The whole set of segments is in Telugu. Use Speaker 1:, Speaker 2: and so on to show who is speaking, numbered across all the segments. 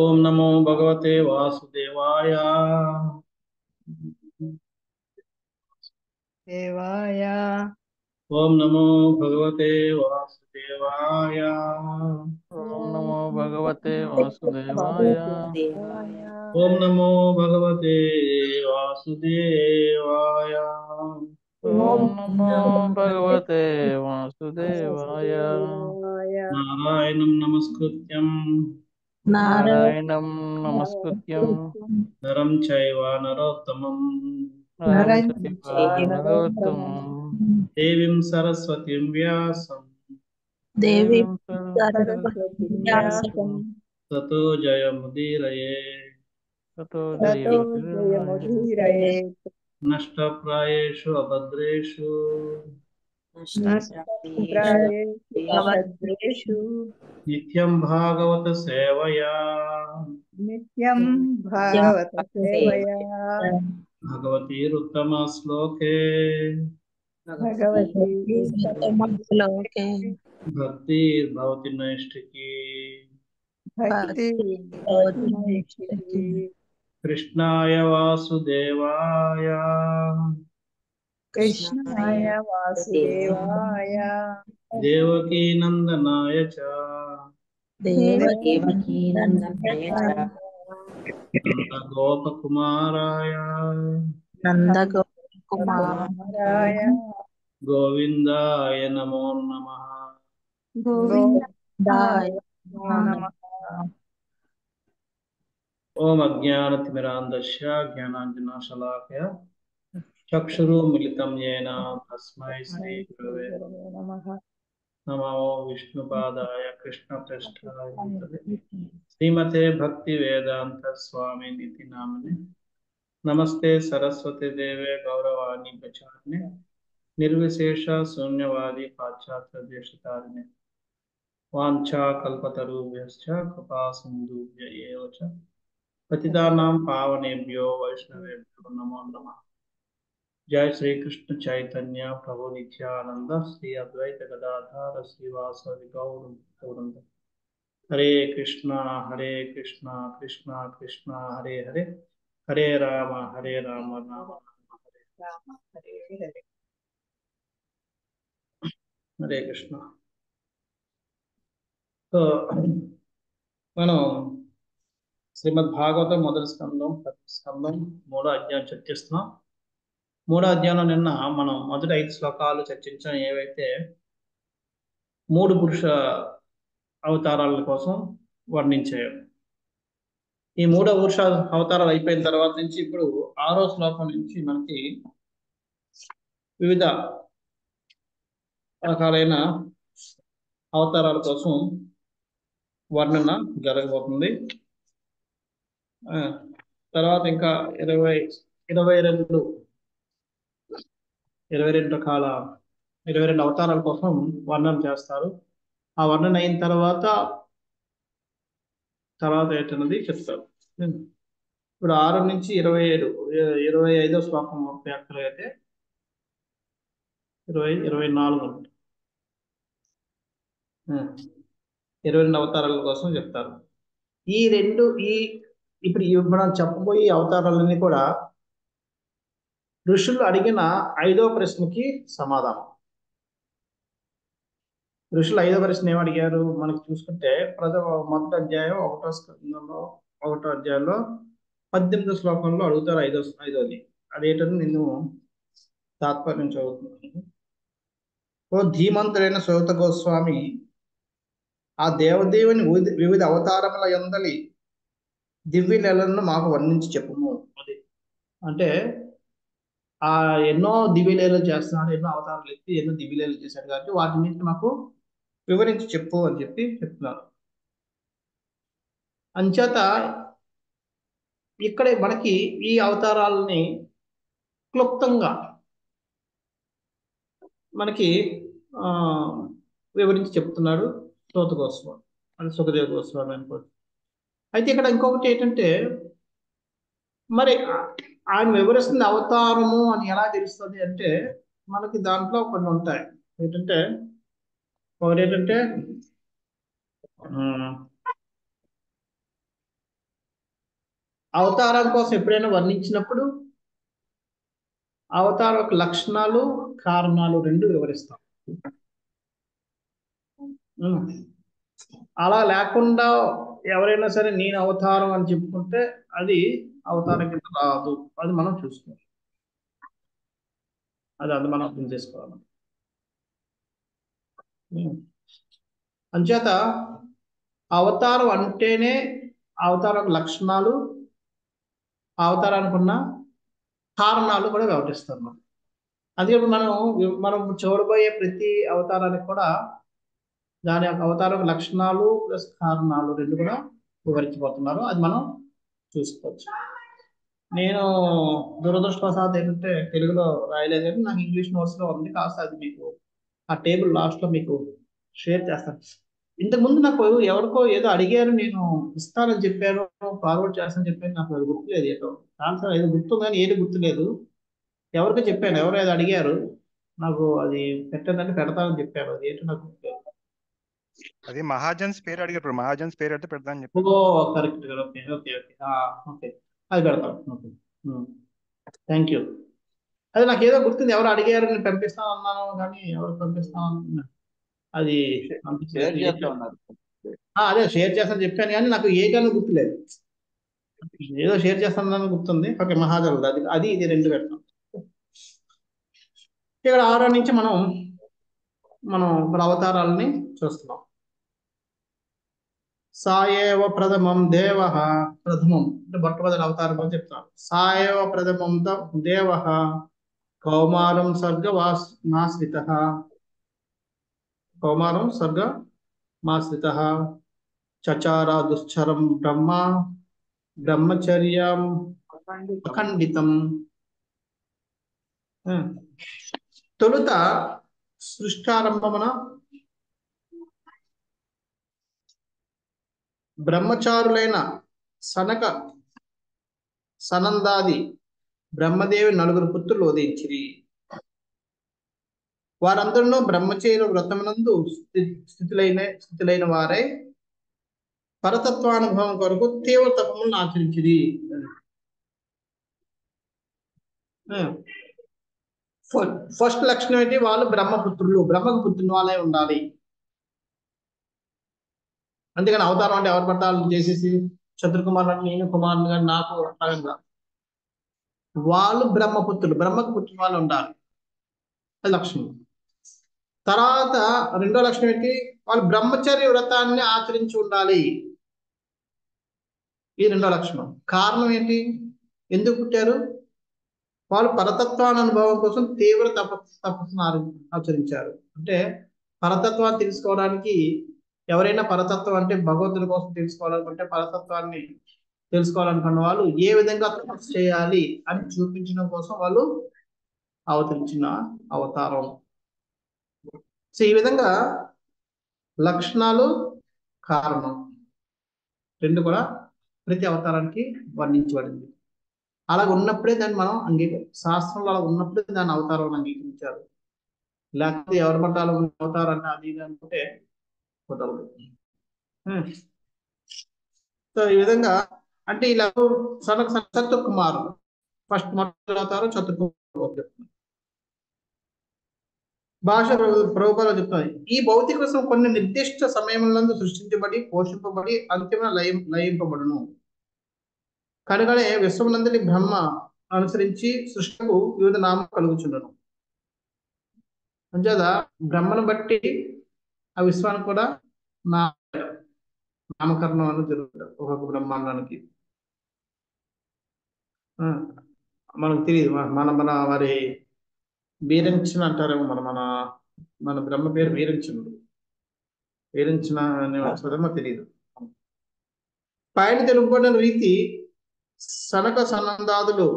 Speaker 1: ఓం నమో భగవతే వాసుదేవాయ.
Speaker 2: దేవాయ
Speaker 1: ఓం నమో భగవతే వాసుదేవాయ.
Speaker 3: ఓం నమో భగవతే వాసుదేవాయ.
Speaker 1: ఓం నమో భగవతే వాసుదేవాయ.
Speaker 3: ఓం నమో భగవతే వాసుదేవాయ.
Speaker 1: నారాయణం నమస్కృత్యం
Speaker 3: నారాయణం నమస్కృత్యం
Speaker 1: నరం చైవ నరోత్తమం
Speaker 3: నరం చైవ నరోత్తమం
Speaker 1: దేవీం సరస్వతిం వ్యాసం
Speaker 3: దేవీం
Speaker 2: సరస్వతి వ్యాసం
Speaker 1: తతో జయముదీరయే.
Speaker 3: తతో
Speaker 2: తతో జయముదీరయే.
Speaker 1: నష్టప్రాయేషు అభద్రేషు
Speaker 2: నష్టప్రాయేషు అభద్రేషు
Speaker 1: నిత్యం భాగవత సేవయా.
Speaker 2: నిత్యం భాగవత సేవయా.
Speaker 1: భగవతీరుత్తమ శ్లోకే
Speaker 2: భగవతి
Speaker 1: భక్తిర్భవతి నైష్ఠికీ.
Speaker 2: భక్తి
Speaker 1: కృష్ణాయ వాసుదేవాయ
Speaker 2: కృష్ణాయ వాసుదేవాయ
Speaker 1: దేవకీ నందనాయ చ నందగోపకుమారాయ
Speaker 2: కుమారాయ
Speaker 1: గోవిందాయ నమో నమః.
Speaker 2: గోవిందాయ నమః.
Speaker 1: ఓం అజ్ఞానతిమిరాంధస్య జ్ఞానాంజనశలాకయ చక్షురుమిలితం యేన తస్మై శ్రీ గురవే
Speaker 2: నమః.
Speaker 1: నమో విష్ణుపాదాయ కృష్ణప్రేష్ఠాయ భూతలే శ్రీమతే భక్తి వేదాంత స్వామినితి నామినే. నమస్తే సరస్వతి దేవే గౌరవాణి ప్రచారిణే నిర్విశేష శూన్యవాది పాశ్చాత్య దేశతారిణే వాంఛా కల్పతరుభ్యశ్చ కృపా సింధుభ్య ఏవ చ పతితానాం పావనేభ్యో వైష్ణవేభ్యో నమో నమః. జై శ్రీకృష్ణ చైతన్య ప్రభు నిత్యానంద శ్రీ అద్వైత గదాధర శ్రీవాసవి గౌరవృంద. హరే కృష్ణ కృష్ణ కృష్ణ హరే హరే, హరే రామ రామ రామ హరే
Speaker 2: రామ హరే హరే.
Speaker 1: హరే కృష్ణ. సో మనం శ్రీమద్ భాగవతం మొదటి స్కందం మూడో అధ్యాయం చర్చిస్తున్నాం. మూడో అధ్యాయంలో నిన్న మనం మొదటి 5 శ్లోకాలు చర్చించాం. ఏవైతే 3 పురుష అవతారాల కోసం వర్ణించాయి. ఈ 3 పురుష అవతారాలు అయిపోయిన తర్వాత నుంచి ఇప్పుడు 6వ శ్లోకం నుంచి మనకి వివిధ రకాలైన అవతారాల కోసం వర్ణన జరగబోతుంది. తర్వాత ఇంకా 22 రకాల 22 అవతారాల కోసం వర్ణన చేస్తారు. ఆ వర్ణన అయిన తర్వాత ఏంటన్నది చెప్తారు. ఇప్పుడు 6 నుంచి 25వ శ్లోకం వ్యాఖ్యలు అయితే 24 22 అవతారాల కోసం చెప్తారు. ఇప్పుడు మనం చెప్పబోయే అవతారాలన్నీ కూడా ఋషులు అడిగిన 5వ ప్రశ్నకి సమాధానం. ఋషులు 5వ ప్రశ్న ఏమడిగారు మనకు చూసుకుంటే మొదటి అధ్యాయం 1వ అధ్యాయంలో 18వ శ్లోకంలో అడుగుతారు. ఐదోది అదేంటని నేను తాత్పర్యం చదువుతున్నాను. ఓ ధీమంతుడైన సూత గోస్వామి, ఆ దేవదేవుని వివిధ అవతారముల యందలి దివ్య లీలలను మాకు వర్ణించి చెప్పుము. అది అంటే ఆ ఎన్నో దివ్యలీలలు చేస్తున్నాడు, ఎన్నో అవతారాలు ఎత్తి ఎన్నో దివ్యలీలలు చేశాడు కాబట్టి వాటిని మాకు వివరించి చెప్పు అని చెప్పి చెప్తున్నారు. అంచేత ఇక్కడ మనకి ఈ అవతారాలని క్లుప్తంగా మనకి వివరించి చెప్తున్నాడు సూత గోస్వామి, అది సుఖదేవ గోస్వామి అనుకోండి. అయితే ఇక్కడ ఇంకొకటి ఏంటంటే, మరి ఆయన వివరిస్తున్న అవతారము అని ఎలా తెలుస్తుంది అంటే, మనకి దాంట్లో కొన్ని ఉంటాయి. ఏంటంటే ఒకటి ఏంటంటే ఉమ్, అవతారం కోసం ఎప్పుడైనా వర్ణించినప్పుడు అవతార యొక్క లక్షణాలు కారణాలు రెండు వివరిస్తాం. ఉమ్. అలా లేకుండా ఎవరైనా సరే నేను అవతారం అని చెప్పుకుంటే అది అవతారం కింద రాదు. అది మనం చూసుకోవాలి. అది మనం అర్థం చేసుకోవాలి. ఉమ్. అంచేత అవతారం అంటేనే అవతారం లక్షణాలు, అవతారానికి ఉన్న కారణాలు కూడా వివరిస్తారు మనం. అందుకే ఇప్పుడు మనం చూడబోయే ప్రతి అవతారానికి కూడా దాని యొక్క అవతారం లక్షణాలు ప్లస్ కారణాలు రెండు కూడా వివరించబోతున్నారు. అది మనం చూసుకోవచ్చు. నేను దురదృష్టవశాత్తు ఏంటంటే తెలుగులో రాయలేదు, కానీ నాకు ఇంగ్లీష్ నోట్స్ లో ఉంది. కాస్త అది మీకు ఆ టేబుల్ లాస్ట్ లో మీకు షేర్ చేస్తాను. ఇంతకుముందు నాకు ఎవరికో ఏదో అడిగారు, నేను ఇస్తానని చెప్పాను, ఫార్వర్డ్ చేస్తానని చెప్పాను. నాకు అది గుర్తులేదు. ఏదో ఆన్సర్ ఏదో గుర్తుంది కానీ ఏది గుర్తులేదు. ఎవరికో చెప్పాను, ఎవరో ఏదో అడిగారు, నాకు అది పెట్టదంటే పెడతానని చెప్పాను. అది ఏంటో నాకు గుర్తులేదు.
Speaker 4: అది మహాజన్స్ పేరు అడిగారు. మహాజన్స్ పేరు అయితే పెడతాను
Speaker 1: ఓ
Speaker 4: చెప్పాను.
Speaker 1: Correct. Okay okay okay okay, అది పెడతాను. Okay, thank you. అది నాకు ఏదో గుర్తుంది, ఎవరు అడిగారు, నేను పంపిస్తాను అన్నాను కానీ ఎవరు పంపిస్తాను అన్నా అది
Speaker 5: షేర్ చేస్తా ఉన్నారు.
Speaker 1: అదే షేర్ చేస్తాను చెప్పాను కానీ నాకు ఏ కానీ గుర్తులేదు. ఏదో షేర్ చేస్తానని గుర్తుంది. ఓకే, మహాజన్ అది అది ఇది రెండు పెడతాం. ఇక్కడ 6 నుంచి మనం ఇప్పుడు అవతారాలని చూస్తున్నాం. సాయేవ ప్రథమం దేవ, ప్రథమం అంటే మొట్టమొదటి అవతారం అని చెప్తాం. సాయేవ ప్రథమం దేవ కౌమారం సర్గమాశ్రిత, కౌమారం సర్గమాశ్రిత చచార దుశ్చరం బ్రహ్మచర్యం అఖండితం. తొలుత సృష్టారంభమున బ్రహ్మచారులైన సనందాది బ్రహ్మదేవి 4 పుత్రులు ఉదయించిరి. వారందరిలో బ్రహ్మచర్య వ్రతమునందు స్థితులైన వారై పరతత్వానుభవం కొరకు తీవ్ర తపములను ఆచరించిరి. ఫస్ట్ లక్షణం ఏంటి? వాళ్ళు బ్రహ్మకు పుత్రులు వాళ్ళే ఉండాలి. అందుకని అవతారం అంటే ఎవరు పట్టాలు చేసేసి చతుర్కుమారుడు నేను కుమారుని కానీ నాకు అట్లాగా, వాళ్ళు బ్రహ్మకు పుట్టిన వాళ్ళు ఉండాలి. అది లక్షణం. తర్వాత రెండో లక్షణం ఏంటి? వాళ్ళు బ్రహ్మచర్య వ్రతాన్ని ఆచరించి ఉండాలి. ఈ రెండో లక్షణం. కారణం ఏంటి? ఎందుకు పుట్టారు? వాళ్ళు పరతత్వానుభవం కోసం తీవ్ర తపస్సును ఆచరించారు. అంటే పరతత్వాన్ని తెలుసుకోవడానికి, ఎవరైనా పరతత్వం అంటే భగవంతుడి కోసం తెలుసుకోవాలనుకుంటే, పరతత్వాన్ని తెలుసుకోవాలనుకున్న వాళ్ళు ఏ విధంగా తపస్సు చేయాలి అని చూపించడం కోసం వాళ్ళు అవతరించిన అవతారం. సో ఈ విధంగా లక్షణాలు కారణం రెండు కూడా ప్రతి అవతారానికి వర్ణించబడింది. అలా ఉన్నప్పుడే దాన్ని మనం శాస్త్రంలో అలా ఉన్నప్పుడే దాన్ని అవతారం అంగీకరించారు. లేకపోతే ఎవరి పట్టాలు అవతారాన్ని అది ఇది అనుకుంటే కుదరదు. సో ఈ విధంగా అంటే ఇలా చతుర్కుమారు ఫస్ట్ మొదటి అవతారం చతుర్కుమారు. భాష ప్రభుపాలు చెప్తాయి, ఈ భౌతిక విశ్వం కొన్ని నిర్దిష్ట సమయంలో సృష్టించబడి పోషింపబడి అంతిమ లయింపబడును. కనుకనే విశ్వమునందరి బ్రహ్మ అనుసరించి సృష్టికు వివిధ నామం కలుగుచుండను. అంచేత బ్రహ్మను బట్టి ఆ విశ్వానికి కూడా నామకరణం అని జరుగుతుంది. ఒక్కొక్క బ్రహ్మాండానికి మనకు తెలియదు. మన వారి వీరంచన అంటారేమో, మన బ్రహ్మ పేరు వీరంచనుడు. వీరంచన అనే చదమ తెలియదు. పైన తెలుపబడిన రీతి సనందాదులు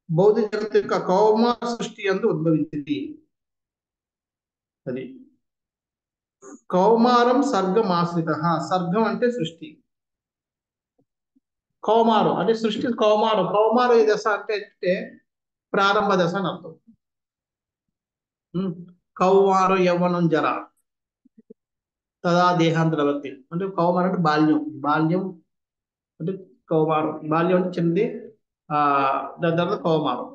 Speaker 1: భౌతిక జగత్తు యొక్క కౌమార సృష్టి యందు ఉద్భవించింది. అది కౌమారం సర్గమాశ్రిత. సర్గం అంటే సృష్టి, కౌమారం అంటే సృష్టి. కౌమారం ఈ దశ అంటే ప్రారంభ దశ అని అర్థం. కౌమారం యవ్వనం జర తదా దేహాంతరవర్తి. అంటే కౌమారం అంటే బాల్యం అంటే కౌమారం. బాల్యం అంటే చిన్నది. దాని తర్వాత కౌమారం.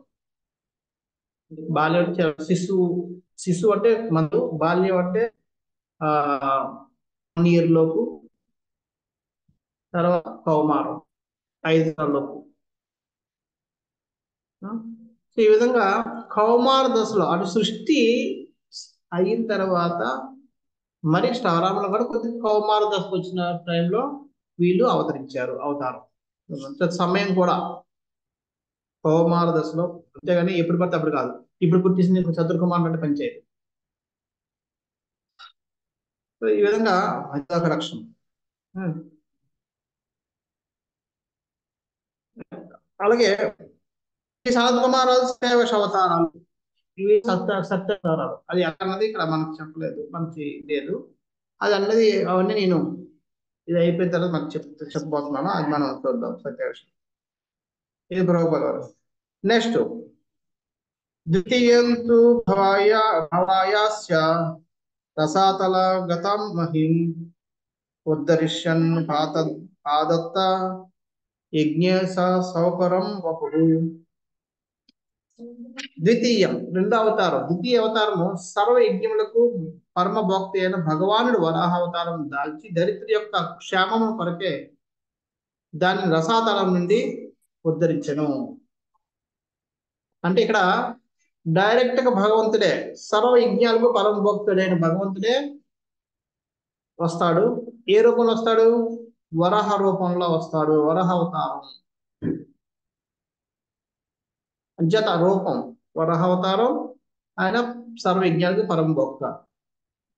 Speaker 1: బాల్యం అంటే శిశువు అంటే మనకు బాల్యం అంటే 1 year లోపు, తర్వాత కౌమారం 5 సంవత్సరాల లోపు. సో ఈ విధంగా కౌమార దశలో అటు సృష్టి అయిన తర్వాత మరి శ్రావణంలో కూడా కొద్దిగా కౌమార దశకు వచ్చిన టైంలో వీళ్ళు అవతారం. సమయం కూడా కౌమార దశలో, అంతేగాని ఎప్పుడు పడితే అప్పుడు కాదు. ఇప్పుడు పుట్టించింది చతుర్కుమార్ అంటే పంచాయతీ. సో ఈ విధంగా అజాక రక్షణ. అలాగే ఈ సనత్ కుమారాలు శ్రేయస్ అవతారాలు, ఇవి సత్యావతారాలు. అది అన్నది ఇక్కడ మనకు చెప్పలేదు, మనకి లేదు. అది అన్నది అవన్నీ నేను ఇది అయిపోయిన తర్వాత మనకు చెప్పబోతున్నాను. అది మనం చూద్దాం. సత్యావిషయం ఇది ప్రభుపాదాలు. నెక్స్ట్ ద్వితీయంతు భవాయాస్య రసాతల గతం మహిం ఉద్ధరిష్యన్ పాదత్త యజ్ఞ సౌకరం వపుడు. ద్వితీయం, రెండో అవతారం. ద్వితీయ అవతారము సర్వ యజ్ఞములకు పరమ భోక్తి అయిన భగవానుడు వరాహ అవతారం దాల్చి దరిద్ర యొక్క క్షేమము కొరకే దాన్ని రసాతలం నుండి ఉద్ధరించను. అంటే ఇక్కడ డైరెక్ట్ గా భగవంతుడే, సర్వ యజ్ఞాలకు పరమ భోక్తుడైన భగవంతుడే వస్తాడు. ఏ రూపంలో వస్తాడు? వరాహ రూపంలో వస్తాడు. వరాహ అవతారం అంచేత రూపం వరాహ అవతారం. ఆయన సర్వ యజ్ఞాలకు పరమ భోక్త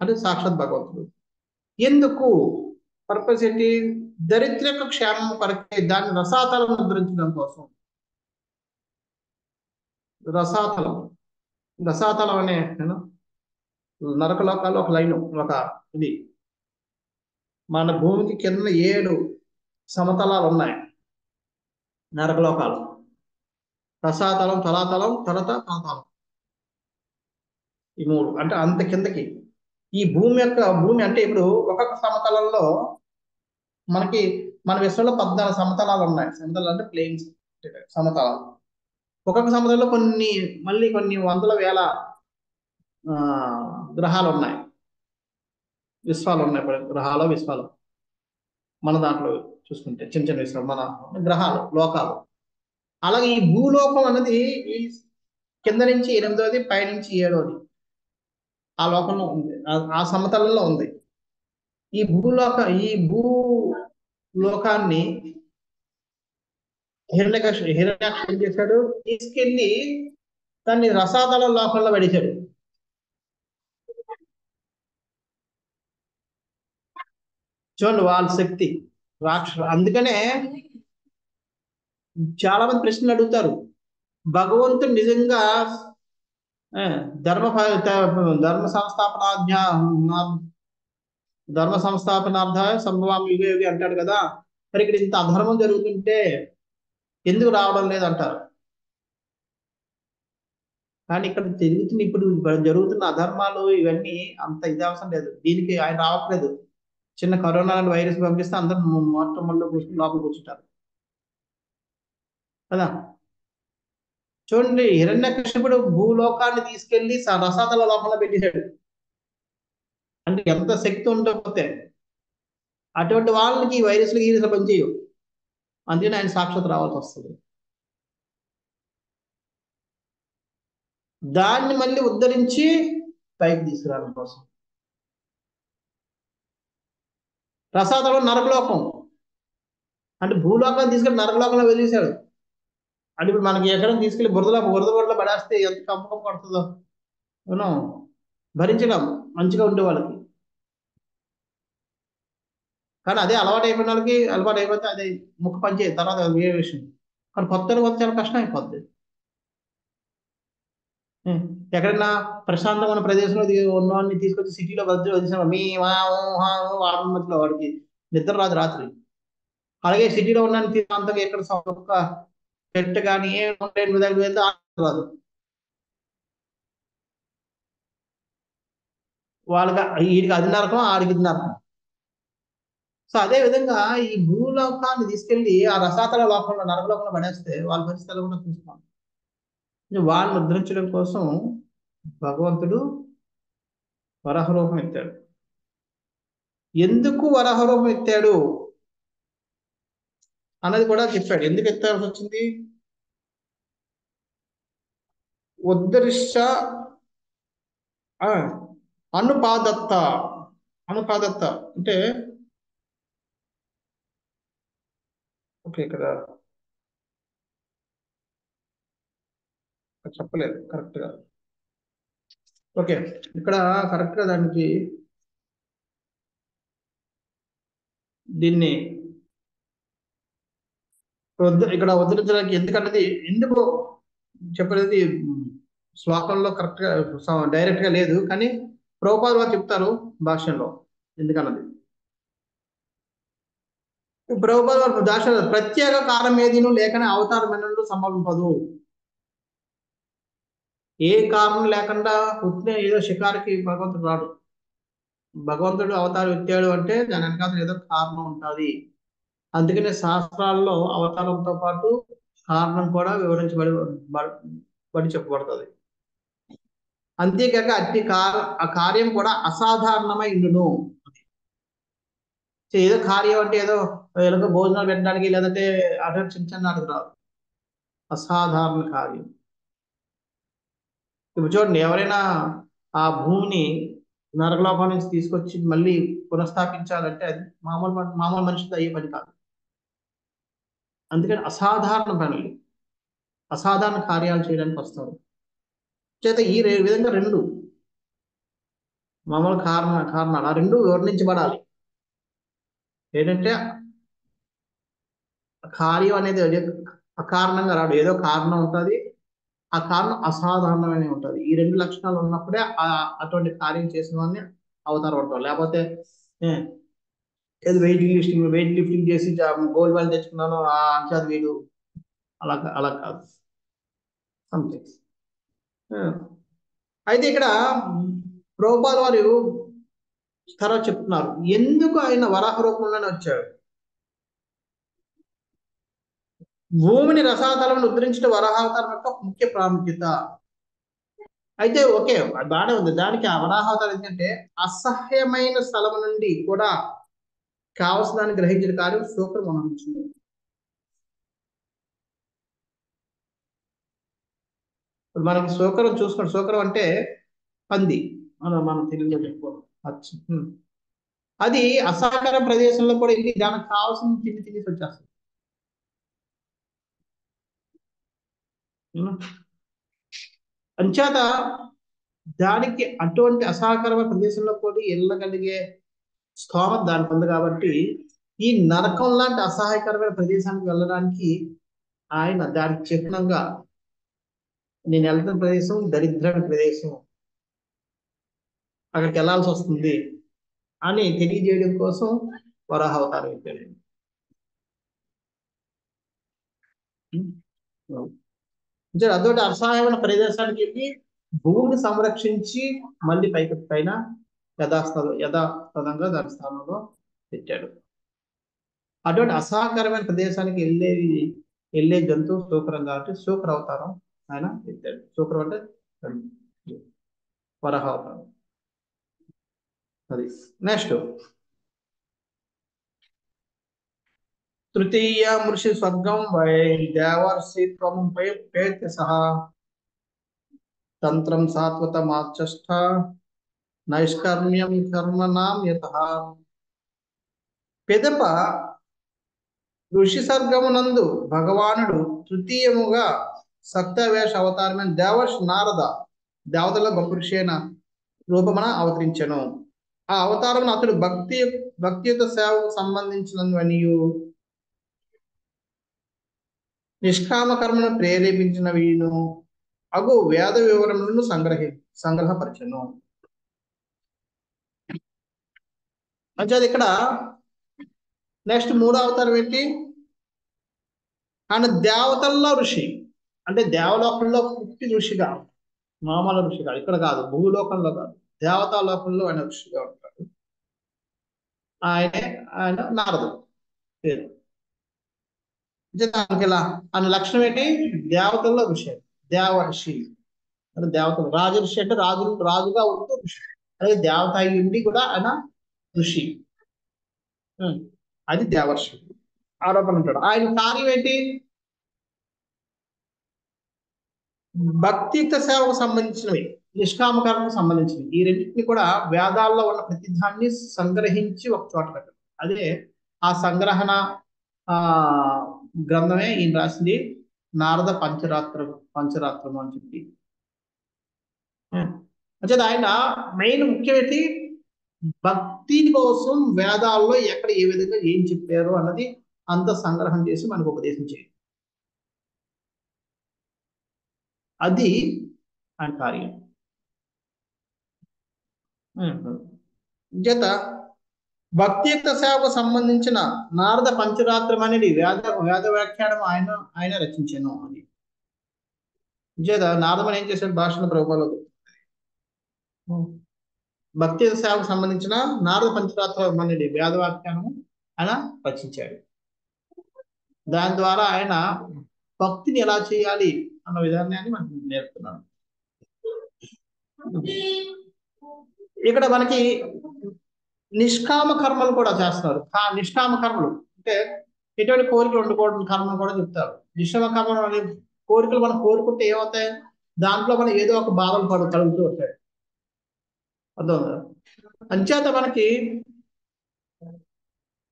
Speaker 1: అంటే సాక్షాత్ భగవంతుడు. ఎందుకు? పర్పస్ ఏంటి? దరిద్రక క్షేమం కొరకే దాన్ని రసాతలం ముద్రించడం కోసం. రసాతలం అనే నరక లోకాల్లో ఒక లైన్, ఒక ఇది. మన భూమికి కింద 7 సమతలాలు ఉన్నాయి నరక లోకాలు. రసాతలం, తలాతలం, తర్వాత పాతాళం. ఈ 3 అంటే అంత కిందకి. ఈ భూమి అంటే ఇప్పుడు ఒక్కొక్క సమతలంలో మనకి మన విశ్వంలో 14 సమతలాలు ఉన్నాయి. సమతలాలు అంటే ప్లేన్స్, సమతలాలు. ఒక్కొక్క సమతలంలో కొన్ని వందల వేల గ్రహాలు ఉన్నాయి, విశ్వాలు ఉన్నాయి. గ్రహాలు, విశ్వాలు మన దాంట్లో చూసుకుంటే చిన్న చిన్న విశ్వాలు, మన గ్రహాలు, లోకాలు. అలాగే ఈ భూలోకం అనేది ఈ కింద నుంచి 8వది, పైనుంచి 7వది ఆ లోకంలో ఉంది, ఆ సమతలంలో ఉంది. ఈ భూలోకాన్ని హిరణ్యాక్ష ఏం చేశాడు? తీసుకెళ్లి దాన్ని రసాతల లోకంలో పడేశాడు. చూడండి వాళ్ళ శక్తి అందుకనే చాలా మంది ప్రశ్నలు అడుగుతారు. భగవంతుడు నిజంగా ధర్మ సంస్థాపనార్థాయ సంభవామి యుగ యుగి అంటాడు కదా. మరి ఇక్కడ ఇంత అధర్మం జరుగుతుంటే ఎందుకు రావడం లేదంటారు. కానీ ఇక్కడ ఇప్పుడు జరుగుతున్న అధర్మాలు ఇవన్నీ అంత ఇది అవసరం లేదు. దీనికి ఆయన రావట్లేదు. చిన్న కరోనా లాంటి వైరస్ పంపిస్తే అందరూ మొట్టమొదటి కూర్చుని లోపల కూర్చుంటారు కదా. చూడండి, హిరణ్యకృష్ణుడు భూలోకాన్ని తీసుకెళ్లి రసాతల లోపల పెట్టేశాడు. అంటే ఎంత శక్తి ఉండకపోతే అటువంటి వాళ్ళకి ఈ వైరస్లు పనిచేయవు. అందుకని ఆయన సాక్షాత్ రావాల్సి వస్తుంది. దాన్ని మళ్ళీ ఉద్ధరించి పైకి తీసుకురావడం కోసం. రసాతలం నరకలోకం అంటే భూలోకాన్ని తీసుకెళ్ళి నరకలోకంలో వదిలేశాడు. అంటే ఇప్పుడు మనకి ఎక్కడ తీసుకెళ్లి బురదలో పడేస్తే ఎంత కంపకం పడుతుందో మనం భరించడం మంచిగా ఉండే వాళ్ళకి. కానీ అదే అలవాటు అయిపోయిన వాళ్ళకి అలవాటు అయిపోతే అదే ముఖ పనిచేయదు, తర్వాత వేరే విషయం. కానీ కొత్త చాలా కష్టం అయిపోద్ది. ఎక్కడన్నా ప్రశాంతమైన ప్రదేశంలో ఉన్నవాడిని తీసుకొచ్చి సిటీలో వదిలేసాం, వాడి మధ్యలో వాడికి నిద్ర రాదు రాత్రి. అలాగే సిటీలో ఉన్న అంతగా ఎక్కడ ఒక్క చెట్టు కానీ ఏం రాదు. వాళ్ళకి వీడికి అది నరకం, ఆడికి ఇది నరకం. సో అదే విధంగా ఈ భూలోకాన్ని తీసుకెళ్లి ఆ రసాతల లోకంలో నరకలోకంలో పడేస్తే వాళ్ళ పరిస్థితి ఎలా కూడా చూస్తాం. వాళ్ళని ఉద్ధరించడం కోసం భగవంతుడు వరాహరూపం ఎత్తాడు. ఎందుకు వరాహరూపం ఎత్తాడు అన్నది కూడా చెప్పాడు. ఎందుకు ఎత్తాల్సి వచ్చింది? ఉద్ధరిష్ట అనుపాదత్త. అనుపాదత్త అంటే ఓకే, ఇక్కడ చెప్పలేదు కరెక్ట్ గా. ఓకే, ఇక్కడ కరెక్ట్ గా దానికి దీన్ని ఇక్కడ ఉద్ధరించడానికి ఎందుకన్నది ఎందుకు చెప్పలేదు శ్లోకంలో కరెక్ట్ గా డైరెక్ట్ గా లేదు, కానీ ప్రభుపాదులు వారు చెప్తారు భాష్యంలో ఎందుకన్నది. ప్రభుపాదులు వారు భాషలో ప్రత్యేక కారణం ఏదిను లేకనే అవతారం ఎన్నడూ సంభవింపదు. ఏ కారణం లేకుండా పుట్టిన ఏదో షికారికి భగవంతుడు రాడు. భగవంతుడు అవతారం ఎత్తాడు అంటే దాని వెనకాల ఏదో కారణం ఉంటుంది. అందుకనే శాస్త్రాల్లో అవతారంతో పాటు కారణం కూడా వివరించబడి చెప్పబడుతుంది. అంతేకాక ఆ కార్యం కూడా అసాధారణమై ఉండును. ఏదో కార్యం అంటే ఏదో ఎలాగో భోజనాలు పెట్టడానికి లేదంటే అటు చిన్న చిన్న అడుగు రాదు, అసాధారణ కార్యం. ఇప్పుడు చూడండి, ఎవరైనా ఆ భూమిని నరకలోకం నుంచి తీసుకొచ్చి మళ్ళీ పునఃస్థాపించాలంటే అది మామూలు మనిషితో అయ్యే పని కాదు. అందుకని అసాధారణ పనులు, అసాధారణ కార్యాలు చేయడానికి వస్తారు. చేత ఈ విధంగా రెండు మామూలు కారణాలు ఆ రెండు వివరించబడాలి. ఏంటంటే కార్యం అనేది అకారణంగా రాడు, ఏదో కారణం ఉంటుంది. ఆ కారణం అసాధారణమైన ఉంటుంది. ఈ రెండు లక్షణాలు ఉన్నప్పుడే అటువంటి కార్యం చేసిన వాడిని అవతారం పడతాం. లేకపోతే ఏదో వెయిట్ లిఫ్టింగ్ చేసి గోల్డ్ మెడల్ తెచ్చుకున్నాను ఆ అంచాది వీడు అలా కాదు. సంథింగ్. అయితే ఇక్కడ ప్రభుపాదుల వారు తర్వాత చెప్తున్నారు ఎందుకు ఆయన వరాహ రూపంలోనే వచ్చాడు. భూమిని రసాతలను ఉద్ధరించడం వరాహావతారం యొక్క ముఖ్య ప్రాముఖ్యత. అయితే ఓకే, బాగానే ఉంది. దానికి ఆ వరాహావతారం ఏంటంటే అసహ్యమైన స్థలం నుండి కూడా కావలసిన దాన్ని గ్రహించిన కార్యం శూకరం అనుభవించింది. మనకి శూకరం చూసుకోండి, శూకరం అంటే పంది మనం తెలుగులో చెప్పుకోవాలి. అది అసహకర ప్రదేశంలో కూడా వెళ్ళి దానికి కావాల్సిన తినేసి వచ్చేస్తుంది. అంచేత దానికి అటువంటి అసహకరమైన ప్రదేశంలో కూడా వెళ్ళగలిగే స్థోమత దానికి ఉంది. కాబట్టి ఈ నరకం లాంటి అసహాయకరమైన ప్రదేశానికి వెళ్ళడానికి ఆయన దానికి చిహ్నంగా నేను వెళ్తున్న ప్రదేశం దరిద్రమైన ప్రదేశం, అక్కడికి వెళ్ళాల్సి వస్తుంది అని తెలియజేయడం కోసం వరాహ అవతారం ఎత్తాడు. అదొకటి అసహాయమైన ప్రదేశానికి వెళ్ళి భూమిని సంరక్షించి మళ్ళీ పైన యథాస్థదంగా దాని స్థానంలో పెట్టాడు. అటువంటి అసహకరమైన ప్రదేశానికి వెళ్ళే జంతువు శూకరం కాబట్టి శూకర అవతారం ఆయన ఎత్తాడు. శూకరం అంటే వరాహ అవతారం. అది నెక్స్ట్ తృతీయ మృషి స్వర్గం వై దేవర్షి త్వముపై పేత్య సహా తంత్రం సాత్వతమాచష్ట నైష్కర్మ్యం కర్మణాం యతః. పెదప ఋషి సర్గమునందు భగవానుడు తృతీయముగా సప్తవేష అవతారమైన దేవర్షి నారద దేవతల గొప్ప ఋషి అయిన రూపమున అవతరించెను. ఆ అవతారం అతడు భక్తియుత సేవకు సంబంధించినవనియు నిష్కామ కర్మను ప్రేరేపించినవిను అగు వేద వివరములను సంగ్రహపరచను. అంటే ఇక్కడ నెక్స్ట్ మూడో అవతారం ఏంటి? ఆయన దేవతల్లో ఋషి, అంటే దేవలోకంలో పుట్టి ఋషిగా, మామూలు ఋషి కాదు, ఇక్కడ కాదు, భూలోకంలో కాదు, దేవతా లోకంలో ఆయన ఋషిగా ఉంటాడు. ఆయన నారదుడు పేరు. దానికి ఇలా ఆయన లక్షణం ఏంటి? దేవతల్లో ఋషి, దేవర్షి అంటే దేవతలు. రాజఋషి అంటే రాజుగా ఉంటూ ఋషి. అదే దేవత అయి ఉండి కూడా ఆయన ఋషి. అది దేవర్షి ఆరోపణ ఉంటాడు. ఆయన కార్యం ఏంటి? భక్తియుక్త సేవకు సంబంధించినవి, నిష్కామకర్మకు సంబంధించినవి. ఈ రెండింటిని కూడా వేదాల్లో ఉన్న ప్రతిదాన్ని సంగ్రహించి ఒక చోట పెట్టారు. అదే ఆ సంగ్రహణ గ్రంథమే ఈయన రాసింది నారద పంచరాత్రము అని చెప్పి. అంటే ఆయన మెయిన్ ముఖ్యమైనది భక్తి కోసం వేదాల్లో ఎక్కడ ఏ విధంగా ఏం చెప్పారు అన్నది అంత సంగ్రహం చేసి మనకు ఉపదేశం చేయాలి. అది ఆయన కార్యం. జత భక్తియుక్త సేవకు సంబంధించిన నారద పంచరాత్రం అనేది వేద వ్యాఖ్యానం ఆయన రచించాను అని. జత నారదమని ఏం చేశాడు? భాషణ ప్రభుత్వాలు భక్తి సేవకు సంబంధించిన నారద పంచరాత్రం అనేది వేద వ్యాఖ్యానము ఆయన రచించాడు. దాని ద్వారా ఆయన భక్తిని ఎలా చేయాలి అన్న విధానాన్ని మనకి నేర్పుతున్నాడు. ఇక్కడ మనకి నిష్కామ కర్మలు కూడా చేస్తున్నారు. నిష్కామ కర్మలు అంటే ఎటువంటి కోరికలు ఉండకూడని కర్మలు కూడా చెప్తారు. నిష్కామ కర్మలు అనే కోరికలు మనం కోరుకుంటే ఏమవుతాయి? దాంట్లో మనం ఏదో ఒక బాధలు కలుగుతూ ఉంటాయి. అర్థం. అంచేత మనకి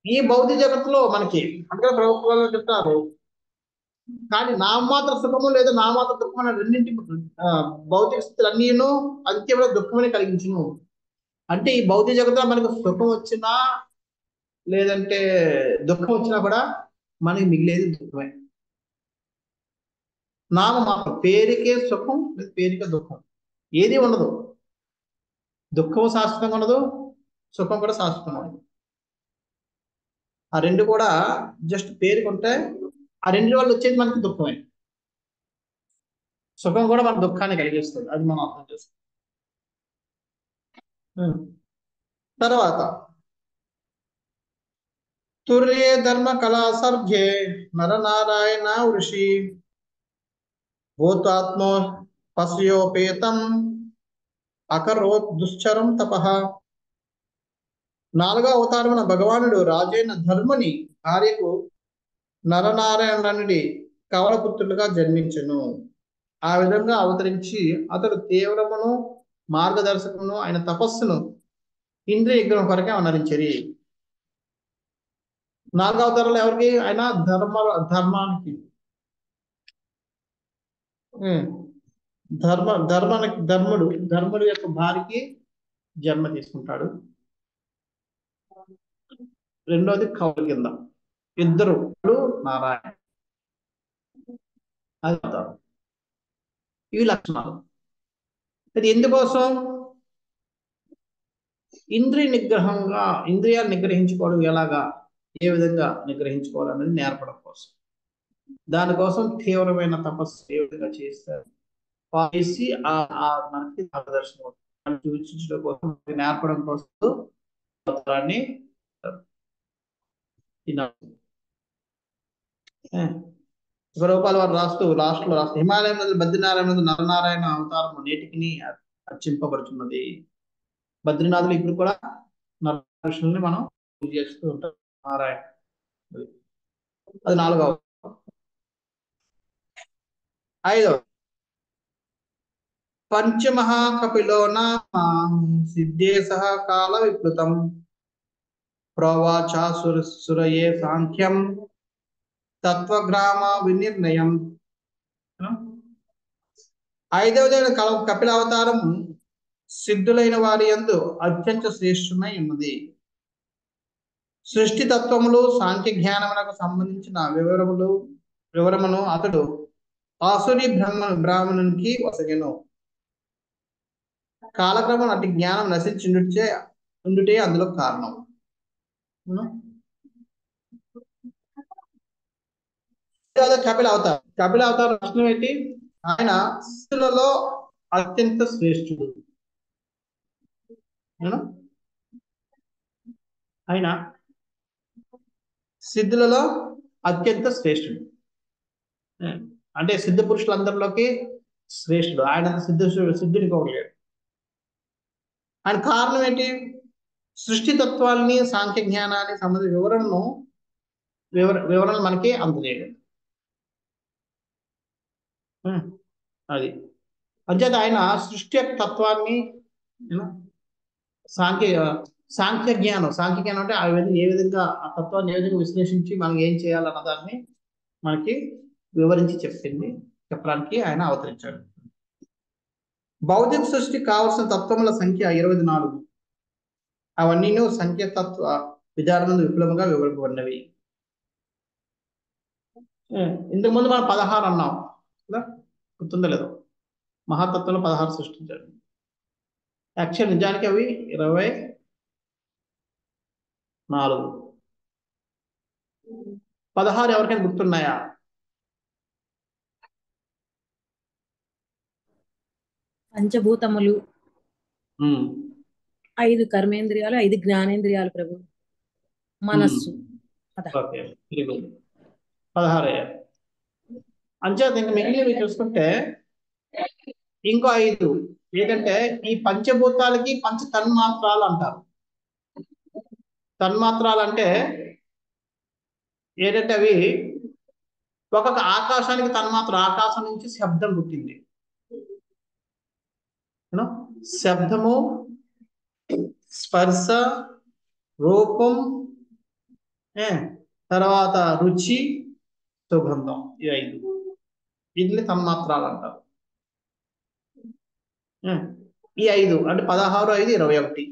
Speaker 1: ఈ భౌతిక జగత్తులో మనకి అంటే ప్రభుత్వాలు చెప్తారు, కానీ నామాత్ర సుఖము లేదా నామాత్ర దుఃఖం అనే రెండింటి భౌతిక స్థితులు అన్నీను అంత్యంలో దుఃఖమని కలిగించును. అంటే ఈ భౌతిక జగత్తులో మనకు సుఖం వచ్చినా లేదంటే దుఃఖం వచ్చినా కూడా మనకి మిగిలేది దుఃఖమే. నామమాత్రం, పేరుకే సుఖం లేదా పేరుకే దుఃఖం, ఏది ఉండదు. దుఃఖం శాశ్వతంగా ఉండదు, సుఖం కూడా శాశ్వతంగా ఉండదు. ఆ రెండు కూడా జస్ట్ పేరుకుంటే ఆ రెండు వల్ల వచ్చేది మనకి దుఃఖమే. సుఖం కూడా మన దుఃఖాన్ని కలిగిస్తుంది, అది మనం అర్థం చేసుకోవాలి. తర్వాత తుర్యే ధర్మ కళా సర్భ్యే నరనారాయణ ఋషి భూతాత్మో పశ్యోపేతం అకరోత్ దుశ్చరం తపః. 4వ అవతారమున భగవానుడు రాజైన ధర్ముని భార్యకు నరనారాయణుడి కవలపుత్రులుగా జన్మించెను. ఆ విధంగా అవతరించి అతడు తీవ్రమును మార్గదర్శకమును ఆయన తపస్సును ఇంద్రియ నిగ్రహం కొరకే అవతరించిరి. 4వ అవతారంలో ఎవరికి? ఆయన ధర్మానికి ధర్ముడు యొక్క భార్యకి జన్మ తీసుకుంటాడు. రెండోది కవుల కింద ఇద్దరు నారాయణ. అది ఇవి లక్షణాలు. అది ఎందుకోసం? ఇంద్రియాలు నిగ్రహించుకోవడం ఎలాగా, ఏ విధంగా నిగ్రహించుకోవాలనేది నేర్పడం కోసం. దానికోసం తీవ్రమైన తపస్సు ఏ విధంగా చేస్తారు చేసి మనకి మార్గదర్శనం సూచించడం కోసం, నేర్పడం కోసం అవతారాన్ని రూపాయల వారు లాస్ట్ లో రాస్తూ హిమాలయం నది బద్రీనారాయణ నరనారాయణ అవతారం నేటికి అర్చింపబడుతున్నది. బద్రీనాథులు ఇప్పుడు కూడా నరకృష్ణుల్ని మనం పూజ చేస్తూ ఉంటాం. నారాయణ, అది 4వ. 5వ పంచమహాకపిలోన సిద్ధే సహ కాల విప్లుతం ప్రోవాచ సురయే సాంఖ్యం తత్వగ్రామ వినిర్ణయం. 5వదైన కపిల అవతారం సిద్ధులైన వారి యందు అత్యంత శ్రేష్ఠమై ఉన్నది. సృష్టి తత్వములు సాంఖ్య జ్ఞానమునకు సంబంధించిన వివరమును అతడు ఆసురి బ్రాహ్మణునికి వసగెను. కాలక్రమం అటు జ్ఞానం నశించుండుటే అందులో కారణం. కపిల అవతారం లక్షణం ఏంటి? ఆయన శిష్యులలో అత్యంత శ్రేష్ఠుడు. నేను ఆయన సిద్ధులలో అత్యంత శ్రేష్ఠుడు. అంటే సిద్ధ పురుషులందరిలోకి శ్రేష్ఠుడు. ఆయన సిద్ధునికి ఒకటి లేడు. ఆయన కారణం ఏంటి? సృష్టి తత్వాలని, సాంఖ్య జ్ఞానాన్ని సంబంధించిన వివరణలు మనకి అందజేయడం. అది అంచేత ఆయన సృష్టి యొక్క తత్వాన్ని సాంఖ్య జ్ఞానం అంటే ఏ విధంగా ఆ తత్వాన్ని ఏ విధంగా విశ్లేషించి మనం ఏం చేయాలన్న దాన్ని మనకి వివరించి చెప్పడానికి ఆయన అవతరించాడు. భౌతిక సృష్టికి కావలసిన తత్వముల సంఖ్య 24. అవన్నీ సంఖ్యాతత్వ విధానంలో విపులంగా వివరింపబడినవి. ఇంతకుముందు మనం 16 అన్నాం కదా, గుర్తుందో లేదో? మహాతత్వంలో 16 సృష్టించాడు. యాక్చువల్ నిజానికి అవి 24. 16 ఎవరికైనా గుర్తున్నాయా?
Speaker 2: పంచభూతములు, 5 కర్మేంద్రియాలు, 5 జ్ఞానేంద్రియాలు ప్రభు, మనస్సు.
Speaker 1: 16 అంచేత ఇంకా మిగిలినవి చూసుకుంటే ఇంకో 5 ఏంటంటే ఈ పంచభూతాలకి పంచ తన్మాత్రాలు అంటారు. తన్మాత్రాలు అంటే ఏంటంటే అవి ఒక్కొక్క ఆకాశానికి తన్మాత్ర. ఆకాశం నుంచి శబ్దం పుట్టింది. శబ్దము, స్పర్శ, రూపం, తర్వాత రుచి, సుగంధం. ఈ 5 వీటిని తన్మాత్రాలు అంటారు. ఈ 5 అంటే 16, 5, 21.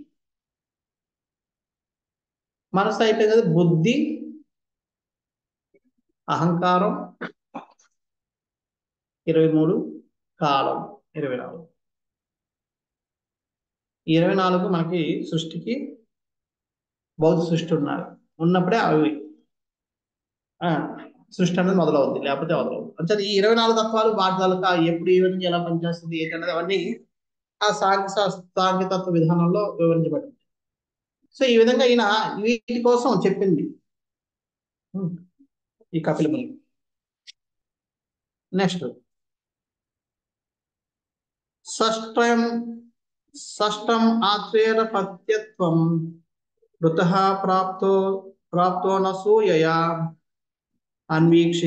Speaker 1: మనసు అయిపోయింది కదా. బుద్ధి, అహంకారం 23, కాలం 24. ఈ 24 మనకి సృష్టికి భౌతిక సృష్టి ఉన్నప్పుడే అవి సృష్టి అనేది మొదలవుద్ది, లేకపోతే మొదలవుద్ది. అంటే ఈ 24 తత్వాలు వాటి తాలూకా ఎప్పుడు ఏ విధంగా ఎలా పనిచేస్తుంది ఏంటనేది అవన్నీ ఆ సాంఖ్యతత్వ విధానంలో వివరించబడింది. సో ఈ విధంగా ఈయన వీటి కోసం చెప్పింది ఈ కపిల ముని. నెక్స్ట్ షష్టం ఆత్రేయపత్యత్వం మృతః ప్రాప్తో నసూయయా అన్వీక్ష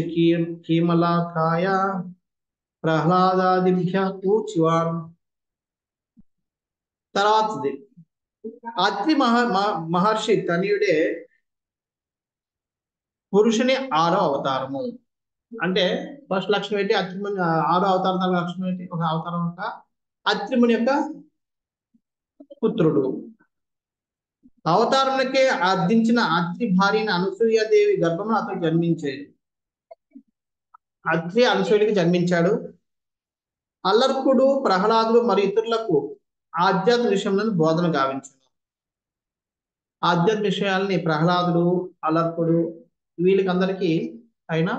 Speaker 1: కీమలాకాయ ప్రహ్లాదాదిభ్య కూర్చివాన్. తర్వాతది అత్రి మహర్షి తనయుడే పురుషుని 6వ అవతారము. అంటే ఫస్ట్ లక్షణం ఏంటి? అత్రిముని 6వ అవతారం లక్షణం ఏంటి? ఒక అవతారం యొక్క అత్రిముని యొక్క పుత్రుడు. అవతారానికి అర్థించిన అత్రి భార్యని అనసూయాదేవి గర్భమును అతను జన్మించాడు. అత్రి అనసూయకి జన్మించాడు. అల్లర్కుడు, ప్రహ్లాదుడు మరియు ఇతరులకు ఆధ్యాత్మిక విషయంలో బోధన గావించాడు. ఆధ్యాత్మిక విషయాల్ని ప్రహ్లాదుడు, అల్లర్కుడు వీళ్ళకందరికీ ఆయన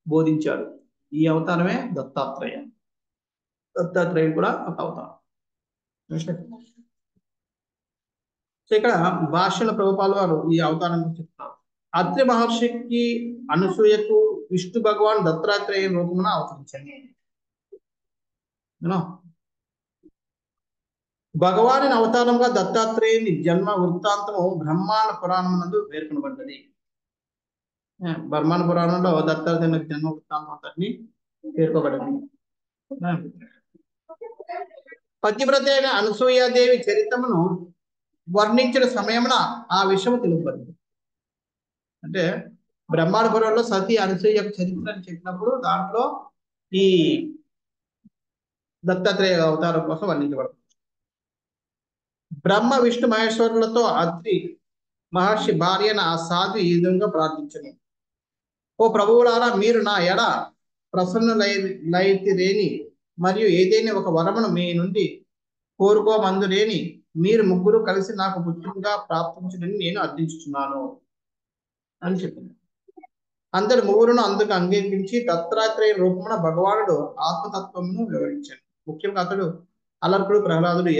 Speaker 1: బోధించాడు. ఈ అవతారమే దత్తాత్రేయుడు కూడా ఒక అవతారం. సో ఇక్కడ భాష్యంలో ప్రభుపాల్ వారు ఈ అవతారం గురించి చెప్తారు. అత్రి మహర్షికి అనసూయకు విష్ణు భగవాన్ దత్తాత్రేయ రూపమున అవతరించాడు. భగవాని అవతారంగా దత్తాత్రేయుని జన్మ వృత్తాంతము బ్రహ్మాండ పురాణం నందు పేర్కొనబడ్డది. బ్రహ్మాండ పురాణంలో దత్తాత్రేయుని జన్మ వృత్తాంతం అంతటిని పేర్కొనబడింది. పతివ్రత అయిన అనసూయాదేవి చరిత్రమును వర్ణించిన సమయమున ఆ విషయం తెలుపబడింది. అంటే బ్రహ్మాండ పురాణంలో సతీ అనసూయ యొక్క చరిత్రని చెప్పినప్పుడు దాంట్లో ఈ దత్తాత్రేయ అవతారం కోసం వర్ణించబడుతుంది. బ్రహ్మ విష్ణు మహేశ్వరులతో అత్రి మహర్షి భార్యన ఆ సాధు ఈ విధంగా ప్రార్థించను. ఓ ప్రభువులారా, మీరు నా ఎడ ప్రసన్నులైతిరేని మరియు ఏదైనా ఒక వరమును మీ నుండి కోరుకోమందురేని మీరు ముగ్గురు కలిసి నాకు పుత్రునిగా ప్రాప్తించుడని నేను అర్థించుచున్నాను అని చెప్పింది. అందరు ముగ్గురును అందుకు అంగీకరించి దత్తాత్రేయ రూపమున భగవానుడు ఆత్మతత్వమును వివరించాడు. ముఖ్యంగా అతడు అలర్కుడు, ప్రహ్లాదుడు,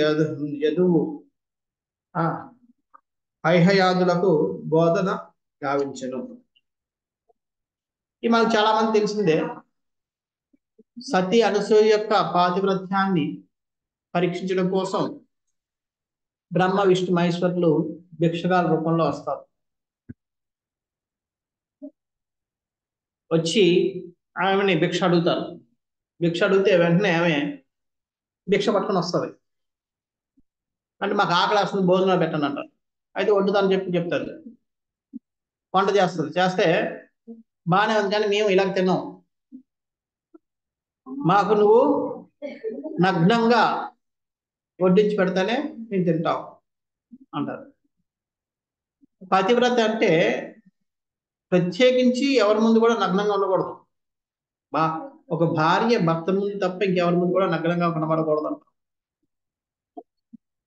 Speaker 1: యదువు ఆ ఐహయాదులకు బోధన గావించెను. ఇది మనకు చాలా మంది తెలిసిందే. సతీ అనసూయ యొక్క పాతివ్రత్యాన్ని పరీక్షించడం కోసం బ్రహ్మ విష్ణు మహేశ్వరులు భిక్షగాల రూపంలో వస్తారు. వచ్చి ఆమెని భిక్ష అడుగుతారు. భిక్ష అడిగితే వెంటనే ఆమె భిక్ష పట్టుకొని వస్తుంది. అంటే మాకు ఆకలి వస్తుంది, భోజనం పెట్టండి అంటారు. అయితే వండుతాను చెప్తారు. వంట చేస్తుంది. చేస్తే బాగానే ఉంది, కానీ మేము ఇలా తిన్నాం, మాకు నువ్వు నగ్నంగా వడ్డించి పెడితేనే మేము తింటాం అంటారు. పతివ్రత అంటే ప్రత్యేకించి ఎవరి ముందు కూడా నగ్నంగా ఉండకూడదు. ఒక భార్య భర్త ముందు తప్ప ఇంకెవరి ముందు కూడా నగ్నంగా కనబడకూడదు అంట.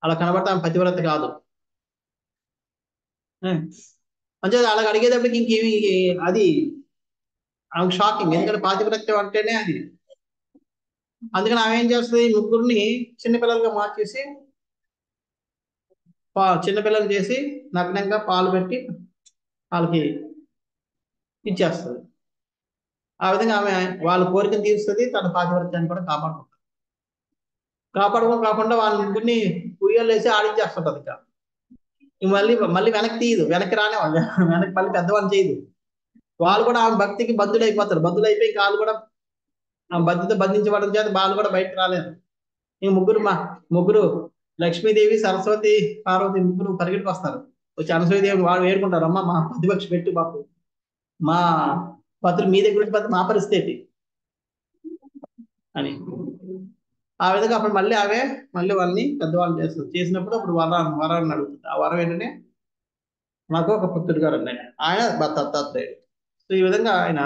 Speaker 1: అలా కనబడితే ఆమె పతివ్రత కాదు. అంటే అలా అడిగేటప్పటికి ఇంకేమి అది ఆమెకు షాకింగ్. ఎందుకంటే పాతివ్రత్యం అంటేనే అది. అందుకని ఆమె ఏం చేస్తుంది, ముగ్గురిని చిన్నపిల్లలుగా మార్చేసి చిన్నపిల్లలు చేసి నగ్నంగా పాలు పెట్టి వాళ్ళకి ఇచ్చేస్తుంది. ఆ విధంగా ఆమె వాళ్ళ కోరికను తీరుస్తుంది, తన పాతివ్రత్యాన్ని కూడా కాపాడకుండా వాళ్ళ ముగ్గురిని ఉయ్యాలు వేసి ఆడించేస్తుంటది. ఇక మళ్ళీ వెనక్కి తీయదు, వెనక్కి రానే వెనక్కి మళ్ళీ పెద్దవాళ్ళు చేయదు. వాళ్ళు కూడా ఆమె భక్తికి బద్దులైపోతారు. బద్దులైపోయి వాళ్ళు కూడా ఆమె బద్ధితో బంధించబడడం చేత వాళ్ళు కూడా బయటకు రాలేరు. ఈ ముగ్గురు లక్ష్మీదేవి, సరస్వతి, పార్వతి ముగ్గురు పరిగెట్టుకు వస్తారు. వచ్చి అనసూయదేవి వాళ్ళు వేడుకుంటారు, అమ్మ మా ప్రతిపక్ష పెట్టు, మాకు మా పత్రులు మీ దగ్గర మా పరిస్థితి అని. ఆ విధంగా అప్పుడు మళ్ళీ వాళ్ళని పెద్దవాళ్ళు చేసినప్పుడు అప్పుడు వరాన్ని అడుగుతుంది. ఆ వరం ఏంటంటే నాకు ఒక పుత్రుడు గారు అన్నాడు, ఆయన దత్తాత్రేయుడు. సో ఈ విధంగా ఆయన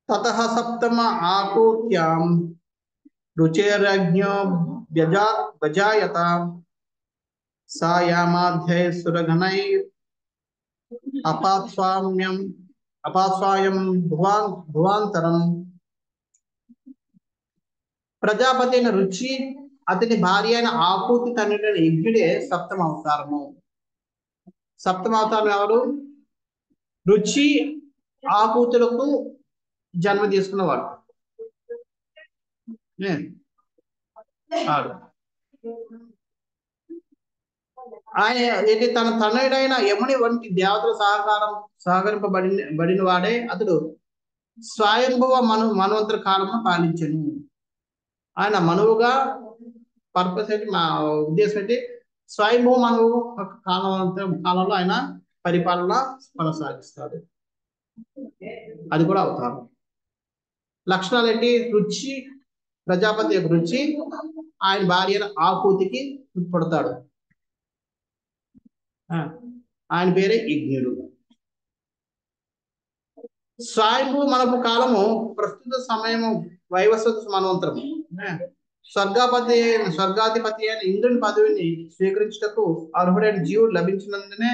Speaker 1: తతః సప్తమ ఆకూత్యాం రుచేరజ్ఞో వ్యజాయత సాయామాధ్యై సురగణై అపాస్వాయం భువాంతరం. ప్రజాపతి అయిన రుచి, అతని భార్య అయిన ఆకూతి తండ్రి యజ్ఞుడే సప్తమ అవతారము. సప్తమ అవతారం ఎవరు? రుచి ఆకూతులకు జన్మ తీసుకున్నవాడు. ఆయన ఏంటి, తన తనయుడైన యముని వంటి దేవతల సహకరింపబడిన వాడే అతడు స్వయంభవ మన్వంతర కాలంలో పాలించను. ఆయన మనువుగా పర్పస్ ఏంటి, మా ఉద్దేశం ఏంటి, స్వయంభవ మనువు కాలంలో ఆయన పరిపాలన కొనసాగిస్తాడు. అది కూడా అవతారం. లక్షణాలు ఏంటి? రుచి, ప్రజాపతి యొక్క రుచి, ఆయన భార్య ఆకూతికి పుడతాడు. ఆయన పేరే యజ్ఞుడు. స్వయంభూ మనపు కాలము ప్రస్తుత సమయము వైవస్వత మన్వంతరము. స్వర్గాధిపతి అయిన ఇంద్రుని పదవిని స్వీకరించుటకు అర్హుడైన జీవుడు లభించినందునే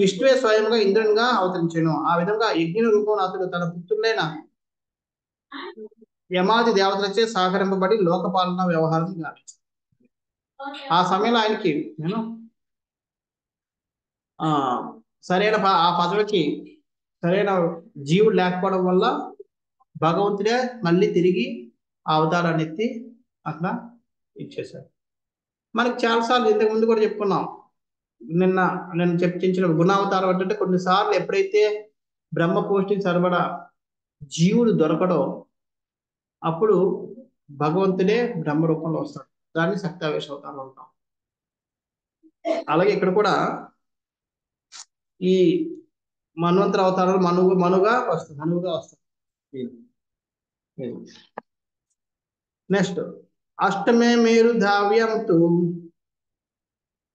Speaker 1: విష్ణువే స్వయంగా ఇంద్రునిగా అవతరించాను. ఆ విధంగా యజ్ఞుని రూపంలో అతడు తన పుత్రులైన యమాది దేవతలచే సహకరింపబడి లోకపాలన వ్యవహారం గావించాడు. ఆ సమయంలో ఆయనకి సరైన ఆ పదవికి సరైన జీవుడు లేకపోవడం వల్ల భగవంతుడే మళ్ళీ తిరిగి ఆ అవతారాన్ని ఎత్తి అట్లా ఇచ్చేశారు. మనకి చాలాసార్లు ఇంతకు ముందు కూడా చెప్పుకున్నాం. నేను చర్చించిన గుణావతారం అంటే కొన్నిసార్లు ఎప్పుడైతే బ్రహ్మ పోస్టింగ్ సరిపడా జీవుడు దొరకడో అప్పుడు భగవంతుడే బ్రహ్మ రూపంలో వస్తాడు. దాన్ని సత్యావేశ అవతారం అంటాం. అలాగే ఇక్కడ కూడా ఈ మన్వంతర అవతారాలు మనుగా వస్తుంది. నెక్స్ట్ అష్టమే మేరు ధావ్యం తు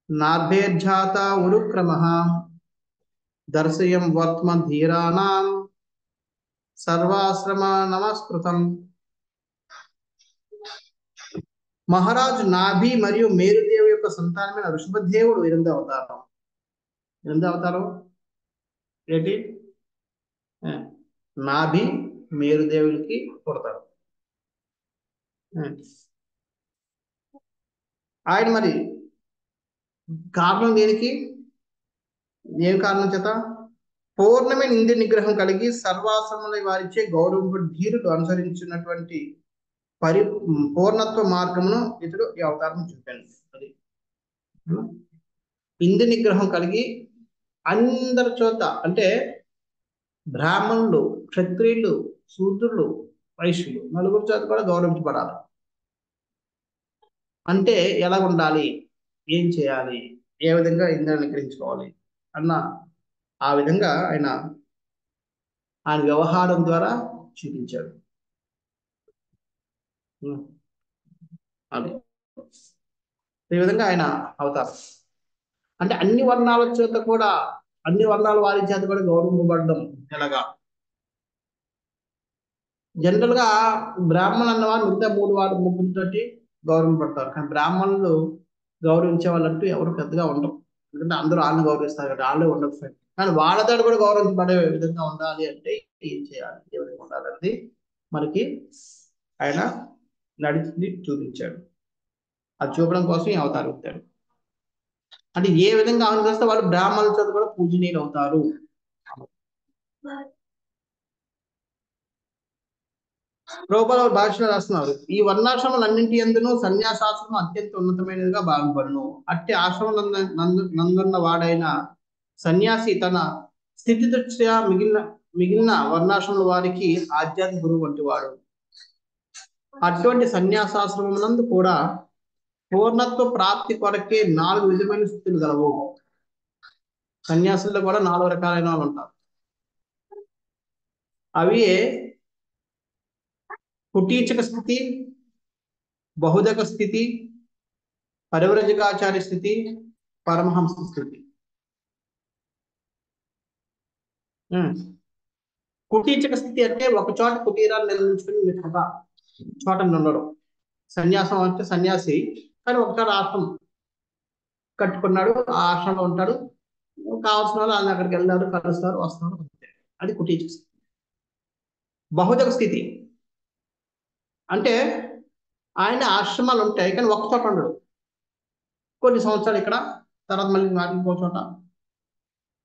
Speaker 1: నాభ్యేర్జాత ఉరుక్రమ దర్శయం వర్త్మ ధీరానాం సర్వాశ్రమ నమస్కృతం. మహారాజు నాభి మరియు మేరుదేవి యొక్క సంతానమైన ఋషభదేవుడు 8వ అవతారం. 8వ అవతారం ఏంటి? నాభి మేరుదేవులకి పుడతాడు. ఆయన మరి కారణం దేనికి? ఏం కారణం చేత? పూర్ణమైన ఇంద్రియ నిగ్రహం కలిగి సర్వాశ్రముల వారిచే గౌరవ ధీరులు అనుసరించినటువంటి పూర్ణత్వ మార్గమును ఇతడు ఈ అవతారం చూపాను. అది ఇంద్రియ నిగ్రహం కలిగి అందరి చోట, అంటే బ్రాహ్మణులు, క్షత్రియులు, శూద్రులు, వైశ్యులు నలుగురు చేత కూడా గౌరవించబడాలి. అంటే ఎలా ఉండాలి, ఏం చేయాలి, ఏ విధంగా ఇంద్రియాలను నిగ్రహించుకోవాలి అన్న ఆ విధంగా ఆయన వ్యవహారం ద్వారా చూపించాడు. అది ఈ విధంగా ఆయన అవతారం. అంటే అన్ని వర్ణాల చేత కూడా, అన్ని వర్ణాల వారి చేత కూడా గౌరవింపబడడం ఎలాగా? జనరల్ గా బ్రాహ్మణులు అన్నవారు మిగతా ముగ్గురితోటి గౌరవింపబడతారు. కానీ బ్రాహ్మణులు గౌరవించే వాళ్ళంటూ ఎవరు పెద్దగా ఉండరు. ఎందుకంటే అందరూ వాళ్ళని గౌరవిస్తారు కదా, వాళ్ళే ఉండదు. కానీ వాళ్ళతో కూడా గౌరవించబడే విధంగా ఉండాలి అంటే ఏం చేయాలి, ఏ విధంగా ఉండాలన్నది మనకి ఆయన నడిచి చూపించాడు. అది చూపడం కోసం ఈ అవతారం ఇచ్చాడు. అంటే ఏ విధంగా అనుసరిస్తే వాళ్ళు బ్రాహ్మణుల చేత కూడా పూజనీయులు అవుతారు. ప్రభుపాద భాషలో రాస్తున్నారు, ఈ వర్ణాశ్రమాలన్నింటి యందును సన్యాసాశ్రమం అత్యంత ఉన్నతమైనదిగా భావింపడును. అట్టి ఆశ్రమం నందున్న వాడైన సన్యాసి తన స్థితి దృష్ట్యా మిగిలిన వర్ణాశ్రమాల వారికి ఆధ్యాత్మిక గురువు వంటి వాడు. అటువంటి సన్యాసాశ్రమం కూడా పూర్ణత్వ ప్రాప్తి కొరకే 4 విధమైన స్థితులు గలవు. సన్యాసుల్లో కూడా 4 రకాలైన వాళ్ళు ఉంటారు. అవి కుటీచక స్థితి, బహుదక స్థితి, పరివ్రజకాచార్య స్థితి, పరమహంస స్థితి. కుటీచక స్థితి అంటే ఒక చోట కుటీరాలు నిర్మించుకుని ఒక చోట ఉండడం. సన్యాసం అంటే సన్యాసి కానీ ఒక చోట ఆశ్రమం కట్టుకున్నాడు, ఆ ఆశ్రమంలో ఉంటాడు, కావాల్సిన వాళ్ళు ఆయన అక్కడికి వెళ్ళారు, కలుస్తారు, వస్తారు. అది కుటీచక స్థితి. బహుదక స్థితి అంటే ఆయన ఆశ్రమాలు ఉంటాయి కానీ ఒక చోట ఉండడు. కొన్ని సంవత్సరాలు ఇక్కడ, తర్వాత మళ్ళీ ఇంకో చోట,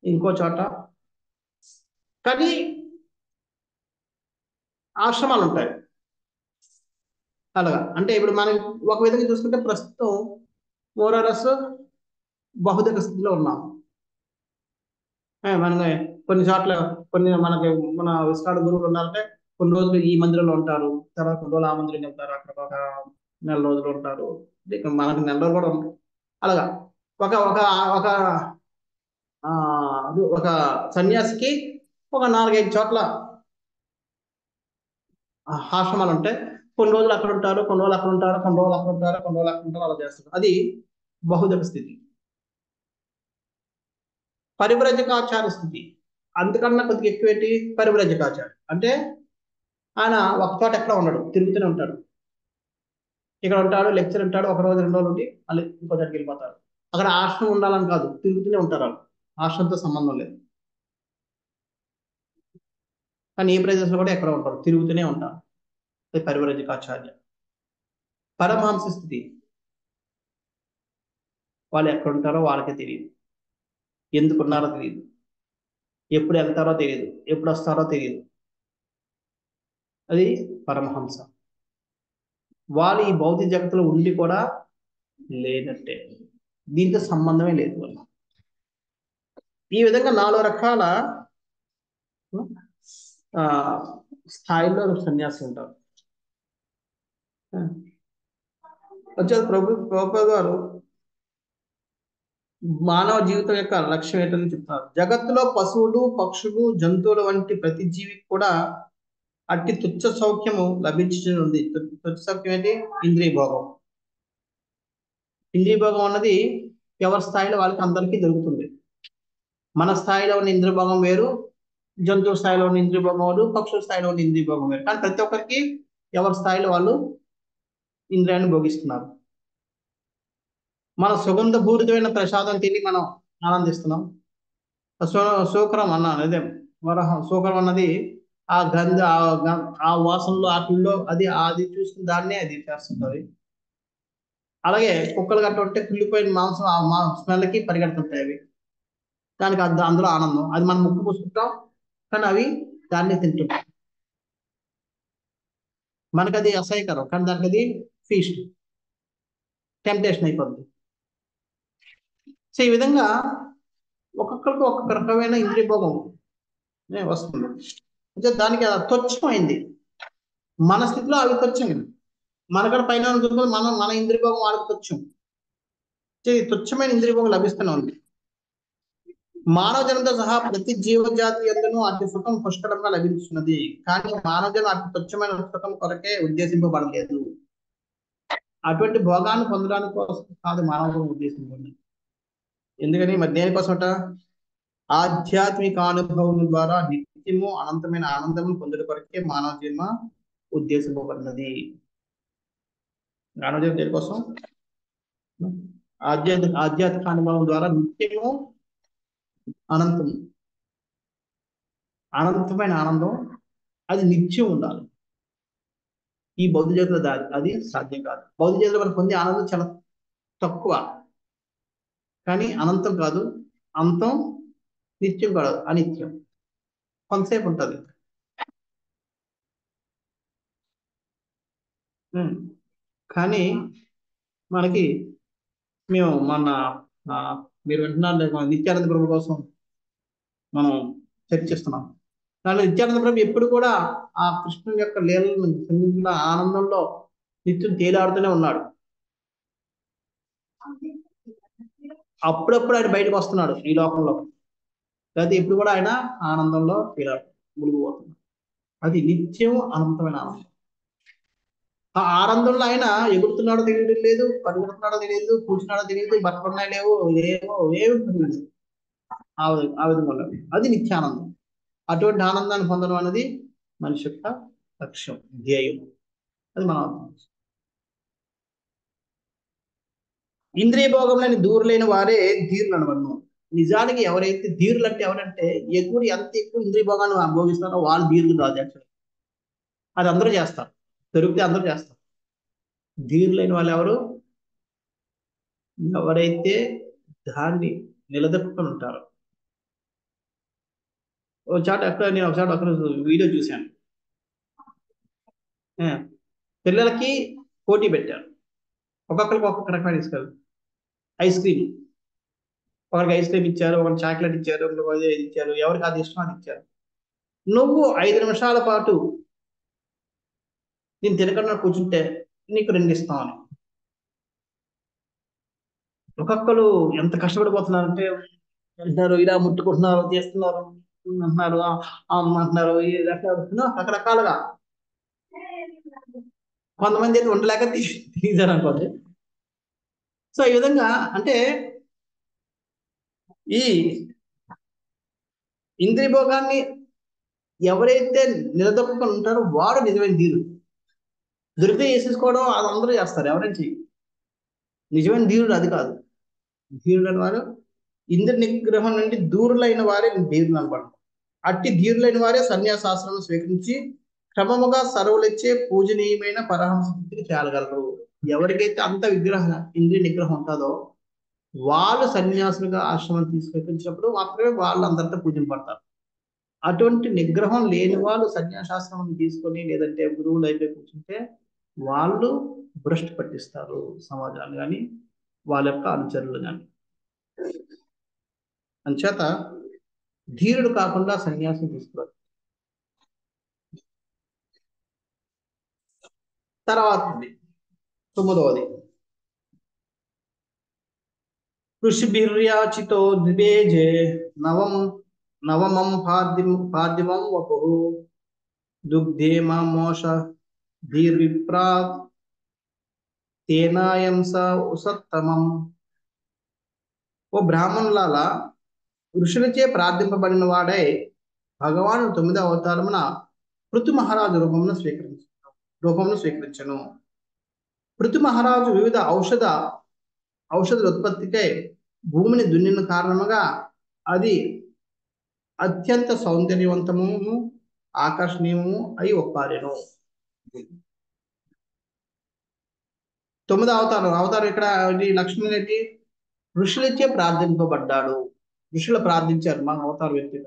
Speaker 1: ఇంకో చోట, కానీ ఆశ్రమాలు ఉంటాయి. అలాగా అంటే ఇప్పుడు మనం ఒక విధంగా చూసుకుంటే ప్రస్తుతం మోరారస్ బహుదక స్థితిలో ఉన్నాం. మన కొన్ని చోట్ల మనకి మన విస్కాడ గురువులు ఉండాలంటే కొన్ని రోజులు ఈ మందిరంలో ఉంటారు, తర్వాత కొన్ని రోజులు ఆ మందిరంలో వెళ్తారు, అక్కడ ఒక 4 రోజులు ఉంటారు, మనకి 4 రోజులు కూడా ఉంటారు. అలాగా ఒక ఒక ఒక ఒక సన్యాసికి ఒక 4-5 చోట్ల ఆశ్రమాలు ఉంటాయి. కొన్ని రోజులు అక్కడ ఉంటారు, కొన్ని రోజులు అక్కడ ఉంటారు, కొన్ని రోజులు అక్కడ ఉంటారు, కొన్ని రోజులు అక్కడ ఉంటారు, అలా చేస్తారు. అది బహుదక స్థితి. పరివ్రజకాచార స్థితి అంతకన్నా కొద్దిగా ఎక్కువేంటి, పరివ్రజకాచారం అంటే ఆయన ఒక చోట ఎక్కడ ఉండడు, తిరుగుతూనే ఉంటాడు. ఇక్కడ ఉంటాడు, లెక్చర్ ఉంటాడు, 1 రోజు 2 రోజులు ఉండి మళ్ళీ ఇంకో దగ్గరికి వెళ్ళిపోతారు. అక్కడ ఆశ్రమం ఉండాలని కాదు, తిరుగుతూనే ఉంటారు. వాళ్ళు ఆశ్రమంతో సంబంధం లేదు, కానీ ఏ ప్రదేశంలో కూడా ఎక్కడ ఉంటారు, తిరుగుతూనే ఉంటారు. అది పరివ్రజకాచార్య. పరమహంస స్థితి వాళ్ళు ఎక్కడ ఉంటారో వాళ్ళకే తెలియదు, ఎందుకున్నారో తెలియదు, ఎప్పుడు వెళ్తారో తెలియదు, ఎప్పుడు వస్తారో తెలియదు. అది పరమహంస. వాళ్ళు ఈ భౌతిక జగత్తులో ఉండి కూడా లేనట్టే, దీంతో సంబంధమే లేదు వాళ్ళు. ఈ విధంగా 4 రకాల స్థాయిలో సన్యాసులు ఉంటారు. వచ్చేది ప్రభుపాద గారు మానవ జీవితం యొక్క లక్ష్యం ఏంటని చెప్తారు. జగత్తులో పశువులు, పక్షులు, జంతువుల వంటి ప్రతి జీవికి కూడా అట్టి తుచ్చ సౌఖ్యము లభించుతుంది. తుచ్చ సౌఖ్యం ఏంటి? ఇంద్రియ భోగం. ఇంద్రియ భోగం అన్నది ఎవరి స్థాయిలో వాళ్ళకి అందరికీ దొరుకుతుంది. మన స్థాయిలో ఉన్న ఇంద్రియ భోగం వేరు, జంతువు స్థాయిలో ఉన్న ఇంద్రియ భోగం వేరు, పక్షుల స్థాయిలో ఉన్న ఇంద్రియ భోగం వేరు. కానీ ప్రతి ఒక్కరికి ఎవరి స్థాయిలో వాళ్ళు ఇంద్రియాన్ని భోగిస్తున్నారు. మన సుగంధభూరితమైన ప్రసాదం తిని మనం ఆనందిస్తున్నాం. శూకరం అన్నాను, అదే వరహం. శూకరం అన్నది ఆ గంధ ఆ వాసనలో ఆటల్లో అది చూసుకుని దాన్నే అది చేస్తుంటది. అలాగే కుక్కలు గట్ట ఉంటే కుళ్ళిపోయిన మాంసం ఆ స్మెల్కి పరిగెడుతుంటాయి అవి. దానికి అందులో ఆనందం. అది మనం ముక్కు పూసుకుంటాం, కానీ అవి దాన్ని తింటుంటాయి. మనకు అది అసహ్యకరం, కానీ దానికి అది ఫీస్ట్, టెంప్టేషన్ అయిపోద్ది. సో ఈ విధంగా ఒక్కొక్కరికి ఒక్కొక్క రకమైన ఇంద్రియ భోగం వస్తుంది. అంటే దానికి అది తుచ్చమైంది. మన స్థితిలో అవి తుచ్చం. మనకడ పైన ఉంటుంది, మన ఇంద్రియ భోగం వాళ్ళకి తుచ్చం. ఈ తుచ్చమైన ఇంద్రియ భోగం లభిస్తూనే ఉంది. మానవ జనంతో సహా ప్రతి జీవజాతి ఎందును అతి సుఖం పుష్కలంగా లభించున్నది, కానీ మానవ జనం అతి తుచ్చమైన సుఖం కొరకే ఉద్దేశింపబడలేదు. అటువంటి భోగాన్ని పొందడానికి కోసం కాదు మానవ ఉద్దేశింపబడింది. ఎందుకని మరి దేనికోసమట? ఆధ్యాత్మిక అనుభవం ద్వారా నిత్యము అనంతమైన ఆనందము పొందడం కొరకే మానవ జన్మ ఉద్దేశింపబడినది. మానవ జన్మ దేనికోసం? ఆధ్యాత్మిక అనుభవం ద్వారా నిత్యము అనంతమైన ఆనందం అది నిత్యం ఉండాలి. ఈ బౌద్ధ జగత్తులో అది సాధ్యం కాదు. బౌద్ధ జగత్తులో మనం పొందే ఆనందం చాలా తక్కువ, కానీ అనంతం కాదు, అంతం నిత్యం కాదు, అనిత్యం, కొంతసేపు ఉంటుంది. కానీ మనకి మేము మీరు వింటున్నారు నిత్యానంద ప్రభు కోసం మనం చర్చిస్తున్నాం. కానీ నిత్యానంద ప్రభు ఎప్పుడు కూడా ఆ కృష్ణుని యొక్క లీలను సంధించిన ఆనందంలో నిత్యం తేలాడుతూనే ఉన్నాడు. అప్పుడప్పుడు ఆయన బయటకు వస్తున్నాడు ఈ లోకంలో, లేకపోతే ఎప్పుడు కూడా ఆయన ఆనందంలో మునిగిపోతున్నాడు. అది నిత్యం అనంతమైన ఆనందం. ఆ ఆనందంలో ఆయన ఎగురుతున్నాడో తెలియడం లేదు, పరుగుతున్నాడో తెలియదు, కూర్చున్నాడో తెలియదు, బట్టలు ఉన్నాయో లేవు, ఏమో తెలియదు. ఆ విధంగా ఉన్నది. అది నిత్యానందం. అటువంటి ఆనందాన్ని పొందడం అనేది మనిషి యొక్క లక్ష్యం, ధ్యేయం. అది మనం అర్థం. ఇంద్రియ భోగంలోని దూరులేని వారే ధీరులు అనబడను. నిజానికి ఎవరైతే ధీరులు అంటే ఎవరంటే ఎంత ఎక్కువ ఇంద్రియ భోగాన్ని భోగిస్తారో వాళ్ళు ధీరులు కాదు. యాక్చువల్లీ అది అందరూ చేస్తారు, దొరికితే అందరూ చేస్తారు. ధీరులైన వాళ్ళు ఎవరు? ఎవరైతే దాన్ని నిలదొక్కుని ఉంటారో. నేను ఒకసారి వీడియో చూశాను. పిల్లలకి పోటీ పెట్టారు, ఒక్కొక్కరికి ఒక్కొక్క రకమైన ఇస్తారు. ఐస్ క్రీమ్, ఒకరికి ఐస్ క్రీమ్ ఇచ్చారు, ఒకరికి చాక్లెట్ ఇచ్చారు, ఒకరికి ఇచ్చారు, ఎవరికి అది ఇష్టం అది ఇచ్చారు. నువ్వు 5 నిమిషాల పాటు నేను తినకుండా కూర్చుంటే నీకు 2 ఇస్తామని. ఒక్కొక్కరు ఎంత కష్టపడిపోతున్నారంటే అంటున్నారు, ఇలా ముట్టుకుంటున్నారు, చేస్తున్నారు అంటున్నారు, అంటున్నారు, రకరకాలుగా. కొంతమంది అయితే ఉండలేక తీసారు అనుకోండి. సో ఈ విధంగా అంటే ఈ ఇంద్రియ భోగాన్ని ఎవరైతే నిలదొక్కుని ఉంటారో వాడు నిజమైన ధీరుడు. దొరికితే చేసేసుకోవడం అది అందరూ చేస్తారు, ఎవరైనా చెయ్యి. నిజమైన ధీరుడు అది కాదు. ధీరుడు అని వారు ఇంద్రియ నిగ్రహం నుండి దూరులైన వారే ధీరులు అనబడతారు. అట్టి ధీరులైన వారే సన్యాసాశ్రమం స్వీకరించి క్రమముగా సర్వులెచ్చే పూజనీయమైన పరహంస స్థితికి చేరగలరు. ఎవరికైతే అంత ఇంద్రియ నిగ్రహం ఉంటుందో వాళ్ళు సన్యాసులుగా ఆశ్రమం తీసుకొచ్చినప్పుడు మాత్రమే వాళ్ళు అందరితో పూజింపడతారు. అటువంటి నిగ్రహం లేని వాళ్ళు సన్యాసాశ్రమం తీసుకొని లేదంటే గురువులు అయిపోయి కూర్చుంటే వాళ్ళు భ్రష్టు పట్టిస్తారు సమాజాన్ని కానీ వాళ్ళ యొక్క అనుచరులు కానీ. అంచేత ధీరుడు కాకుండా సన్యాసం తీసుకోవాలి. తర్వాత 9వది ఋషిభిర్యాచితో ద్విబేజే నవమం పాద్యమం వపుః దుగ్ధేమ మోష ధీర్విప్రా తేనాయం స ఉసత్తమం. ఓ బ్రాహ్మణులాల, ఋషులచే ప్రార్థింపబడిన వాడై భగవాను 9వ అవతారమున పృథు మహారాజు రూపమును స్వీకరించను. పృథు మహారాజు వివిధ ఔషధ ఉత్పత్తికై భూమిని దున్నిన కారణముగా అది అత్యంత సౌందర్యవంతము ఆకర్షణీయము అయి ఒప్పారెను. 9వ అవతారం ఇక్కడ లక్ష్మణుడు ఏంటి? ఋషులచే ప్రార్థింపబడ్డాడు. ఋషులు ప్రార్థించారు మన అవతార వ్యక్తి,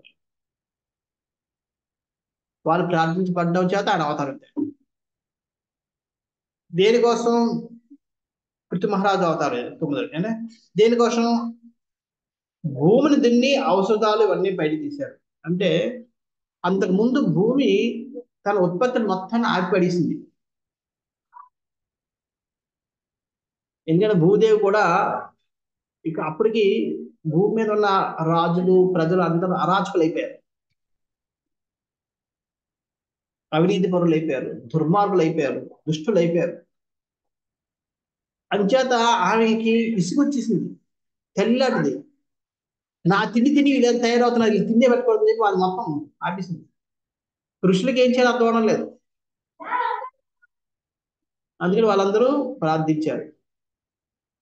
Speaker 1: వాళ్ళు ప్రార్థించబడ్డం చేత ఆయన అవతారం ఎత్తాడు. దేనికోసం? పృథు మహారాజు అవతారం 9. దేనికోసం? భూమిని దున్ని ఔషధాలు ఇవన్నీ బయట తీశారు. అంటే అంతకు ముందు భూమి తన ఉత్పత్తిని మొత్తాన్ని ఆపిపడేసింది. ఎందుకంటే భూదేవి కూడా ఇక అప్పటికి భూమి మీద ఉన్న రాజులు ప్రజలు అందరూ అరాచకులు అయిపోయారు, అవినీతి పరులు అయిపోయారు, దుర్మార్గులు అయిపోయారు, దుష్టులు అయిపోయారు. అంచేత ఆమెకి విసుగొచ్చేసింది. తెల్లటిది, నా తిండి తిని వీళ్ళు తయారవుతున్నారు, వీళ్ళు తిండే పెట్టుకోవడం చెప్పి వాళ్ళు మొత్తం ఆపేసింది. ఋషులకి ఏం చేయాలో అర్థం అవడం లేదు. అందుకని వాళ్ళందరూ ప్రార్థించారు.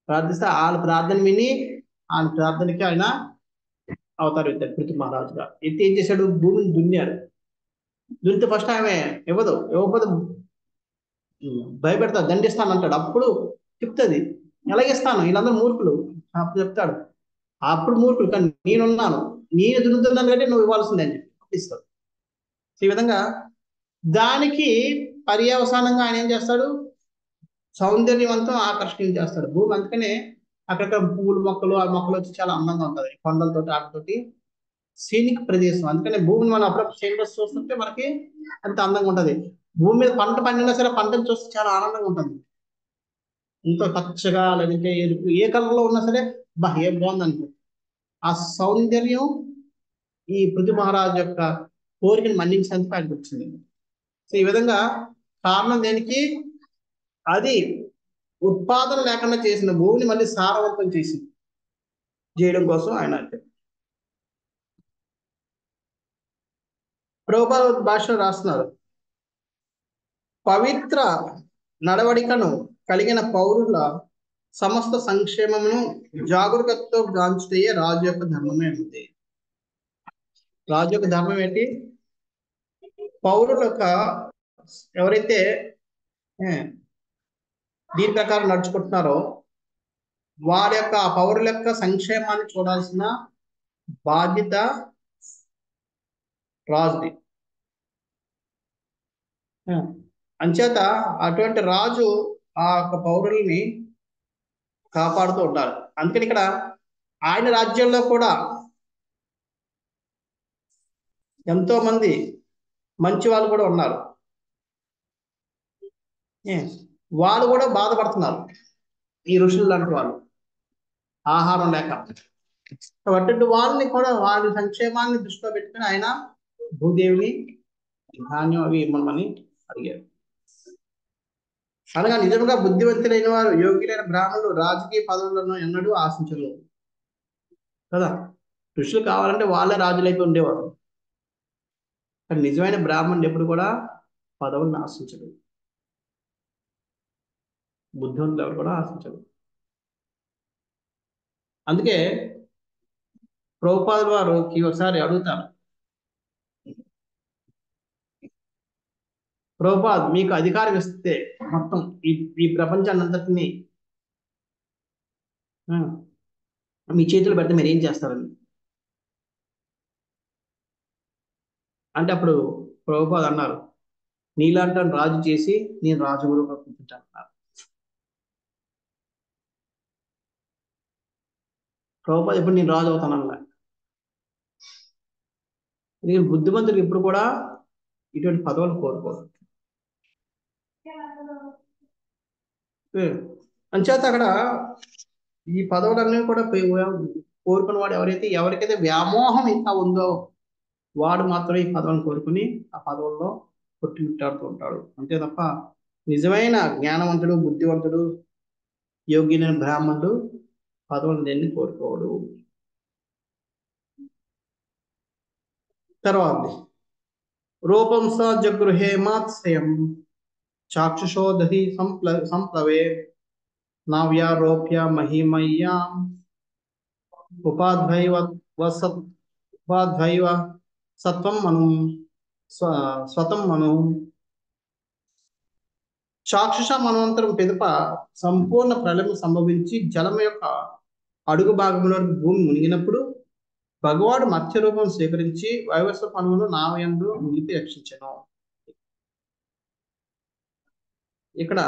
Speaker 1: ప్రార్థిస్తే వాళ్ళ ప్రార్థన విని ఆయన ప్రార్థనకి ఆయన అవతారం ఎత్తాడు పృథు మహారాజుగా. ఎత్తి ఏం చేశాడు? భూమిని దున్నాడు. దున్నితే ఫస్ట్ ఆమె ఇవ్వకపోతే భయపెడతాడు, దండిస్తాను అంటాడు. అప్పుడు చెప్తుంది, ఎలాగిస్తాను, వీళ్ళందరూ మూర్ఖులు. అప్పుడు చెప్తాడు, అప్పుడు మూర్ఖులు కానీ నేనున్నాను, నేను దున్నుతున్నాను కంటే నువ్వు ఇవ్వాల్సిందే అని చెప్పి ఇస్తాడు. ఈ విధంగా దానికి పర్యవసానంగా ఆయన ఏం చేస్తాడు? సౌందర్యవంతం ఆకర్షణ చేస్తాడు భూమి. అందుకనే అక్కడక్కడ పూలు మొక్కలు, ఆ మొక్కలు వచ్చి చాలా అందంగా ఉంటుంది, కొండలతోటి ఆటతోటి సీనిక్ ప్రదేశం. అందుకనే భూమిని మనం అప్పుడప్పుడు సైన్లో చూస్తుంటే మనకి అంత అందంగా ఉంటది. భూమి మీద పంట పండినా సరే పంటను చూస్తే చాలా ఆనందంగా ఉంటుంది. ఎంతో పచ్చగా లేదంటే ఎరుపు ఏ కలర్ లో ఉన్నా సరే ఏం బాగుంది అనుకో. ఆ సౌందర్యం ఈ పృథు మహారాజు యొక్క కోరికను మన్నించేందుకు ఆయనకు వచ్చింది. సో ఈ విధంగా కారణం దేనికి? అది ఉత్పాదన లేకుండా చేసిన భూమిని మళ్ళీ సారవంతం చేయడం కోసం ఆయన ప్రభుపాద భాషలో రాస్తున్నారు, పవిత్ర నడవడికను కలిగిన పౌరుల సమస్త సంక్షేమమును జాగరూకతతో గాంచుటయే రాజు యొక్క ధర్మమే ఉంది. రాజు యొక్క ధర్మం ఏంటి? పౌరుల యొక్క ఎవరైతే దీని ప్రకారం నడుచుకుంటున్నారో వారి యొక్క పౌరుల యొక్క సంక్షేమాన్ని చూడాల్సిన బాధ్యత రాజుది. అంచేత అటువంటి రాజు ఆ యొక్క పౌరుల్ని కాపాడుతూ ఉంటారు. అందుకని ఇక్కడ ఆయన రాజ్యంలో కూడా ఎంతో మంది మంచి వాళ్ళు కూడా ఉన్నారు. వాళ్ళు కూడా బాధపడుతున్నారు, ఈ ఋషులు లాంటి వాళ్ళు, ఆహారం లేక. అటువంటి వాళ్ళని కూడా వారి సంక్షేమాన్ని దృష్టిలో పెట్టుకుని ఆయన భూదేవిని ధాన్యం అవి ఇవ్వమని అడిగారు. అనగా నిజంగా బుద్ధివంతులైన వారు, యోగ్యులైన బ్రాహ్మణులు రాజకీయ పదవులను ఎన్నడూ ఆశించరు కదా. ఋషులు కావాలంటే వాళ్ళే రాజులైపోయి ఉండేవారు. కానీ నిజమైన బ్రాహ్మణుడు ఎప్పుడు కూడా పదవులను ఆశించడు, బుద్ధివంతులు ఎవరు కూడా ఆశించరు. అందుకే ప్రభుపాదుల వారికి ఒకసారి అడుగుతారు, ప్రభుపాద్ మీకు అధికారం ఇస్తే మొత్తం ఈ ప్రపంచాన్ని అంతటిని మీ చేతులు పెడితే మీరు ఏం చేస్తారని అంటే అప్పుడు ప్రభుపాద్ అన్నారు, నీలాంటి రాజు చేసి నేను రాజుగురుగా కూర్చుంటాను అన్నారు. ప్రభుపాద్ ఎప్పుడు నేను రాజు అవుతానన్నా. నేను బుద్ధిమంతులు ఎప్పుడు కూడా ఇటువంటి పదవులు కోరుకోరు. అంచేత అక్కడ ఈ పదవులన్నీ కూడా కోరుకున్న వాడు ఎవరికైతే వ్యామోహం ఇంకా ఉందో వాడు మాత్రమే ఈ పదవులను కోరుకుని ఆ పదవుల్లో కొట్టుమిట్టాడుతూ ఉంటాడు. అంతే తప్ప నిజమైన జ్ఞానవంతుడు, బుద్ధివంతుడు, యోగ్యులైన బ్రాహ్మణుడు పదవులను దేన్ని కోరుకోవడు. తర్వాత రూపం స జగృహే మాత్స్యం చాక్షుషోదధి సంప్లవే నావ్యారోప్య మహిమయ్యాం ఉపాధ్వైవ సత్వం మను స్వతం మను. చాక్షుష మనవంతరం పిదప సంపూర్ణ ప్రళయం సంభవించి జలం యొక్క అడుగు భాగంలో భూమి మునిగినప్పుడు భగవాడు మత్స్య రూపం స్వీకరించి వైవస్వ పనులను నావయందు నిలిపి రక్షించను. ఇక్కడ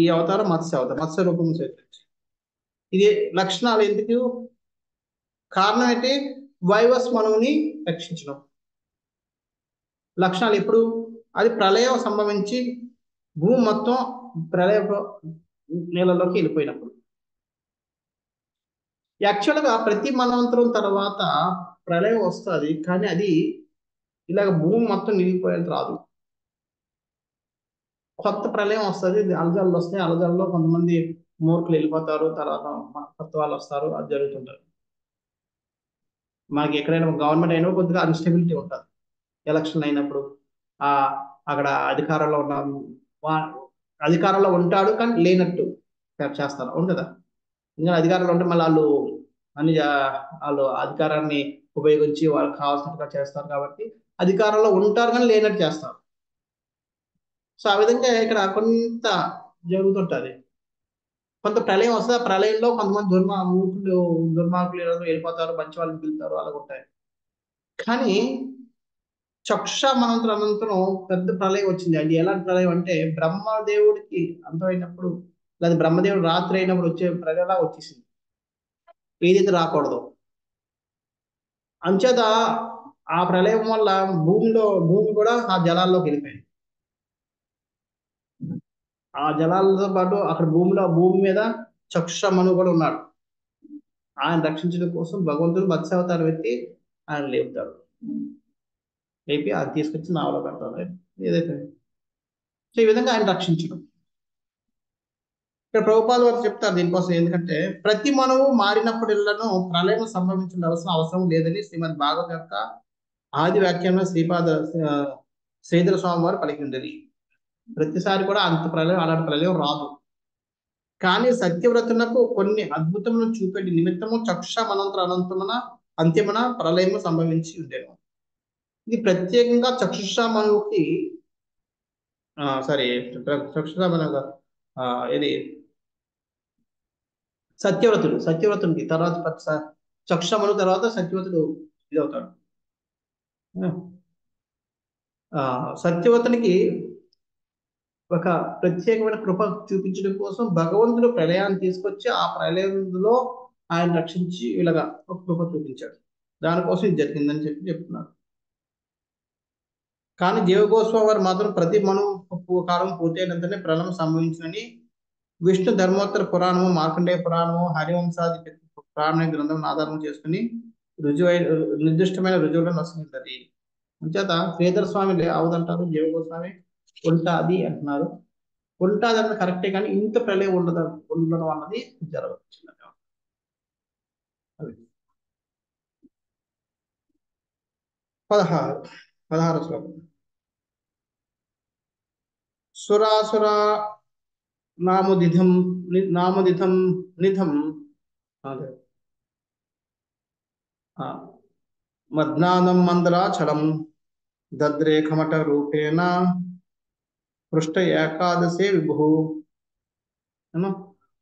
Speaker 1: ఈ అవతారం మత్స్య రూపం స్వీకరించి, ఇది లక్షణాలు ఎందుకు, కారణం ఏంటి, వైవస్వనుని రక్షించడం. లక్షణాలు ఎప్పుడు, అది ప్రళయం సంభవించి భూమి మొత్తం ప్రళయ నీళ్ళలోకి వెళ్ళిపోయినప్పుడు. యాక్చువల్గా ప్రతి మన్వంతరం తర్వాత ప్రళయం వస్తుంది, కానీ అది ఇలాగ భూమి మొత్తం నిలిగిపోయేంత రాదు. కొత్త ప్రళయం వస్తుంది, అలజడులు వస్తాయి, అలజడుల్లో కొంతమంది మూర్ఖులు వెళ్ళిపోతారు, తర్వాత కొత్త వాళ్ళు వస్తారు, అది జరుగుతుంటారు. మనకి ఎక్కడైనా గవర్నమెంట్ అయినా కొద్దిగా అన్స్టెబిలిటీ ఉంటుంది. ఎలక్షన్ అయినప్పుడు అక్కడ అధికారంలో ఉంటాడు కానీ లేనట్టు చేస్తారు, అవును కదా. ఇంకా అధికారంలో ఉంటే మళ్ళీ వాళ్ళు అధికారాన్ని ఉపయోగించి వాళ్ళకి కావాల్సినట్టుగా చేస్తారు, కాబట్టి అధికారంలో ఉంటారు కానీ లేనట్టు చేస్తారు. సో ఆ విధంగా ఇక్కడ కొంత జరుగుతుంటుంది. కొంత ప్రళయం వస్తుంది, ఆ ప్రళయంలో కొంతమంది దుర్మార్గులు వెళ్ళిపోతారు, మంచి వాళ్ళని పిలుతారు, అలా ఉంటాయి. కానీ చక్ష అనంతరం పెద్ద ప్రళయం వచ్చింది. అది ఎలాంటి ప్రళయం అంటే బ్రహ్మదేవుడికి అంతమైనప్పుడు, లేదా బ్రహ్మదేవుడు రాత్రి అయినప్పుడు వచ్చే ప్రళయంలా వచ్చేసింది, ఏదైతే రాకూడదు. అంచేత ఆ ప్రళయం వల్ల భూమి కూడా ఆ జలాల్లోకి వెళ్ళిపోయింది. ఆ జలాలతో పాటు అక్కడ భూమి మీద చక్షమను కూడా ఉన్నాడు. ఆయన రక్షించడం కోసం భగవంతుడు మత్స్యావతారం ఎత్తి ఆయన లేపుతాడు, లేపి అది తీసుకొచ్చి నావలో పెడతాడు, ఏదైతే. సో ఈ విధంగా ఆయన రక్షించడం. ఇక్కడ ప్రభుపాద వారు చెప్తారు దీనికోసం, ఎందుకంటే ప్రతి మనవు మారినప్పుడిళ్లను ప్రళయం సంభవించాల్సిన అవసరం లేదని శ్రీమద్ భాగవత యొక్క ఆది వ్యాఖ్యానంలో శ్రీధర స్వామి వారు పలికింది. ప్రతిసారి కూడా అంత ప్రళయం, అలాంటి ప్రళయం రాదు. కానీ సత్యవ్రతులకు కొన్ని అద్భుతములను చూపెట్టి నిమిత్తము చక్ష అనంతమున అంత్యమున ప్రళయము సంభవించి ఉండేను. ఇది ప్రత్యేకంగా చక్షుష మనువుకి ఇది సత్యవ్రతుడికి తర్వాత చక్షమను తర్వాత సత్యవతుడు ఇదవుతాడు. సత్యవతునికి ఒక ప్రత్యేకమైన కృప చూపించడం కోసం భగవంతుడు ప్రళయాన్ని తీసుకొచ్చి ఆ ప్రళయంలో ఆయన రక్షించి ఇలాగా ఒక కృప చూపించాడు. దానికోసం ఇది జరిగిందని చెప్తున్నారు. కానీ జీవగోస్వామి వారు మాత్రం ప్రతి కాలం పూర్తయినంతనే ప్రళయం సంభవించిందని విష్ణు ధర్మోత్తర పురాణము, మార్కండేయ పురాణము, హరివంశాది పురాణ గ్రంథం ఆధారం చేసుకుని నిర్దిష్టమైన రుజువులను వస్తుంది. అంచేత శ్రీధర స్వామి అవదంటారు, జీవగోస్వామి ఉంటాది అంటున్నారు. ఉంటాది అన్నది కరెక్టే, కానీ ఇంత ప్రళయం ఉండడం అన్నది జరగవచ్చు. 16వ శ్లోకం. సురాసుర నాముదిథం నిధం మద్నాదం మందరాచలం దద్రేఖమట రూపేణ పృష్ఠ ఏకాదశే విభు.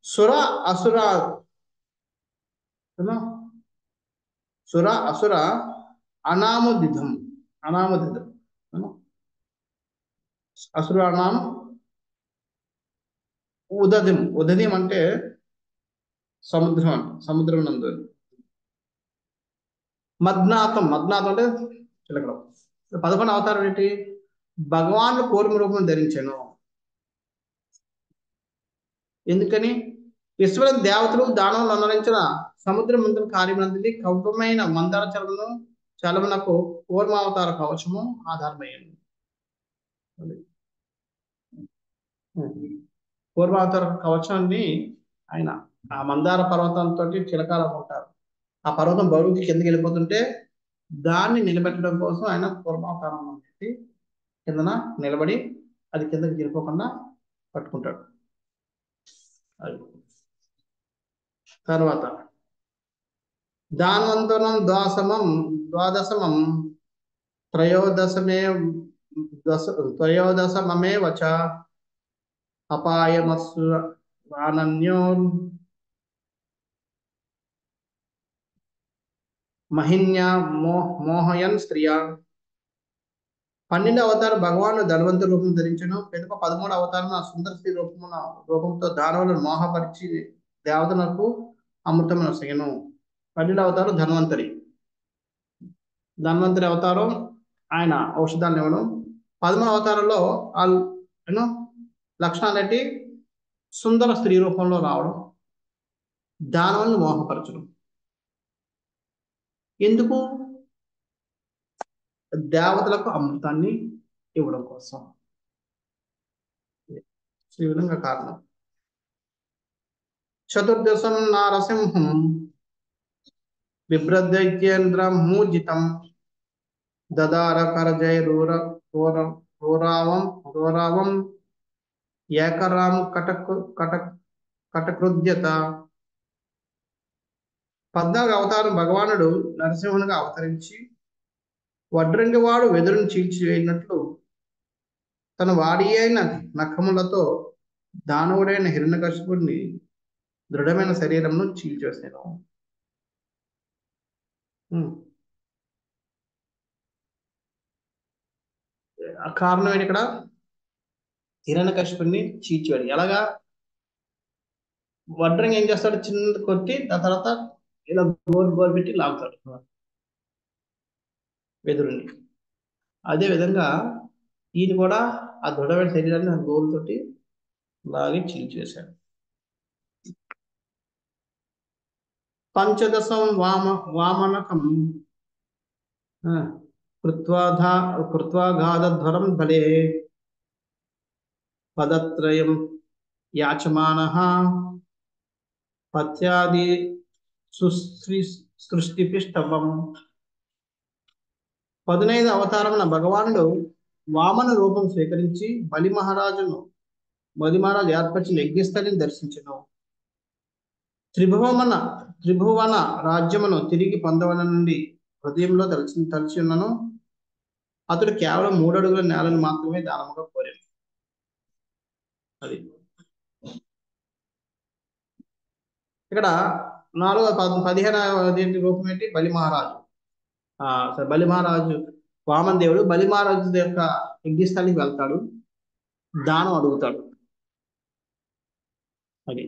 Speaker 1: సుర అసుర అనాముదిథం అసురాణం ఉదయం అంటే సముద్రం నందు. మద్నాథం అంటే చిలకడం. 11వ అవతారం ఏంటి, భగవాన్ కూర్మ రూపం ధరించాను. ఎందుకని, విశ్వ దేవతలు దానవులు అనుసరించిన సముద్రం ముందు కార్యమంది కవ్వమైన మందార చలమునకు కూర్మావతార కవచము ఆధారమైంది. కూర్మావతార కవచాన్ని ఆయన ఆ మందార పర్వతంతో చిలకాలం ఉంటారు. ఆ పర్వతం బరువుకి కిందకి వెళ్ళిపోతుంటే దాన్ని నిలబెట్టడం కోసం ఆయన కూర్మావతారం పెట్టి కిందన నిలబడి అది కిందకి వెళ్ళిపోకుండా పట్టుకుంటాడు. తర్వాత దానవంతనం ద్వాదశమం త్రయోదశమే త్రయోదశమేవ చ అపాయమస్సు అనన్యో మహిన్యా మోహయన్ స్త్రియా. 12 అవతారం భగవానుడు ధనవంతు రూపం ధరించను. పిదప 13 అవతారం ఆ సుందర స్త్రీ రూపంతో దానవులను మోహపరిచి దేవతలకు అమృతమును సగను. 12 అవతారం ధన్వంతరి అవతారం ఆయన ఔషధాలను ఇవ్వడం. 13 అవతారంలో వాళ్ళు ఎన్నో లక్షణాలు ఏంటి? సుందర స్త్రీ రూపంలో రావడం, దానవులను మోహపరచడం. ఎందుకు? దేవతలకు అమృతాన్ని ఇవ్వడం కోసం. ఈ విధంగా కారణం. చతుర్దశం నారసింహం బిభ్రదైత్యేంద్రం మూర్జితం దదార కరజైరూరావం ఏకరాం కటకృద్యత. 14 అవతారం భగవానుడు నరసింహునిగా అవతరించి వడ్రంగివాడు వెదురుని చీల్చివేయినట్లు తన వాడి అయిన నఖములతో దానవుడైన హిరణ్యకశిపుడిని దృఢమైన శరీరంను చీల్చేసాను. ఆ కారణం ఏంటి? ఇక్కడ హిరణ్యకశిపుడిని చీల్చేవాడు. ఎలాగా? వడ్రంగి ఏం చేస్తాడు? చిన్న కొట్టి దాని తర్వాత ఇలా గోరు పెట్టి లాగుతాడు వెదురుని. అదే విధంగా ఈయన కూడా ఆ దృఢమైన శరీరాన్ని గోరుతోటి లాగి చీల్చేశాడు. పంచదశం వామనకం కృత్వాఘాతధ్వరం బలే పదత్రయం యాచమానః పత్యాది సృష్టిపిష్టవం. 15 అవతారమున భగవానుడు వామన రూపం స్వీకరించి బలి మహారాజు ఏర్పరిచిన యజ్ఞస్థలిని దర్శించను. త్రిభువన రాజ్యమును తిరిగి పొందవలనండి హృదయంలో తలచి ఉన్నను. అతడు కేవలం 3 అడుగుల నేలను మాత్రమే దానముగా కోరాడు. అది ఇక్కడ 15వ రూపం ఏంటి? బలి మహారాజు. బలి మహారాజు వామన్ దేవుడు బలి మహారాజు యొక్క యజ్ఞస్థలికి వెళ్తాడు, దానం అడుగుతాడు. అది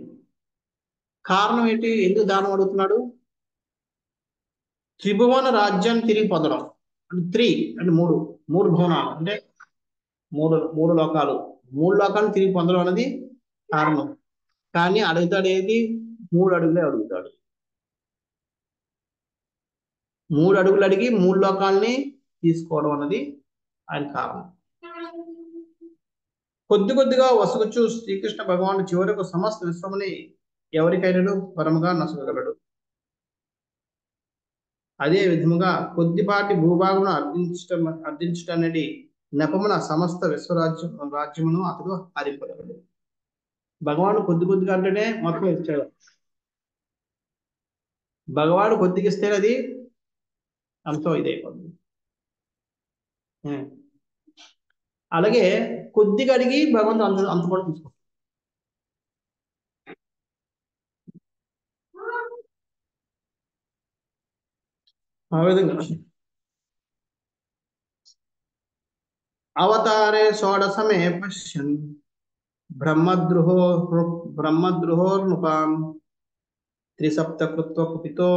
Speaker 1: కారణం ఏంటి? ఎందుకు దానం అడుగుతున్నాడు? త్రిభువన రాజ్యాన్ని తిరిగి పొందడం. అంటే మూడు భువనాలు అంటే మూడు లోకాలు. 3 లోకాలను తిరిగి పొందడం అనేది కారణం. కానీ అడుగుతాడు ఏది? 3 అడుగులే అడుగుతాడు. 3 అడుగులు అడిగి 3 లోకాలని తీసుకోవడం అన్నది ఆయన కారణం. కొద్దిగా వసగుచు శ్రీకృష్ణ భగవానుడు చివరకు సమస్త విశ్వముని ఎవరికైనా పరముగా నసగలడు. అదే విధముగా కొద్దిపాటి భూభాగమును అర్థించటం అనేది నెపమున సమస్త రాజ్యమును అతడు హరింపగలడు. భగవానుడు కొద్దిగా అంటేనే మొత్తం ఇచ్చాడు. భగవాడు కొద్దిగా ఇస్తే అది అంతో ఇదైపోతుంది. అలాగే కొద్దిగా అడిగి భగవంతుడు అంత కూడా తీసుకుంటాడు. ఆ విధంగా అవతారే షోడశమే పశ్యన్ బ్రహ్మద్రుహోర్నుపాం త్రిసప్తకృత్వ కుపితో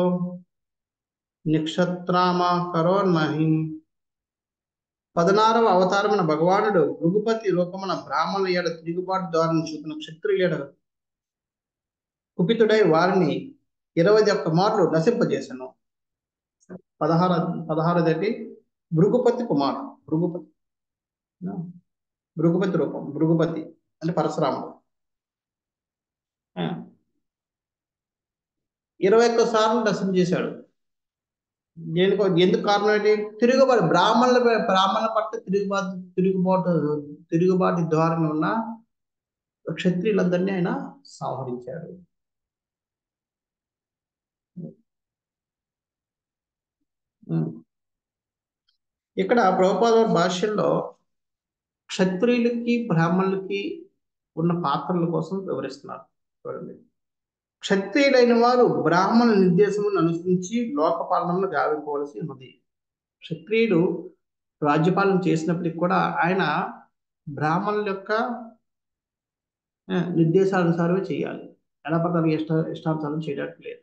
Speaker 1: నిక్షత్రామకరోన్మహిం. 16వ అవతారమున భగవానుడు భృగుపతి రూపమున బ్రాహ్మణుల ఏడ తిరుగుబాటు ద్వారా చూపిన క్షత్రియుల కుపితుడై వారిని 21 మార్లు నశింపజేశాను. 16 భృగుపతి కుమారుడు. భృగుపతి రూపం. భృగుపతి అంటే పరశురాముడు. 21 సార్లు నశింపజేశాడు. ఎందుకు కారణం ఏంటి? తిరుగుబాటు. బ్రాహ్మణుల పట్ల తిరుగుబాటు ధోరణి ఉన్న క్షత్రియులందరినీ ఆయన సంహరించాడు. ఇక్కడ ప్రభుపాద భాష్యంలో క్షత్రియులకి బ్రాహ్మణులకి ఉన్న పాత్రల కోసం వివరిస్తున్నారు. చూడండి, క్షత్రియులైన వారు బ్రాహ్మణుల నిర్దేశములను అనుసరించి లోకపాలనను గావించవలసి ఉన్నది. క్షత్రియుడు రాజ్యపాలన చేసినప్పటికి కూడా ఆయన బ్రాహ్మణుల యొక్క నిర్దేశానుసారమే చేయాలి. ఎలా పడతాను ఇష్టానుసారం చేయడానికి లేదు.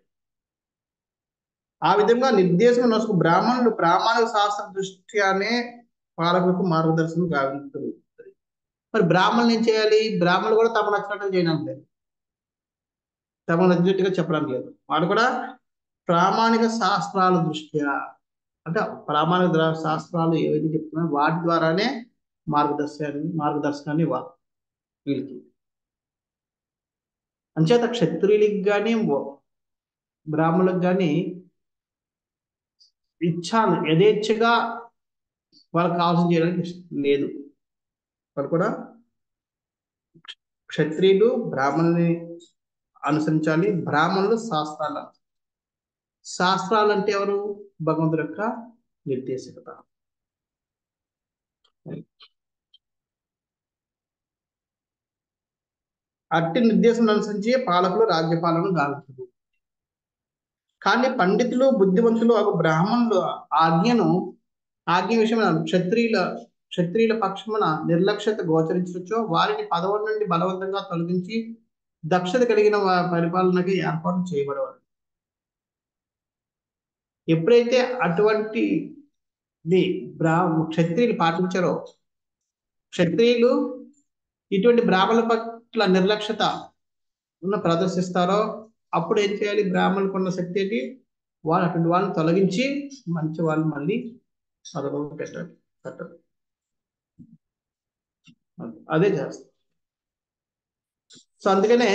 Speaker 1: ఆ విధంగా నిర్దేశం నొసుకు బ్రాహ్మణులు ప్రామాణిక శాస్త్ర దృష్ట్యానే పాలకులకు మార్గదర్శనం గావించుతుంది. మరి బ్రాహ్మణులు ఏం చేయాలి? బ్రాహ్మణులు కూడా తమ నచ్చినట్టు చేయడం లేదు, తమ నచ్చినట్టుగా చెప్పడం లేదు. వాడు కూడా ప్రామాణిక శాస్త్రాల దృష్ట్యా, అంటే ప్రామాణిక శాస్త్రాలు ఏవైతే చెప్తున్నాయో వాటి ద్వారానే మార్గదర్శకాన్ని ఇవ్వాలి వీళ్ళకి. అంచేత క్షత్రియులకి కానీ బ్రాహ్మణులకు కానీ యథేచ్ఛగా వాళ్ళకి కావాల్సిన చేయడానికి లేదు. వాళ్ళు కూడా క్షత్రియులు బ్రాహ్మణుని అనుసరించాలి. బ్రాహ్మణులు శాస్త్రాలు అంటే ఎవరు? భగవంతుడి యొక్క నిర్దేశకత. అట్టి నిర్దేశం అనుసరించి పాలకులు రాజ్యపాలన గావించరు. కానీ పండితులు బుద్ధివంతులు బ్రాహ్మణులు ఆజ్ఞ విషయమైన క్షత్రియుల పక్షమున నిర్లక్ష్యత గోచరించవచ్చో వారిని పదవుల నుండి బలవంతంగా తొలగించి దక్షత కలిగిన పరిపాలనకి ఏర్పాటు చేయబడేవారు. ఎప్పుడైతే అటువంటి క్షత్రియులు పాటించారో, క్షత్రియులు ఇటువంటి బ్రాహ్మణుల పట్ల నిర్లక్ష్యత ప్రదర్శిస్తారో అప్పుడు ఏం చేయాలి? బ్రాహ్మణులకు ఉన్న శక్తి ఏంటి? వాళ్ళు అటువంటి వాళ్ళని తొలగించి మంచి వాళ్ళు మళ్ళీ పదవులు పెట్టాలి. అదే చేస్తారు. సో అందుకనే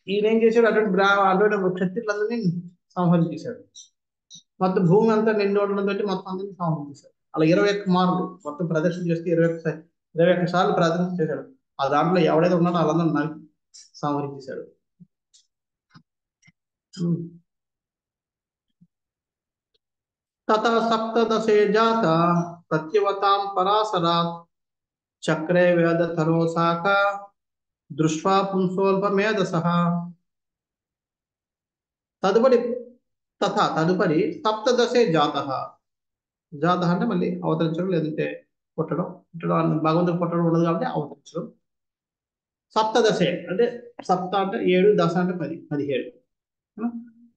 Speaker 1: ఈయన ఏం చేశాడు? అటువంటి క్షత్రియులందరినీ సంహరించేశాడు. మొత్తం భూమి అంతా నిండోడడం తోటి మొత్తం అందరినీ సంహరించేశాడు. అలా 21 మార్లు మొత్తం ప్రదర్శన చేస్తే 21 సార్లు ప్రదర్శన చేశాడు. ఆ దాంట్లో ఎవడైతే ఉన్నాడో వాళ్ళందరూ సంహరించేశాడు. తథా సప్తదశే జాత ప్రత్యవతాం పరాశరాత్ చక్రే వేద తరోసాక దృష్ట్వా పుంసోల్పమేధసః. తదుపరి సప్తదశే జాతః. జాతః అంటే మళ్ళీ అవతరించడం, లేదంటే పుట్టడం భగవంతుడు పుట్టడం ఉండదు కాబట్టి అవతరించడం. సప్తదశే అంటే సప్త అంటే 7, దశ అంటే 10, 17.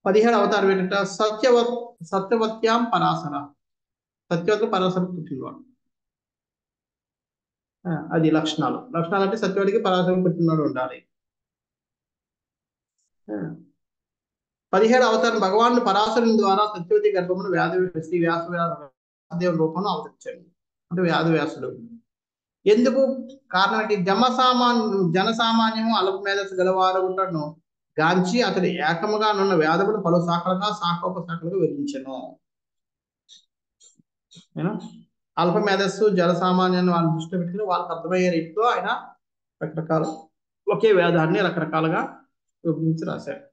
Speaker 1: 17 అవతారం ఏంటంటే సత్యవత్యాం పరాశర. సత్యవత పరాశర పుట్టినవాడు. అది లక్షణాలు అంటే సత్యవతికి పరాశరం పుట్టినవాడు ఉండాలి. 17 అవతారం భగవానుడు పరాశరుని ద్వారా సత్యవతి గర్భమును శ్రీ వ్యాసదేవుని రూపంలో అవతరించాడు. అంటే వ్యాసుడు. ఎందుకు? కారణం ఏంటి? జనసామాన్యము అల్ప మేధస్సు గలవారు ఉంటాడు గాంచి అతడు ఏకముగా నున్న వేదములు పలు శాఖోపశాఖలుగా విభజించను. అల్ప మేధస్సు జనసామాన్యాన్ని వాళ్ళని దృష్టిలో పెట్టుకుని వాళ్ళకి అర్థమయ్యే రీతిలో ఆయన ఒకే వేదాన్ని రకరకాలుగా విభజించి రాశాడు.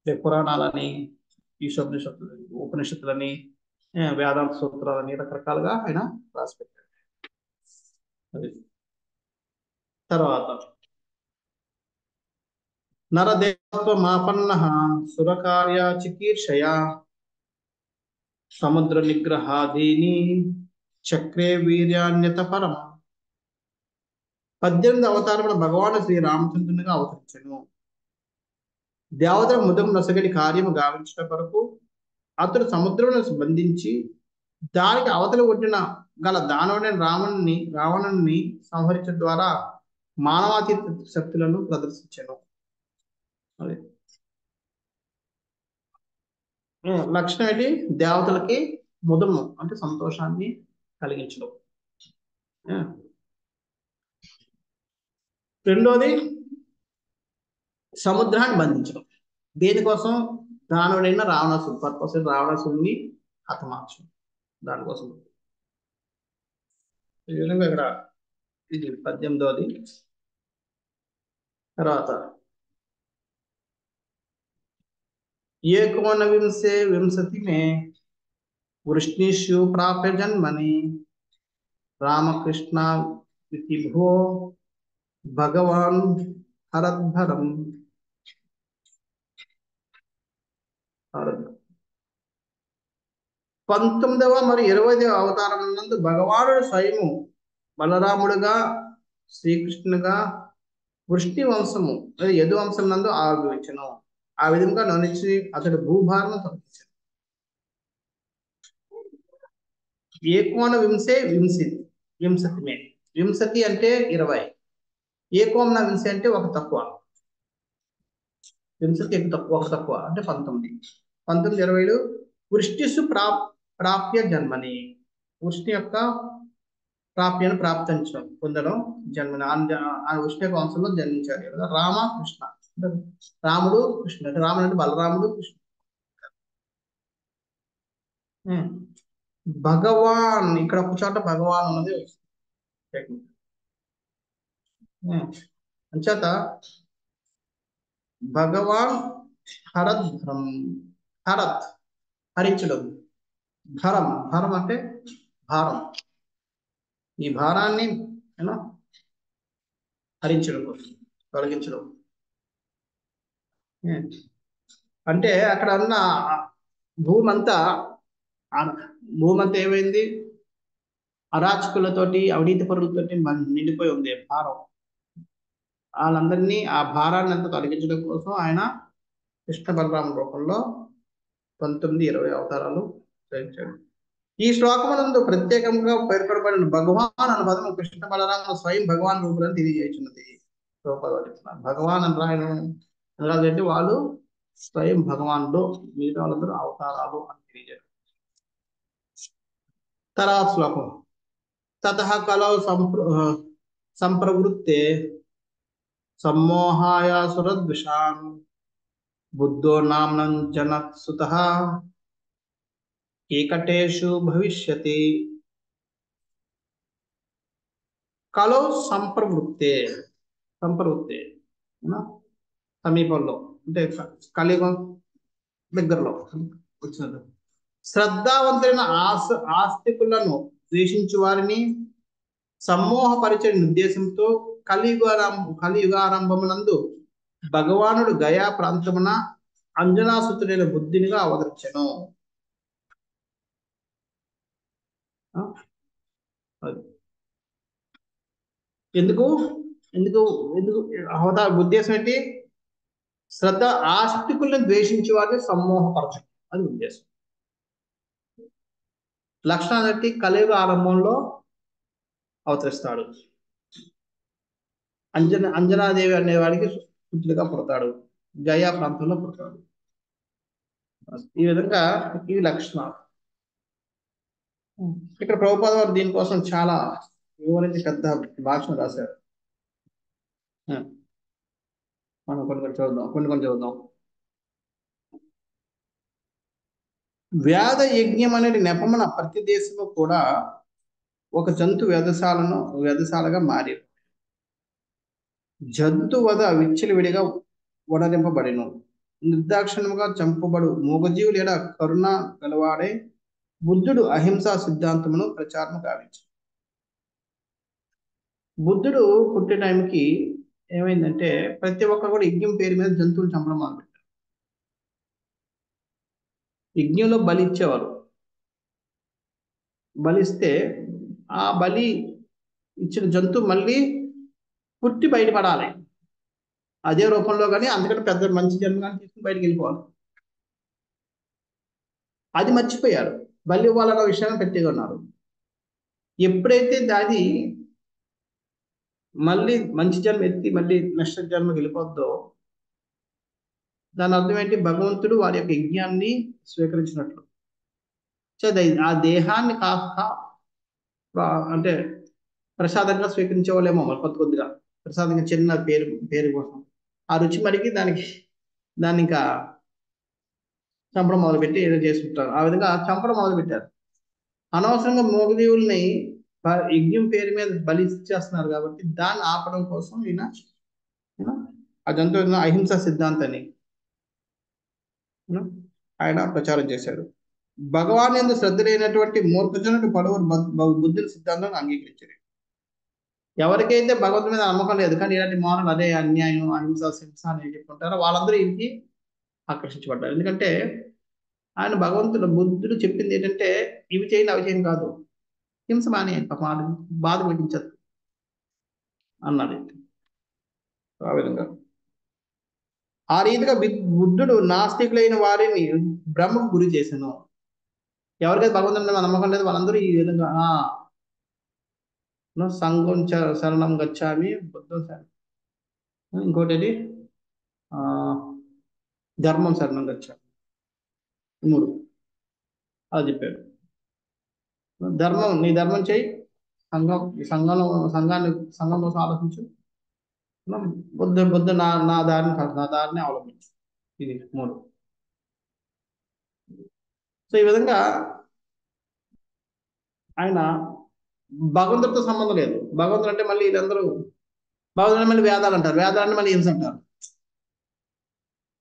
Speaker 1: పురాణాలని, ఉపనిషత్తులని, వేదాంత సూత్రాలని రకరకాలుగా ఆయన రాసి పెట్టాడు. అది తర్వాత నరదేవత్వమాపన్న సురకార్య చికీర్షయ సముద్ర నిగ్రహాదీని చక్రే వీర్యాన్యత పరమ. 18 అవతారముల భగవాను శ్రీ రామచంద్రునిగా అవతరించను. దేవతల ముదం నొసగడి కార్యము గావించట కొరకు అతడు సముద్రమును బంధించి దానికి అవతల ఒడ్డిన గల దానవుడైన రావణుని సంహరించడం ద్వారా మానవాతీత శక్తులను ప్రదర్శించను. అది లక్షణం ఏంటి? దేవతలకి ముదము అంటే సంతోషాన్ని కలిగించడం. రెండోది సముద్రాన్ని బంధించడం. దేనికోసం? దానవుడైన రావణాసుడు పర్పస్ రావణాసుడిని హతమార్చడం. దానికోసం ఈ విధంగా ఇక్కడ ఇది 18వది. తర్వాత ఏకోనవింశే వింశతి మే వృష్ణిష్యు ప్రాప్య జన్మని రామకృష్ణ इति भो भगवान् हरद्धरम् 19వ మరియు 20వ అవతారం నందు భగవానుడు స్వయము బలరాముడుగా శ్రీకృష్ణుగా వృష్టి వంశము యదు వంశం నందు ఆవిర్భవించెను. ఆ విధంగా నొనిచి అతడు భూభారము తొలగించాడు. ఏకోన వింశే వింశతిమే. వింశతి అంటే 20, ఏకోన వింశే అంటే ఒక తక్కువ, వింశతి ఒక తక్కువ అంటే 19. 19, 20 వృష్టిసు ప్రాప్య జన్మని, వృష్టి యొక్క ప్రాప్యను ప్రాప్తించడం పొందడం జన్మని ఆ వృష్టి యొక్క వంశంలో జన్మించారు కదా. రామ కృష్ణ, రాముడు కృష్ణ, రాముడు అంటే బలరాముడు కృష్ణ. భగవాన్ ఇక్కడ ఒక చోట భగవాన్ అన్నది అంచేత భగవాన్ హరద్భరం, హరత్ హరించడం, భరం అంటే భారం, ఈ భారాన్ని హరించడం కోసం, తొలగించడం. అంటే అక్కడ ఉన్న భూమంతా ఏమైంది, అరాచకులతోటి అవినీతి పరులతోటి నిండిపోయి ఉంది భారం. వాళ్ళందరినీ ఆ భారాన్ని అంతా తొలగించడం కోసం ఆయన కృష్ణ బలరామ రూపంలో 19, 20 అవతారాలు ధరించాడు. ఈ శ్లోకమునందు ప్రత్యేకంగా పేర్కొనబడిన భగవాన్ అన్న పదము కృష్ణ బలరామ స్వయం భగవాన్ రూపులను తెలియజేస్తున్నది. భగవాన్ అని రాయడం వాళ్ళు స్వయం భగవానుడు, మిగతా వాళ్ళందరూ అవతారాలు అని తెలియజేయడం. తర్వాత శ్లోకం తతః కలౌ సంప్రవృత్తే సమ్మోహాయ సురద్విషాన్ బుద్ధో నామ్నం జనత్సుతః ఏకటేషు భవిష్యతి. కలౌ సంప్రవృత్తే సమీపంలో అంటే కలియుగం దగ్గరలో వచ్చినది. శ్రద్ధావంతులైన ఆస్తికులను ద్వేషించు వారిని సమ్మోహపరిచే ఉద్దేశంతో కలియుగారంభమునందు భగవానుడు గయా ప్రాంతమున అంజనాసుతుడైన బుద్ధినిగా అవతరించెను. ఎందుకు అవతార ఉద్దేశం ఏంటి? శ్రద్ధ ఆస్తికులను ద్వేషించే వారిని సమ్మోహపరచడం, అది ఉద్దేశం. లక్షణాలు బట్టి కలియుగ ఆరంభంలో అవతరిస్తాడు. అంజనాదేవి అనేవాడికి పుత్రుడిగా పుడతాడు, గయా ప్రాంతంలో పుడతాడు. ఈ విధంగా ఇవి లక్షణాలు. ఇక్కడ ప్రభుపాద వారు దీనికోసం చాలా వివరించి పెద్ద భాషను రాశారు. మనం కొన్ని చూద్దాం. వేద యజ్ఞం అనేది నెపమున ప్రతి దేశము కూడా ఒక జంతు వ్యధశాలగా మారి జంతువధ విచ్చలవిడిగా వడరింపబడిను. నిర్దాక్షిణ్యముగా చంపబడు మూగజీవులు లేదా కరుణ గలవాడే బుద్ధుడు అహింసా సిద్ధాంతమును ప్రచారం గావించాడు. బుద్ధుడు పుట్టే టైంకి ఏమైందంటే ప్రతి ఒక్కరు కూడా యజ్ఞం పేరు మీద జంతువులు చంపడం మొదలుపెట్టారు. యజ్ఞంలో బలి ఇచ్చేవారు. బలిస్తే ఆ బలి ఇచ్చిన జంతువు మళ్ళీ పుట్టి బయటపడాలి అదే రూపంలో, కానీ అందుకంటే పెద్ద మంచి జన్మ కానీ తీసుకుని బయటకు వెళ్ళిపోవాలి. అది మర్చిపోయారు. బలి ఇవ్వాలన్న విషయాన్ని గట్టిగా ఉన్నారు. ఎప్పుడైతే దాది మళ్ళీ మంచి జన్మ ఎత్తి మళ్ళీ నెక్స్ట్ జన్మకి వెళ్ళిపోద్దో దాని అర్థం ఏంటి? భగవంతుడు వారి యొక్క యజ్ఞాన్ని స్వీకరించినట్లు. ఆ దేహాన్ని కాస్త అంటే ప్రసాదంగా స్వీకరించే వాళ్ళేమో మరి కొద్దిగా ప్రసాదంగా చిన్న పేరు కోసం ఆ రుచి మరికి దాన్ని ఇంకా చంపడం మొదలుపెట్టి ఏదో చేసుకుంటారు. ఆ విధంగా చంపడం మొదలుపెట్టారు. అనవసరంగా మోగజీవుల్ని యజ్ఞం పేరు మీద బలి చేస్తున్నారు కాబట్టి దాన్ని ఆపడం కోసం ఈయన ఆ జంతువు అహింసా సిద్ధాంతాన్ని ఆయన ప్రచారం చేశాడు. భగవాన్ యందు శ్రద్ధ లేనటువంటి మూర్ఖజనుడు పలువురు బుద్ధుల సిద్ధాంతాన్ని అంగీకరించారు. ఎవరికైతే భగవంతుడి మీద నమ్మకం లేదు కానీ ఇలాంటి మోనలు అదే అన్యాయం అహింస హింస అని చెప్పుకుంటారో వాళ్ళందరూ ఇంటికి ఆకర్షించబడ్డారు. ఎందుకంటే ఆయన భగవంతుడు బుద్ధుడు చెప్పింది ఏంటంటే ఇవి చేయండి అవి చేయండి కాదు, హింస మానేయండి, పాపం వాళ్ళకి బాధ కలిగించదు అన్నాడు. ఆ విధంగా ఆ రీతిగా బుద్ధుడు నాస్తికులైన వారిని బ్రహ్మకు గురి చేశాను. ఎవరికైతే భగవంతుడి మీద నమ్మకం లేదు వాళ్ళందరూ ఈ విధంగా సంఘం శరణం గచ్చామి, బుద్ధం శరణం, ఇంకోటి అది ధర్మం శరణం గచ్చామి, 3 అలా చెప్పాడు. ధర్మం నీ ధర్మం చేయి, సంఘం కోసం ఆలోచించు, బుద్ధ నా దారిని అవలంబించు. ఇది 3. సో ఈ విధంగా ఆయన భగవంతుడితో సంబంధం లేదు. భగవంతుడు అంటే మళ్ళీ వీళ్ళందరూ భగవంతుడు మళ్ళీ వేదాలు అంటారు, వేదాలని మళ్ళీ హింస అంటారు.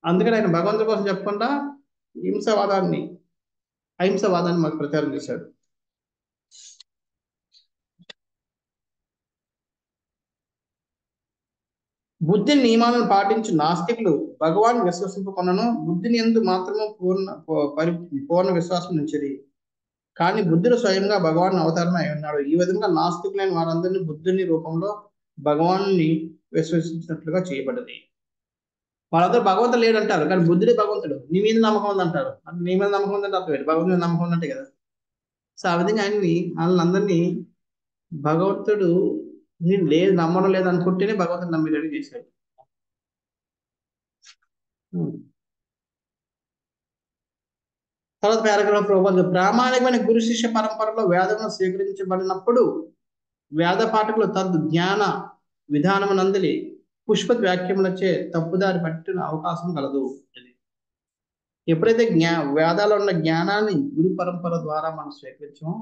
Speaker 1: అందుకని ఆయన భగవంతుడి కోసం చెప్పకుండా అహింసవాదాన్ని మాకు ప్రచారం చేశాడు. బుద్ధిని నియమాలను పాటించు నాస్తికులు భగవాన్ విశ్వసింపకొనను, బుద్ధిని యందు మాత్రము పూర్ణ విశ్వాసం ఉంచిరి. కానీ బుద్ధుడు స్వయంగా భగవాన్ అవతారం అయి ఉన్నాడు. ఈ విధంగా నాస్తికులైన వారందరినీ బుద్ధుని రూపంలో భగవాన్ని విశ్వసించినట్లుగా చేయబడింది. వాళ్ళందరూ భగవంతుడు లేడంటారు కానీ బుద్ధుడే భగవంతుడు. నీ మీద నమ్మకం ఉందంటారు. నీ మీద నమ్మకం ఉందంటే అర్థం భగవంతుడి మీద నమ్మకం ఉందంటే కదా. సో ఆ విధంగా వాళ్ళందరినీ భగవంతుడు నేను లేదు నమ్మడం లేదు అనుకుంటేనే భగవంతుడు నమ్మేటట్టు చేశాడు. తర్వాత పారాగ్రాఫ్ ప్రామాణికమైన గురు శిష్య పరంపరలో వేదమును స్వీకరించబడినప్పుడు వేద పాఠకులు జ్ఞాన విధానమునందలి పుష్పత్ వ్యాఖ్యములచే తప్పుదారి పట్టిన అవకాశం కలదు. ఎప్పుడైతే వేదాల్లో ఉన్న జ్ఞానాన్ని గురు పరంపర ద్వారా మనం స్వీకరించామో,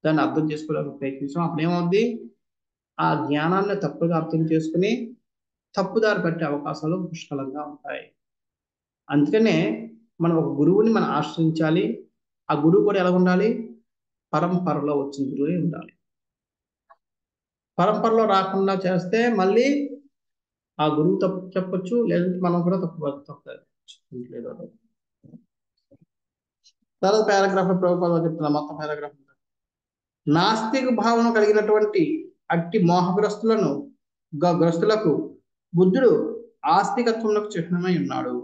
Speaker 1: దాన్ని అర్థం చేసుకోవడానికి ప్రయత్నించాం, అప్పుడు ఏమవుద్ది, ఆ జ్ఞానాన్ని తప్పుగా అర్థం చేసుకుని తప్పుదారి పట్టే అవకాశాలు పుష్కలంగా ఉంటాయి. అందుకనే మనం ఒక గురువుని మనం ఆశ్రయించాలి. ఆ గురువు కూడా ఎలా ఉండాలి, పరంపరలో వచ్చిన గురువే ఉండాలి. పరంపరలో రాకుండా చేస్తే మళ్ళీ ఆ గురువు తప్పు చెప్పొచ్చు, లేదంటే మనం కూడా తప్పు. తర్వాత పారాగ్రాఫ్ ప్రభుత్వం చెప్తున్నా, మొత్తం పారాగ్రాఫ్. నాస్తిక భావన కలిగినటువంటి అట్టి గ్రస్తులకు బుద్ధుడు ఆస్తికత్వంలో చిహ్నమై ఉన్నాడు.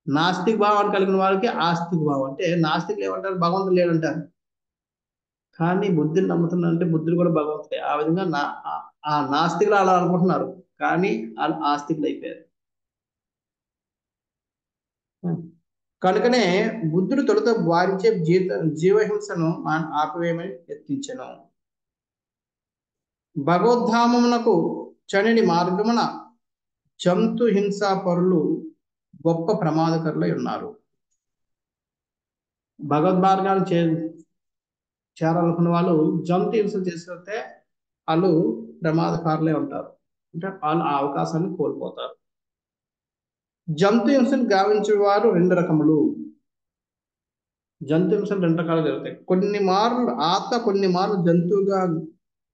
Speaker 1: నాస్తిక భావాన్ని కలిగిన వారికి ఆస్తిక భావం అంటే, నాస్తికులు ఏమంటారు, భగవంతుడు లేడంటారు. కానీ బుద్ధుని నమ్ముతున్నారంటే బుద్ధుడు కూడా భగవంతుడే. ఆ విధంగా ఆ నాస్తికులు అలా అనుకుంటున్నారు కానీ వాళ్ళు ఆస్తికులు అయిపోయారు. కనుకనే బుద్ధుడు తొలుత వారించే జీవహింసను ఆపివేయమని యత్నించెను. భగవద్ధామమునకు చనిని మార్గమున జంతు హింసా పరులు గొప్ప ప్రమాదకరులై ఉన్నారు. భగవద్మార్గాన్ని చేరాలనుకున్న వాళ్ళు జంతు హింసలు చేస్తే వాళ్ళు ప్రమాదకారులే ఉంటారు. అంటే వాళ్ళు ఆ అవకాశాన్ని కోల్పోతారు. జంతు హింసను గావించే వారు 2 రకములు. జంతు హింసలు 2 రకాలు జరుగుతాయి. కొన్ని మార్లు జంతువుగా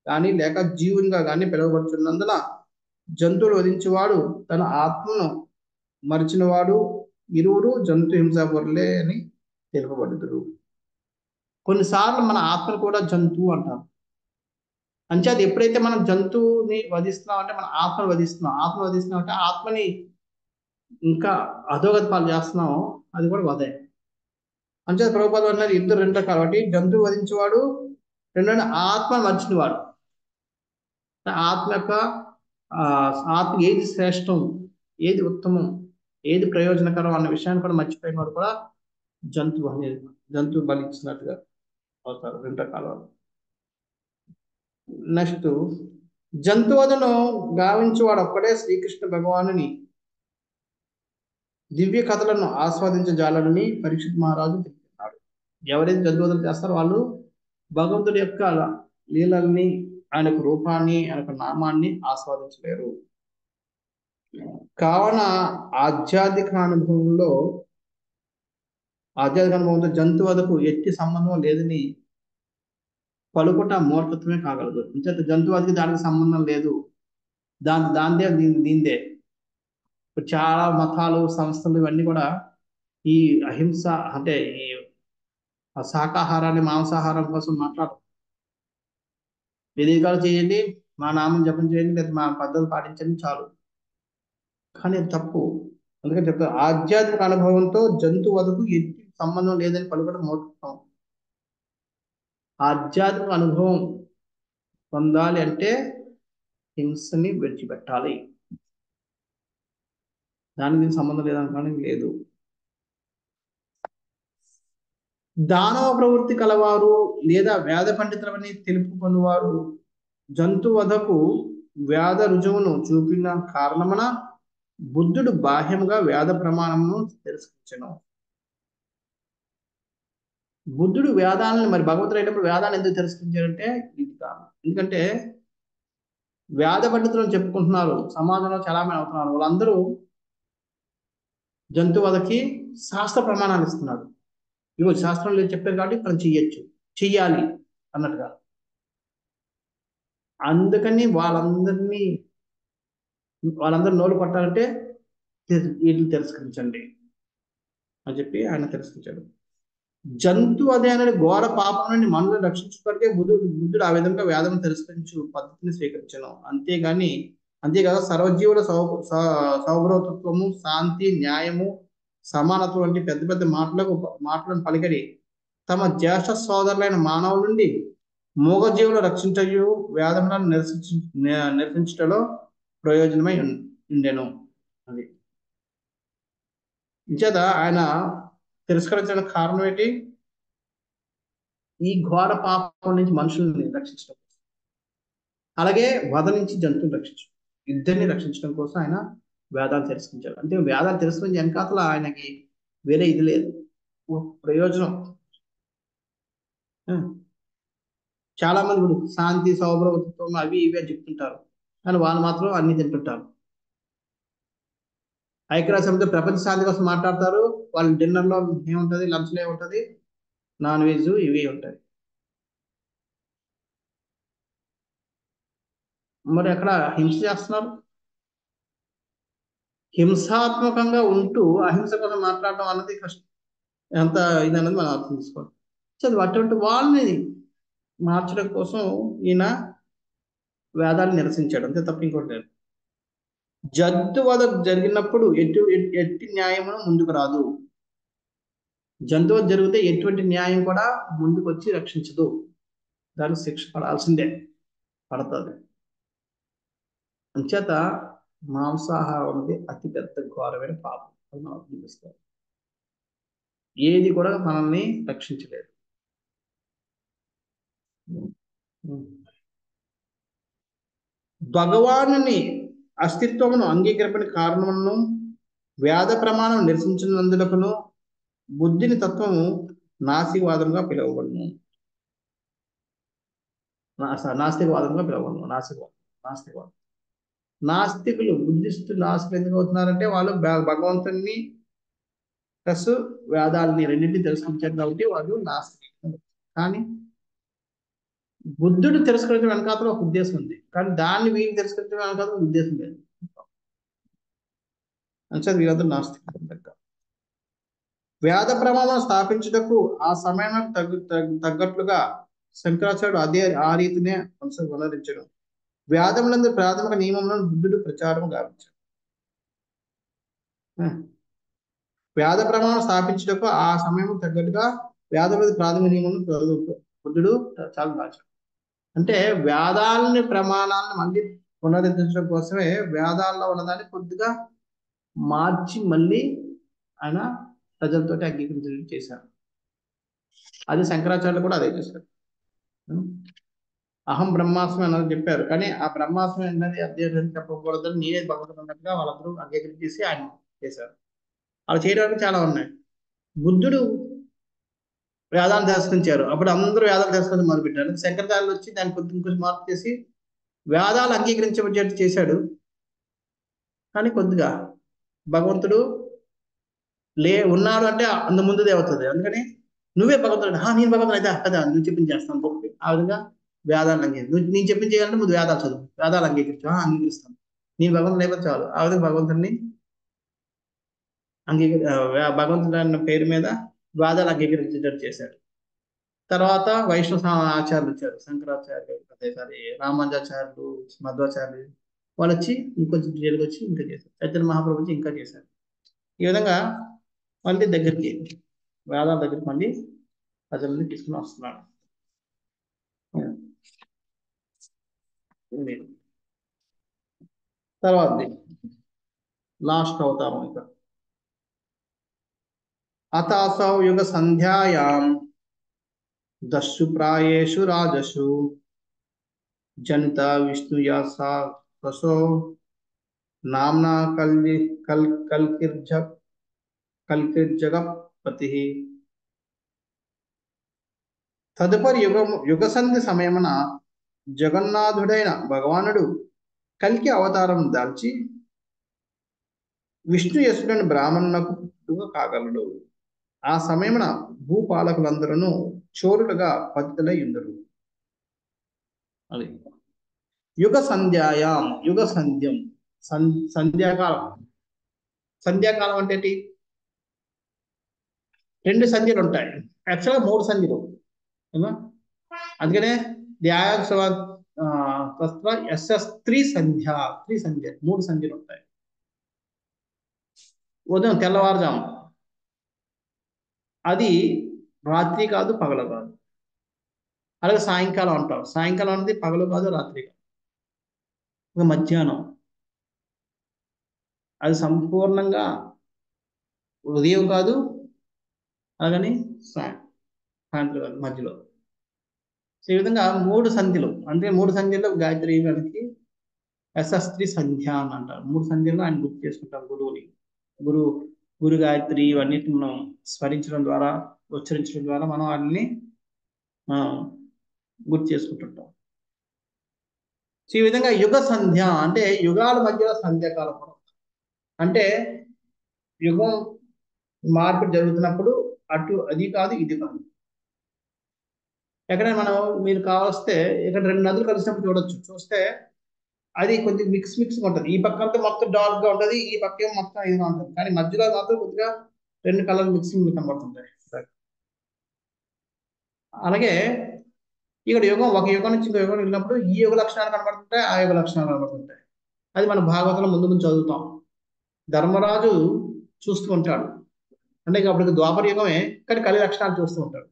Speaker 1: కానీ లేక జీవునిగా కానీ పిలువబడుతున్నందున జంతువులు వధించేవాడు తన ఆత్మను మరిచినవాడు ఇరువురు జంతు హింసాపరులే అని తెలుపబడుతురు. కొన్నిసార్లు మన ఆత్మను కూడా జంతువు అంటారు. అంచేది ఎప్పుడైతే మనం జంతువుని వధిస్తున్నాం అంటే మన ఆత్మను వధిస్తున్నాం అంటే ఆత్మని ఇంకా అధోగతి పాలు చేస్తున్నాం, అది కూడా వధే. అంచేది ప్రభుపాద అన్నారు ఇద్దరు 2 రకాలు. కాబట్టి జంతువు వధించేవాడు, 2 ఆత్మను మర్చినవాడు. ఆత్మ ఏది శ్రేష్టం, ఏది ఉత్తమం, ఏది ప్రయోజనకరం అన్న విషయాన్ని కూడా మర్చిపోయిన వాడు కూడా జంతువు బలి ఇచ్చినట్టుగా అవుతారు. 2 రకాల. నెక్స్ట్, జంతువధను గావించేవాడు ఒక్కడే శ్రీకృష్ణ భగవానుని దివ్య కథలను ఆస్వాదించజాలని పరీక్షిత్ మహారాజు చెప్తున్నాడు. ఎవరైతే జంతువధలు చేస్తారో వాళ్ళు భగవంతుడి యొక్క లీలల్ని, ఆయన రూపాన్ని, ఆయన నామాన్ని ఆస్వాదించలేరు. కావున ఆధ్యాత్మిక అనుభవంతో జంతువధకు ఎట్టి సంబంధం లేదని పలుకుట మూర్ఖత్వమే కాగలదు. అంచేత జంతువాదికి దానికి సంబంధం లేదు. దాందే దీందే. ఇప్పుడు చాలా మతాలు సంస్థలు ఇవన్నీ కూడా ఈ అహింస అంటే ఈ శాకాహారాన్ని మాంసాహారం కోసం మాట్లాడరు. విధిగాలు చేయండి, మా నామం జపం చేయండి, లేదా మా పద్ధతులు పాటించండి చాలు. కానీ అది తప్పు. అందుకని చెప్తారు ఆధ్యాత్మిక అనుభవంతో జంతు వధకు ఎట్టి సంబంధం లేదని పలుకడం మూర్ఖత్వం. ఆధ్యాత్మిక అనుభవం పొందాలి అంటే హింసని విడిచిపెట్టాలి. దానికి సంబంధం లేదనుకోవడానికి లేదు. దానవ ప్రవృత్తి కలవారు లేదా వేద పండితులని తెలుపుకునేవారు జంతువధకు వేద రుజువును చూపిన కారణమున బుద్ధుడు బాహ్యంగా వేద ప్రమాణమును తిరస్కరించెను. బుద్ధుడు వేదాలను మరి భగవంతుడు అయినప్పుడు వేదాన్ని ఎందుకు తిరస్కరించారంటే ఇది కారణం. ఎందుకంటే వేద పండితులను చెప్పుకుంటున్నారు, సమాజంలో చలామణి అవుతున్నారు, వాళ్ళందరూ జంతువధకి శాస్త్ర ప్రమాణాలు ఇస్తున్నారు. ఇగో శాస్త్రం లేదు చెప్పారు కాబట్టి మనం చెయ్యాలి అన్నట్టుగా. అందుకని వాళ్ళందరూ నోరు పట్టాలంటే వీటిని తిరస్కరించండి అని చెప్పి ఆయన తిరస్కరించాడు. జంతు అదే అనేది ఘోర పాపం నుండి మనల్ని రక్షించుకోవడానికి బుద్ధుడు ఆ విధంగా వేదం తిరస్కరించు పద్ధతిని స్వీకరించను. అంతేకాక సర్వజీవుల సౌభ్రతత్వము, శాంతి, న్యాయము, సమానత్వం వంటి పెద్ద పెద్ద మాటలను పలికడి తమ జ్యేష్ఠ సోదరులైన మానవుల నుండి మూగజీవులు రక్షించు వేదములను నిరసించటలో ప్రయోజనమై ఉండెను. అది చేత ఆయన తిరస్కరించడానికి కారణం ఏంటి? ఈ ఘోర పాపం నుంచి మనుషుల్ని రక్షించడం, అలాగే వధ నుంచి జంతువుని రక్షించడం, ఇద్దరిని రక్షించడం కోసం ఆయన వేదాలు తిరస్కరించారు. అంటే వేదాలు తిరస్కరించి వెనకాతల ఆయనకి వేరే ఇది లేదు, ప్రయోజనం. చాలా మంది ఇప్పుడు శాంతి, సౌభ్రతత్వం అవి ఇవే చెప్తుంటారు, కానీ వాళ్ళు మాత్రం అన్ని తింటుంటారు. ఐక్యరాజ్య సమితి ప్రపంచ శాంతి కోసం మాట్లాడతారు, వాళ్ళు డిన్నర్లో ఏముంటుంది, లంచ్లో ఏముంటుంది, నాన్ వెజ్ ఇవి ఉంటాయి. మరి అక్కడ హింస చేస్తున్నారు. హింసాత్మకంగా ఉంటూ అహింస కోసం మాట్లాడడం అన్నది కష్టం, ఎంత ఇదన్నది మనం అర్థం చేసుకోవాలి. చదువు అటువంటి వాళ్ళని మార్చడం కోసం ఈయన వేదాన్ని నిరసించాడు, అంతే తప్ప ఇంకోటి లేదు. జంతువధ జరిగినప్పుడు ఎట్టి న్యాయమును ముందుకు రాదు. జంతువధ జరిగితే ఎటువంటి న్యాయం కూడా ముందుకు వచ్చి రక్షించదు, దానికి శిక్ష పడాల్సిందే, పడుతుంది. అంచేత మాంసాహారం అనేది అతి పెద్ద ఘోరమైన పాపం, అది మనం అర్థం చేసుకోవాలి. ఏది కూడా మనల్ని రక్షించలేదు. భగవానుని అస్తిత్వమును అంగీకరించిన కారణమును వేద ప్రమాణం నిరసించినందులకును బుద్ధిని తత్వము నాస్తికవాదంగా పిలువబడును. నాస్తికులు బుద్ధిస్టులు నాస్తికులు ఎందుకు అవుతున్నారంటే వాళ్ళు భగవంతుని ప్లస్ వేదాలని రెండింటిని తిరస్కరించారు కాబట్టి వాళ్ళు నాస్తికులు. కానీ బుద్ధుడు తిరస్కరించడం వెనకాతల ఒక ఉద్దేశం ఉంది, కానీ దాన్ని వీళ్ళు తిరస్కరించడం వెనకాతల ఉద్దేశం లేదు. అంటే వీళ్ళందరూ నాస్తికులు. వేద ప్రమాణం స్థాపించుటకు ఆ సమయం తగ్గట్లుగా శంకరాచార్యుడు ఆ రీతినే వనరించడం. వేదములందు ప్రాథమిక నియమములను బుద్ధుడు ప్రచారం గావించాడు. వేద ప్రమాణం స్థాపించుటకు ఆ సమయం తగ్గట్టుగా వేదములందు ప్రాథమిక నియమములను బుద్ధుడు చాలా రాశాడు. అంటే వేదాలని ప్రమాణాలను మళ్ళీ పునరుద్ధరించడం కోసమే వేదాల్లో ఉన్నదాన్ని కొద్దిగా మార్చి మళ్ళీ ఆయన ప్రజలతో అంగీకరించడం చేశారు. అది శంకరాచార్యులు కూడా అదే చేశారు. అహం బ్రహ్మాస్మి అన్నది చెప్పారు, కానీ ఆ బ్రహ్మాస్మి అన్నది అధ్యయనం చెప్పకూడదని నేనే భగవంతుడు అన్నట్టుగా వాళ్ళందరూ అంగీకరించి ఆయన చేశారు. అలా చేయడానికి చాలా ఉన్నాయి. బుద్ధుడు వేదాలు తిరస్కరించారు, అప్పుడు అందరూ వేదాలు తిరస్కరించి మొదలుపెట్టారు. శంకరాచార్యులు వచ్చి దాన్ని కొంచెం మార్పు చేసి వేదాలు అంగీకరించేట్టు చేశాడు. కానీ కొద్దిగా భగవంతుడు ఉన్నాడు అంటే అంత ముందుదే అవుతుంది. అందుకని నువ్వే భగవంతుడు నేను భగవంతుడు అయితే కదా నువ్వు చెప్పింది చేస్తాను తప్పు. ఆ విధంగా వేదాలను అంగీకరి నేను చెప్పింది చేయాలంటే ముందు వేదాలు చదువు, వేదాలు అంగీకరించు అంగీకరిస్తాను. నేను భగవంతుడు అయిపోతే చాలు. ఆ విధంగా భగవంతుడిని భగవంతుడు అన్న పేరు మీద వేదాలు అంగీకరించేటట్టు చేశాడు. తర్వాత వైష్ణవ ఆచార్యులు వచ్చారు, శంకరాచార్యులు, అదేసారి రామానుజాచార్యులు, మధ్వాచార్యులు. వాళ్ళు వచ్చి ఇంకొంచెం డీటెయిల్గా వచ్చి ఇంకా చేశారు. చైతన్య మహాప్రభు వచ్చి ఇంకా చేశారు. ఈ విధంగా మళ్ళీ దగ్గరికి వేదాల దగ్గరికి మళ్ళీ ప్రజల్ని తీసుకుని వస్తున్నాడు. తర్వాత లాస్ట్ అవతారం ఇక అతాసౌ యుగ సంధ్యాయాం దస్సు ప్రాయేషు రాజసు జనిత విష్ణుయాసో నామ్నా కల్కిర్జగపతి. తదుపరి యుగ సంధి సమయమున జగన్నాథుడైన భగవానుడు కల్కి అవతారం దాల్చి విష్ణుయసుడని బ్రాహ్మణులకు పుట్టుక కాగలడు. ఆ సమయమున భూపాలకులందరూ చోరులుగా పతితులై ఉందరు. అది యుగ సంధ్యాయాం, యుగ సంధ్యం, సంధ్యాకాలం. సంధ్యాకాలం అంటే ఏంటి? 2 సంధ్యలు ఉంటాయి, యాక్చువల్గా 3 సంధ్యలు. అందుకనే త్రీ సంధ్య, 3 సంధ్యలు ఉంటాయి. ఉదయం తెల్లవారుజాము, అది రాత్రి కాదు పగలు కాదు. అలాగే సాయంకాలం అంటారు, సాయంకాలం అనేది పగలు కాదు రాత్రి కాదు. ఇంకా మధ్యాహ్నం, అది సంపూర్ణంగా ఉదయం కాదు అలాగని సాయంత్రం కాదు, మధ్యలో. ఈ విధంగా 3 సంధ్యలు, అంటే 3 సంధ్యల్లో గాయత్రి మనకి యశస్త్రి సంధ్య అని అంటారు. 3 సంధ్యల్లో ఆయన గుర్తు చేసుకుంటారు గురువుని. గురు గాయత్రి ఇవన్నిటిని మనం స్మరించడం ద్వారా, ఉచ్చరించడం ద్వారా మనం వాటిని గుర్తు చేసుకుంటుంటాం. ఈ విధంగా యుగ సంధ్య అంటే యుగాల మధ్యలో సంధ్యాకాలం. అంటే యుగం మార్పు జరుగుతున్నప్పుడు అటు అది కాదు ఇది కాదు. ఎక్కడైనా మనం మీరు కావలిస్తే ఇక్కడ 2 నదులు కలిసినప్పుడు చూస్తే అది కొద్దిగా మిక్స్ ఉంటుంది. ఈ పక్క అంతా మొత్తం డార్క్ గా ఉంటుంది, ఈ పక్క మొత్తం ఇదిగా ఉంటుంది. కానీ మధ్యలో మాత్రం కొద్దిగా 2 కలర్ మిక్సింగ్ కనబడుతుంటాయి. అలాగే ఇక్కడ ఒక యుగం నుంచి ఇంకో యుగం వెళ్ళినప్పుడు ఈ యుగ లక్షణాలు కనబడుతుంటాయి, ఆ యుగ లక్షణాలు కనబడుతుంటాయి. అది మన భాగవతంలో ముందు చదువుతాం. ధర్మరాజు చూస్తూ ఉంటాడు, అంటే అప్పటికి ద్వాపర యుగమే, కానీ కలి లక్షణాలు చూస్తూ ఉంటాడు.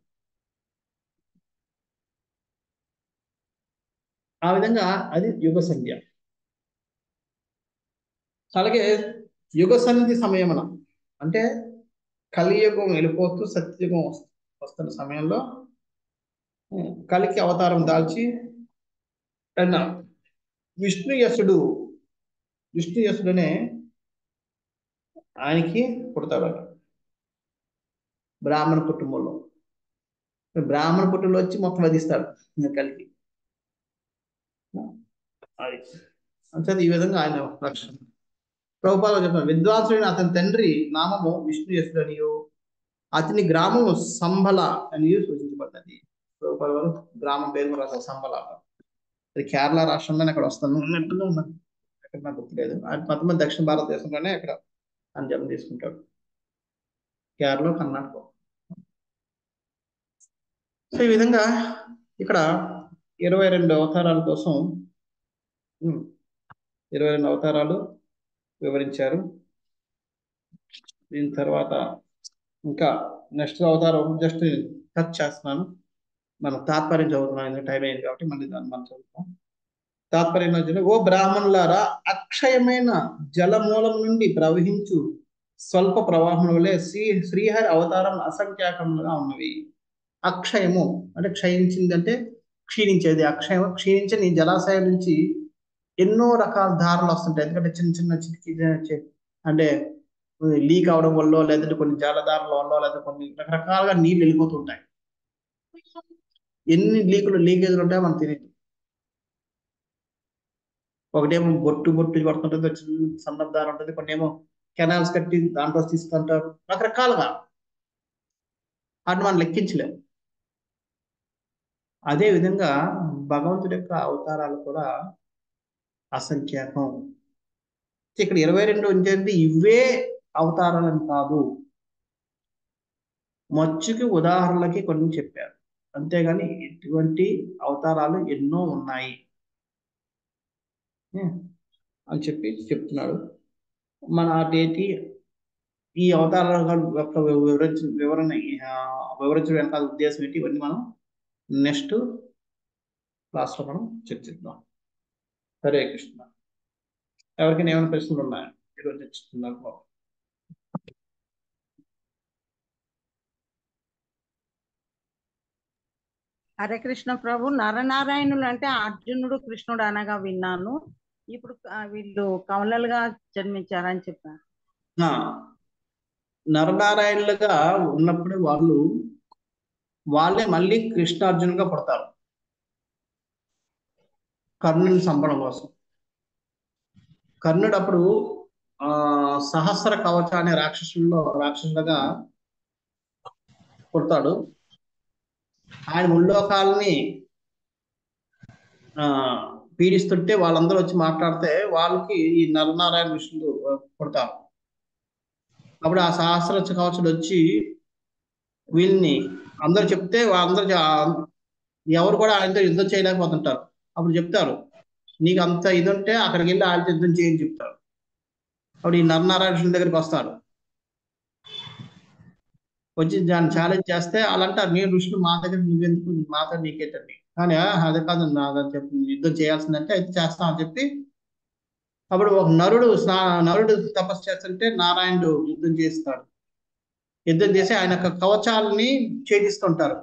Speaker 1: ఆ విధంగా అది యుగ సంధ్య. అలాగే యుగ సంధి సమయమున అంటే కలియుగం వెళ్ళిపోతూ సత్యయుగం వస్తున్న సమయంలో కలికి అవతారం దాల్చి విష్ణుయసుడనే ఆయనకి పుడతాడు. బ్రాహ్మణ కుటుంబంలో, బ్రాహ్మణ కుటుంబంలో వచ్చి మొత్తం వధిస్తాడు కలికి. అది అంటే ఈ విధంగా ఆయన లక్షణం. ప్రభుపాద చెప్తాను, విద్వాంసుడైన అతని తండ్రి నామము విష్ణుయసుడనియు అతని గ్రామము సంబల అని సూచించబడ్డది. ప్రభుపాద వారు గ్రామం పేరు కూడా రాశారు, సంబల. అది కేరళ రాష్ట్రంలోనే అక్కడ వస్తాను ఉన్నట్టుగా ఉన్నాను, అక్కడ నాకు గుర్తులేదు. మొత్తం దక్షిణ భారతదేశంలోనే అక్కడ అని జన్మ తీసుకుంటాడు, కేరళ, కర్ణాటక. సో ఈ విధంగా ఇక్కడ 22 అవతారాల కోసం 22 అవతారాలు వివరించారు. దీని తర్వాత ఇంకా నెక్స్ట్ అవతారం జస్ట్ టచ్ చేస్తున్నాను, మనం తాత్పర్యం చదువుతున్నాం, టైం అయింది కాబట్టి మళ్ళీ దాన్ని మనం చదువుతాం. తాత్పర్యం వచ్చిన, ఓ బ్రాహ్మణులారా, అక్షయమైన జలమూలం నుండి ప్రవహించు స్వల్ప ప్రవాహం వలె శ్రీహరి అవతారం అసంఖ్యాకంగా ఉన్నవి. అక్షయము అంటే క్షయించింది, అంటే క్షీణించేది. అక్షయం క్షీణించని జలాశయం నుంచి ఎన్నో రకాల దారులు వస్తుంటాయి. ఎందుకంటే చిన్న అంటే లీక్ అవడం వల్ల, లేదంటే కొన్ని జలధారల వల్ల, లేదా కొన్ని రకరకాలుగా నీళ్ళు వెళ్ళిపోతుంటాయి. ఎన్ని లీకేజ్లు ఉంటాయో మనకు తెలియదు. ఒకటేమో బొట్టు పడుతుంటుంది, చిన్న సన్న దారి ఉంటుంది, కొన్ని ఏమో కెనాల్స్ కట్టి దాంట్లో తీసుకుంటారు, రకరకాలుగా. వాటిని మనం లెక్కించలేము. అదే విధంగా భగవంతుడి యొక్క అవతారాలు కూడా అసంఖ్యాకం. ఇక్కడ 22 ఉంచేది ఇవే అవతారాలని కాదు, మచ్చుకి ఉదాహరణలకి కొన్ని చెప్పారు, అంతేగాని ఇటువంటి అవతారాలు ఎన్నో ఉన్నాయి అని చెప్తున్నాడు. మన అటేటి ఈ అవతారాల యొక్క వివరించడం వెనకాల ఉద్దేశం ఏంటి, ఇవన్నీ మనం నెక్స్ట్ క్లాస్లో మనం చర్చిద్దాం. హరే కృష్ణ. ఎవరికైనా ఏమైనా ప్రశ్నలు ఉన్నాయా ఈరోజు చర్చిస్తున్నారు?
Speaker 6: హరే కృష్ణ ప్రభు. నరనారాయణులు అంటే అర్జునుడు కృష్ణుడు అనగా విన్నాను. ఇప్పుడు వీళ్ళు కమలలుగా జన్మించారని చెప్పారు.
Speaker 1: నరనారాయణులుగా ఉన్నప్పుడే వాళ్ళే మళ్ళీ కృష్ణార్జునుగా పుడతారు కర్ణుని చంపడం కోసం. కర్ణుడు అప్పుడు సహస్ర కవచ అనే రాక్షసులుగా పుడతాడు. ఆయన ముల్లోకాలని పీడిస్తుంటే వాళ్ళందరూ వచ్చి మాట్లాడితే వాళ్ళకి ఈ నరనారాయణ విష్ణుడు పుడతారు. అప్పుడు ఆ సహస్ర కవచుడు వచ్చి వీళ్ళని అందరూ చెప్తే వాళ్ళందరూ ఎవరు కూడా ఆయనతో యుద్ధం చేయలేకపోతుంటారు. అప్పుడు చెప్తారు, నీకు అంత ఇది ఉంటే అక్కడికి వెళ్ళి ఆయనతో యుద్ధం చేయని చెప్తారు. అప్పుడు ఈ నరనారాయణ విష్ణు దగ్గరికి వస్తాడు. వచ్చి దాన్ని ఛాలెంజ్ చేస్తే అలాంటారు, నేను విష్ణు మా దగ్గర నువ్వెందుకు, మాతో నీకేంటండి. కానీ అదే కాదు, నాదని చెప్పి యుద్ధం చేయాల్సిందంటే అయితే చేస్తామని చెప్పి అప్పుడు ఒక నరుడు తపస్సు చేస్తుంటే నారాయణుడు యుద్ధం చేస్తాడు. యుద్ధం చేసి ఆయన యొక్క కవచాలని ఛేదిస్తుంటారు.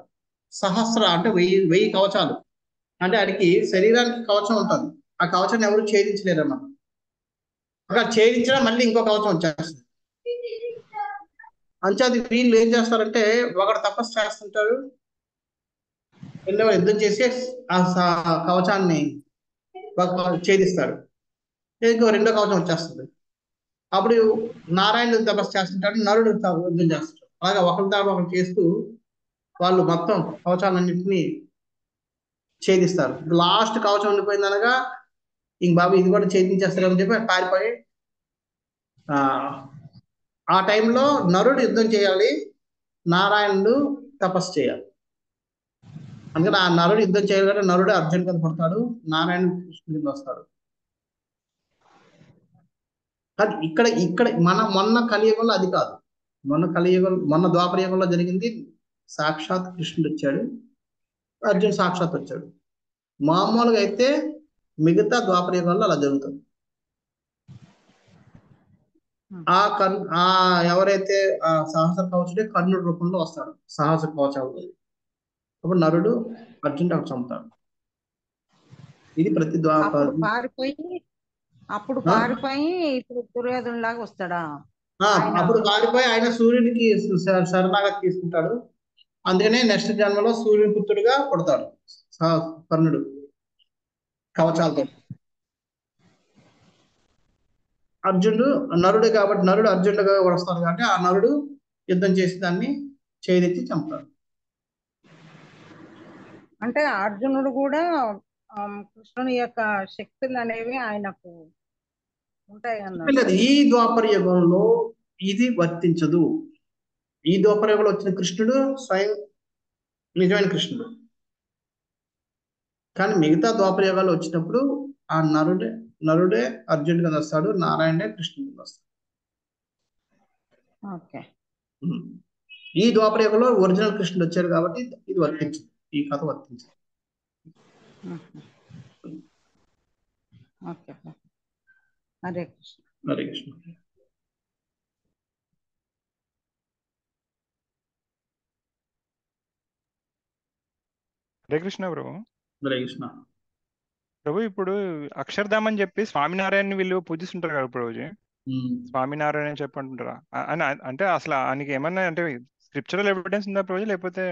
Speaker 1: సహస్ర అంటే 1000 కవచాలు. అంటే ఆయనకి శరీరానికి కవచం ఉంటుంది, ఆ కవచాన్ని ఎవరు ఛేదించలేరన్నమాట. అక్కడ ఛేదించినా మళ్ళీ ఇంకో కవచం వచ్చేస్తుంది. అంచేది వీళ్ళు ఏం చేస్తారంటే ఒకడు తపస్సు చేస్తుంటారు, రెండవ యుద్ధం చేసి ఆ కవచాన్ని ఛేదిస్తాడు, ఇంకో రెండో కవచం వచ్చేస్తుంది. అప్పుడు నారాయణుడు తపస్సు చేస్తుంటాడు, నరుడు యుద్ధం చేస్తాడు. అలాగే ఒకరి చేస్తూ వాళ్ళు మొత్తం కవచాలన్నింటినీ ఛేదిస్తారు. లాస్ట్ కవచం ఉండిపోయింది అనగా ఇంక బాబు ఇది కూడా ఛేదించేస్తారు అని చెప్పి పారిపోయి ఆ టైంలో నరుడు యుద్ధం చేయాలి, నారాయణుడు తపస్సు చేయాలి. అందుకని ఆ నరుడు యుద్ధం చేయాలి కాబట్టి నరుడు అర్జున్ కింద పడతాడు, నారాయణుడు కృష్ణుడి కింద వస్తాడు. కానీ ఇక్కడ మొన్న కలియుగంలో అది కాదు. మొన్న ద్వాపర యుగంలో జరిగింది సాక్షాత్ కృష్ణుడు వచ్చాడు, అర్జున్ సాక్షాత్ వచ్చాడు. మామూలుగా అయితే మిగతా ద్వాపర యుగంలో అలా జరుగుతుంది. ఎవరైతే ఆ సహస్ర కవచుడే కర్ణుడి రూపంలో వస్తాడు, సహస్ర కవచాలు. అప్పుడు నరుడు అర్జున్ అక్కడ చంపుతాడు. ఇది ప్రతి
Speaker 6: అప్పుడు పారిపోయి ఇప్పుడు దుర్యోధన లాగా వస్తాడా?
Speaker 1: అప్పుడు పారిపోయి ఆయన సూర్యునికి శరణాగతి తీసుకుంటాడు. అందుకనే నెక్స్ట్ జన్మలో సూర్యుని పుత్రుడిగా పుడతాడు కర్ణుడు కవచాలతో. అర్జునుడు నరుడు కాబట్టి నరుడు అర్జునుడుగా వస్తాడు కాబట్టి ఆ నరుడు యుద్ధం చేసి దాన్ని ఛేదించి చంపుతాడు.
Speaker 6: అంటే అర్జునుడు కూడా కృష్ణుని యొక్క శక్తులు అనేవి ఆయనకు ఉంటాయి అన్నది.
Speaker 1: ఈ ద్వాపర యుగంలో ఇది వర్తించదు. ఈ ద్వాపర యుగంలో వచ్చిన కృష్ణుడు స్వయం నిజమైన కృష్ణుడు. కానీ మిగతా ద్వాపర యుగాలు వచ్చినప్పుడు ఆ నరుడే అర్జునుడి కింద వస్తాడు, నారాయణే కృష్ణుడి కింద వస్తాడు. ఈ ద్వాపర యుగంలో ఒరిజినల్ కృష్ణుడు వచ్చాడు కాబట్టి ఇది వర్తించదు, ఈ కథ వర్తించదు.
Speaker 6: హరే కృష్ణ.
Speaker 1: హరే కృష్ణ.
Speaker 4: హరే కృష్ణ ప్రభు.
Speaker 1: హరే కృష్ణ
Speaker 4: ప్రభు. ఇప్పుడు అక్షరధామ్ అని చెప్పి స్వామినారాయణ వీళ్ళు పూజిస్తుంటారు కదా ప్రభుజీ, స్వామినారాయణ అని చెప్పంటుంటారా అంటే అసలు ఆయనకి ఏమన్నా అంటే స్క్రిప్చరల్ ఎవిడెన్స్ ఉందా ప్రభుజీ, లేకపోతే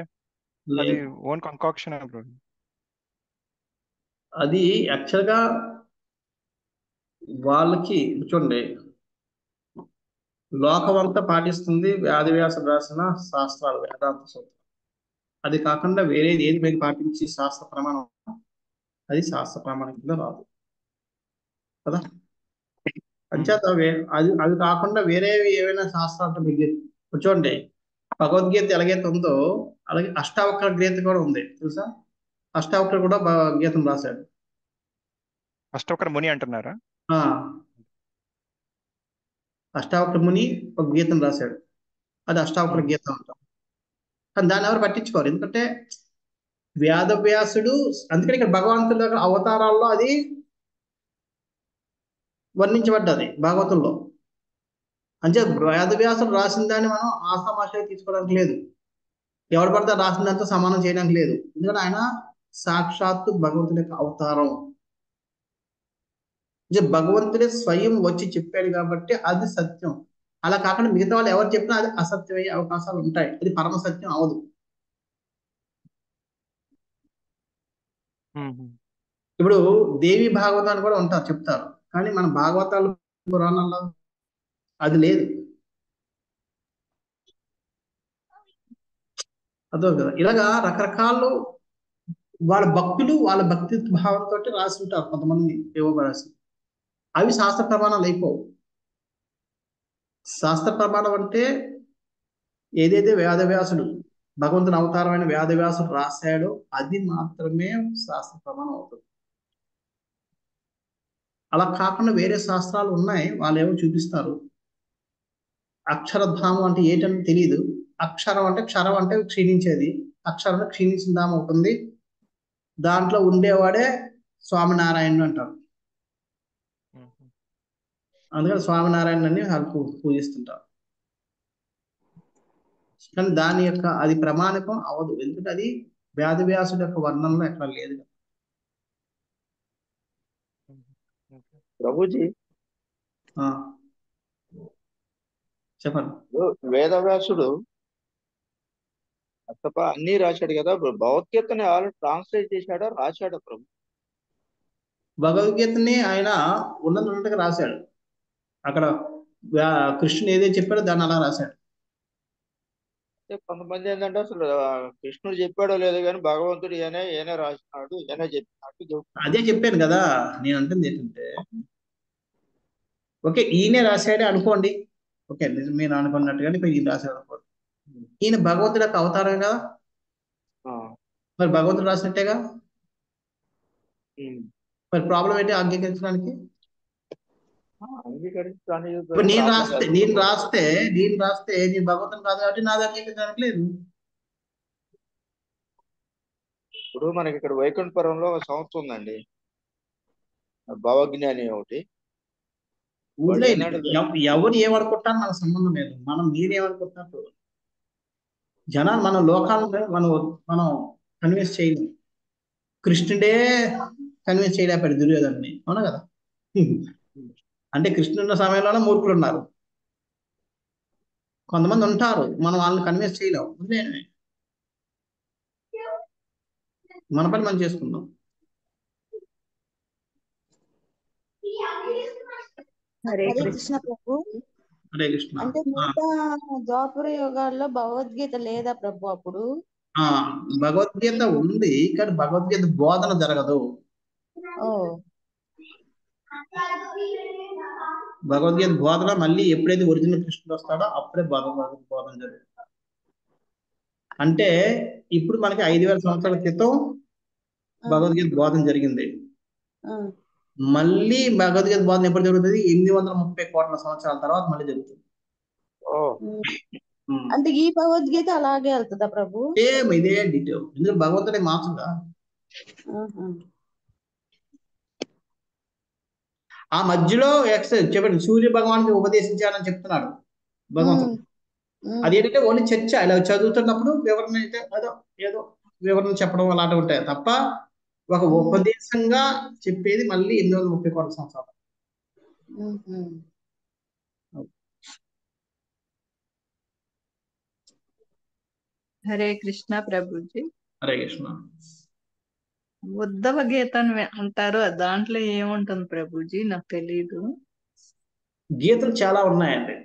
Speaker 4: అది ఓన్ కంకాక్షన్ ప్రభు?
Speaker 1: అది యాక్చువల్గా వాళ్ళకి చూడండి, లోకమంతా పాటిస్తుంది వేదవ్యాసుడు రాసిన శాస్త్రాలు, వేదాంత సూత్రం. అది కాకుండా వేరేది ఏది మీరు పాటించి శాస్త్ర ప్రమాణం, అది శాస్త్ర ప్రమాణం కింద రాదు కదా. అంచేత అది అది కాకుండా వేరేవి ఏవైనా శాస్త్రాలు మీకు చూడండి, భగవద్గీత ఎలాగైతే ఉందో అలాగే అష్టావక్ర గీత కూడా ఉంది తెలుసా. అష్టావక్ర కూడా గీతం రాశాడు.
Speaker 4: అష్టవక్ర ముని అంటున్నారా?
Speaker 1: ఆ అష్టావక్ర ముని ఒక గీతం రాశాడు, అది అష్టావక్ర గీతం అంటాం. కానీ దాన్ని ఎవరు పట్టించుకోరు, ఎందుకంటే వేదవ్యాసుడు, అందుకని ఇక్కడ భగవంతుడి దగ్గర అవతారాల్లో అది వర్ణించబడ్డది భాగవతంలో. అంటే వేదవ్యాసుడు రాసిన దాన్ని మనం ఆసామాషగా తీసుకోవడానికి లేదు, ఎవడు పడితే రాసినంత సమానం చేయడానికి లేదు. ఎందుకంటే ఆయన సాక్షాత్తు భగవంతుడి యొక్క అవతారం, భగవంతుడే స్వయం వచ్చి చెప్పాడు కాబట్టి అది సత్యం. అలా కాకుండా మిగతా వాళ్ళు ఎవరు చెప్పినా అది అసత్యం అయ్యే అవకాశాలు ఉంటాయి, అది పరమ సత్యం అవదు. ఇప్పుడు దేవి భాగవతాన్ని కూడా ఉంటారు చెప్తారు, కానీ మన భాగవతాలు పురాణాల్లో అది లేదు. అదో కదా, ఇలాగా రకరకాలు వాళ్ళ భక్తులు వాళ్ళ భక్తి భావంతో రాసి ఉంటారు కొంతమంది ఏవో రాసి, అవి శాస్త్ర ప్రమాణాలు అయిపోవు. శాస్త్ర ప్రమాణం అంటే ఏదైతే వేదవ్యాసుడు భగవంతుని అవతారమైన వేదవ్యాసుడు రాశాడో అది మాత్రమే శాస్త్ర ప్రమాణం అవుతుంది. అలా కాకుండా వేరే శాస్త్రాలు ఉన్నాయి, వాళ్ళు ఏమో చూపిస్తారు. అక్షరధామం అంటే ఏంటని తెలియదు, అక్షరం అంటే క్షరం అంటే క్షీణించేది, అక్షరం అంటే క్షీణించిన ధామం ఉంటుంది, దాంట్లో ఉండేవాడే స్వామినారాయణుడు అంటారు. అందుకని స్వామినారాయణని వాళ్ళు పూజిస్తుంటారు. కానీ దాని యొక్క అది ప్రమాణికం అవదు, ఎందుకంటే అది వేదవ్యాసుడి యొక్క వర్ణంలో ఎక్కడ లేదు.
Speaker 5: ప్రభుజీ
Speaker 1: చెప్పండి.
Speaker 5: వేదవ్యాసుడు తప్ప అన్ని రాశాడు కదా, భగవద్గీతని ఆల్రెడీ ట్రాన్స్లేట్ చేశాడా రాశాడా ప్రభు?
Speaker 1: భగవద్గీతని ఆయన ఉన్నట్టుగా రాశాడు, అక్కడ కృష్ణుడు ఏదైతే చెప్పాడో దాన్ని అలా రాశాడు.
Speaker 5: కొంతమంది ఏంటంటే అసలు కృష్ణుడు చెప్పాడో లేదో కానీ భగవంతుడు ఏనే రాసినాడు, ఏనే చెప్పినట్టు.
Speaker 1: అదే చెప్పాను కదా, నేను అంటుంది ఏంటంటే ఓకే ఈయనే రాశాడే అనుకోండి, ఓకే మీరు అనుకున్నట్టుగానే ఈయన రాశాడు అనుకోండి, ఈయన భగవంతుడి యొక్క అవతారం కదా, మరి భగవంతుడు రాసినట్టేగా, మరి ప్రాబ్లం ఏంటి అంగీకరించడానికి? నేను రాస్తే నీ భగవంతుని కాదు కాబట్టి నాది అంగీకరించడానికి లేదు.
Speaker 5: ఇప్పుడు మనకి ఇక్కడ వైకుంఠపురంలో ఒక సంస్థ ఉందండి, భవజ్ఞాని ఒకటి.
Speaker 1: ఎవరు ఏమనుకుంటారు మనకు సంబంధం లేదు, మనం మీరేమనుకుంటున్నట్టు జనాలు మన లోకాలను మనం కన్విన్స్ చేయలేము. కృష్ణుడే కన్విన్స్ చేయలేపాడు దుర్యోధన్ని, అవునా కదా. అంటే కృష్ణుడున్న సమయంలోనే మూర్ఖులు ఉన్నారు, కొంతమంది ఉంటారు, మనం వాళ్ళని కన్విన్స్ చేయలేము. మన పని మనం చేసుకుందాం.
Speaker 7: హరే కృష్ణ ప్రభు.
Speaker 1: హరే కృష్ణ.
Speaker 7: అంటే మిగతా ద్వాపర యుగాల్లో భగవద్గీత లేదా ప్రభు? అప్పుడు
Speaker 1: భగవద్గీత ఉంది, కానీ భగవద్గీత బోధన జరగదు. భగవద్గీత బోధన మళ్ళీ ఎప్పుడైతే ఒరిజినల్ కృష్ణుడు వస్తాడో అప్పుడే భగవద్గీత బోధన జరుగుతుంది. అంటే ఇప్పుడు మనకి 5000 సంవత్సరాల క్రితం భగవద్గీత బోధన జరిగింది, మళ్ళీ భగవద్గీత బోధన ఎప్పుడు జరుగుతుంది? 830 కోట్ల సంవత్సరాల తర్వాత మళ్ళీ జరుగుతుంది.
Speaker 7: అంటే ఈ భగవద్గీత అలాగే వెళ్తుందా ప్రభు?
Speaker 1: ఇదే డీటెయిల్, ఎందుకంటే భగవంతుడే మార్చుగా. ఆ మధ్యలో చెప్పండి, సూర్య భగవానికి ఉపదేశించాలని చెప్తున్నాడు భగవంతుడు. అదేంటంటే ఓన్లీ చర్చ, ఇలా చదువుతున్నప్పుడు వివరణ అయితే ఏదో వివరణ చెప్పడం అలాంటివి ఉంటాయి తప్ప ఒక ఉపదేశంగా చెప్పేది మళ్ళీ 830 కోట్ల సంవత్సరాలు.
Speaker 8: హరే కృష్ణ ప్రభుజీ.
Speaker 1: హరే కృష్ణ.
Speaker 8: ఉద్ధవ గీత అంటారు, దాంట్లో ఏముంటుంది ప్రభుజీ? నాకు తెలీదు.
Speaker 1: గీతలు చాలా ఉన్నాయండి.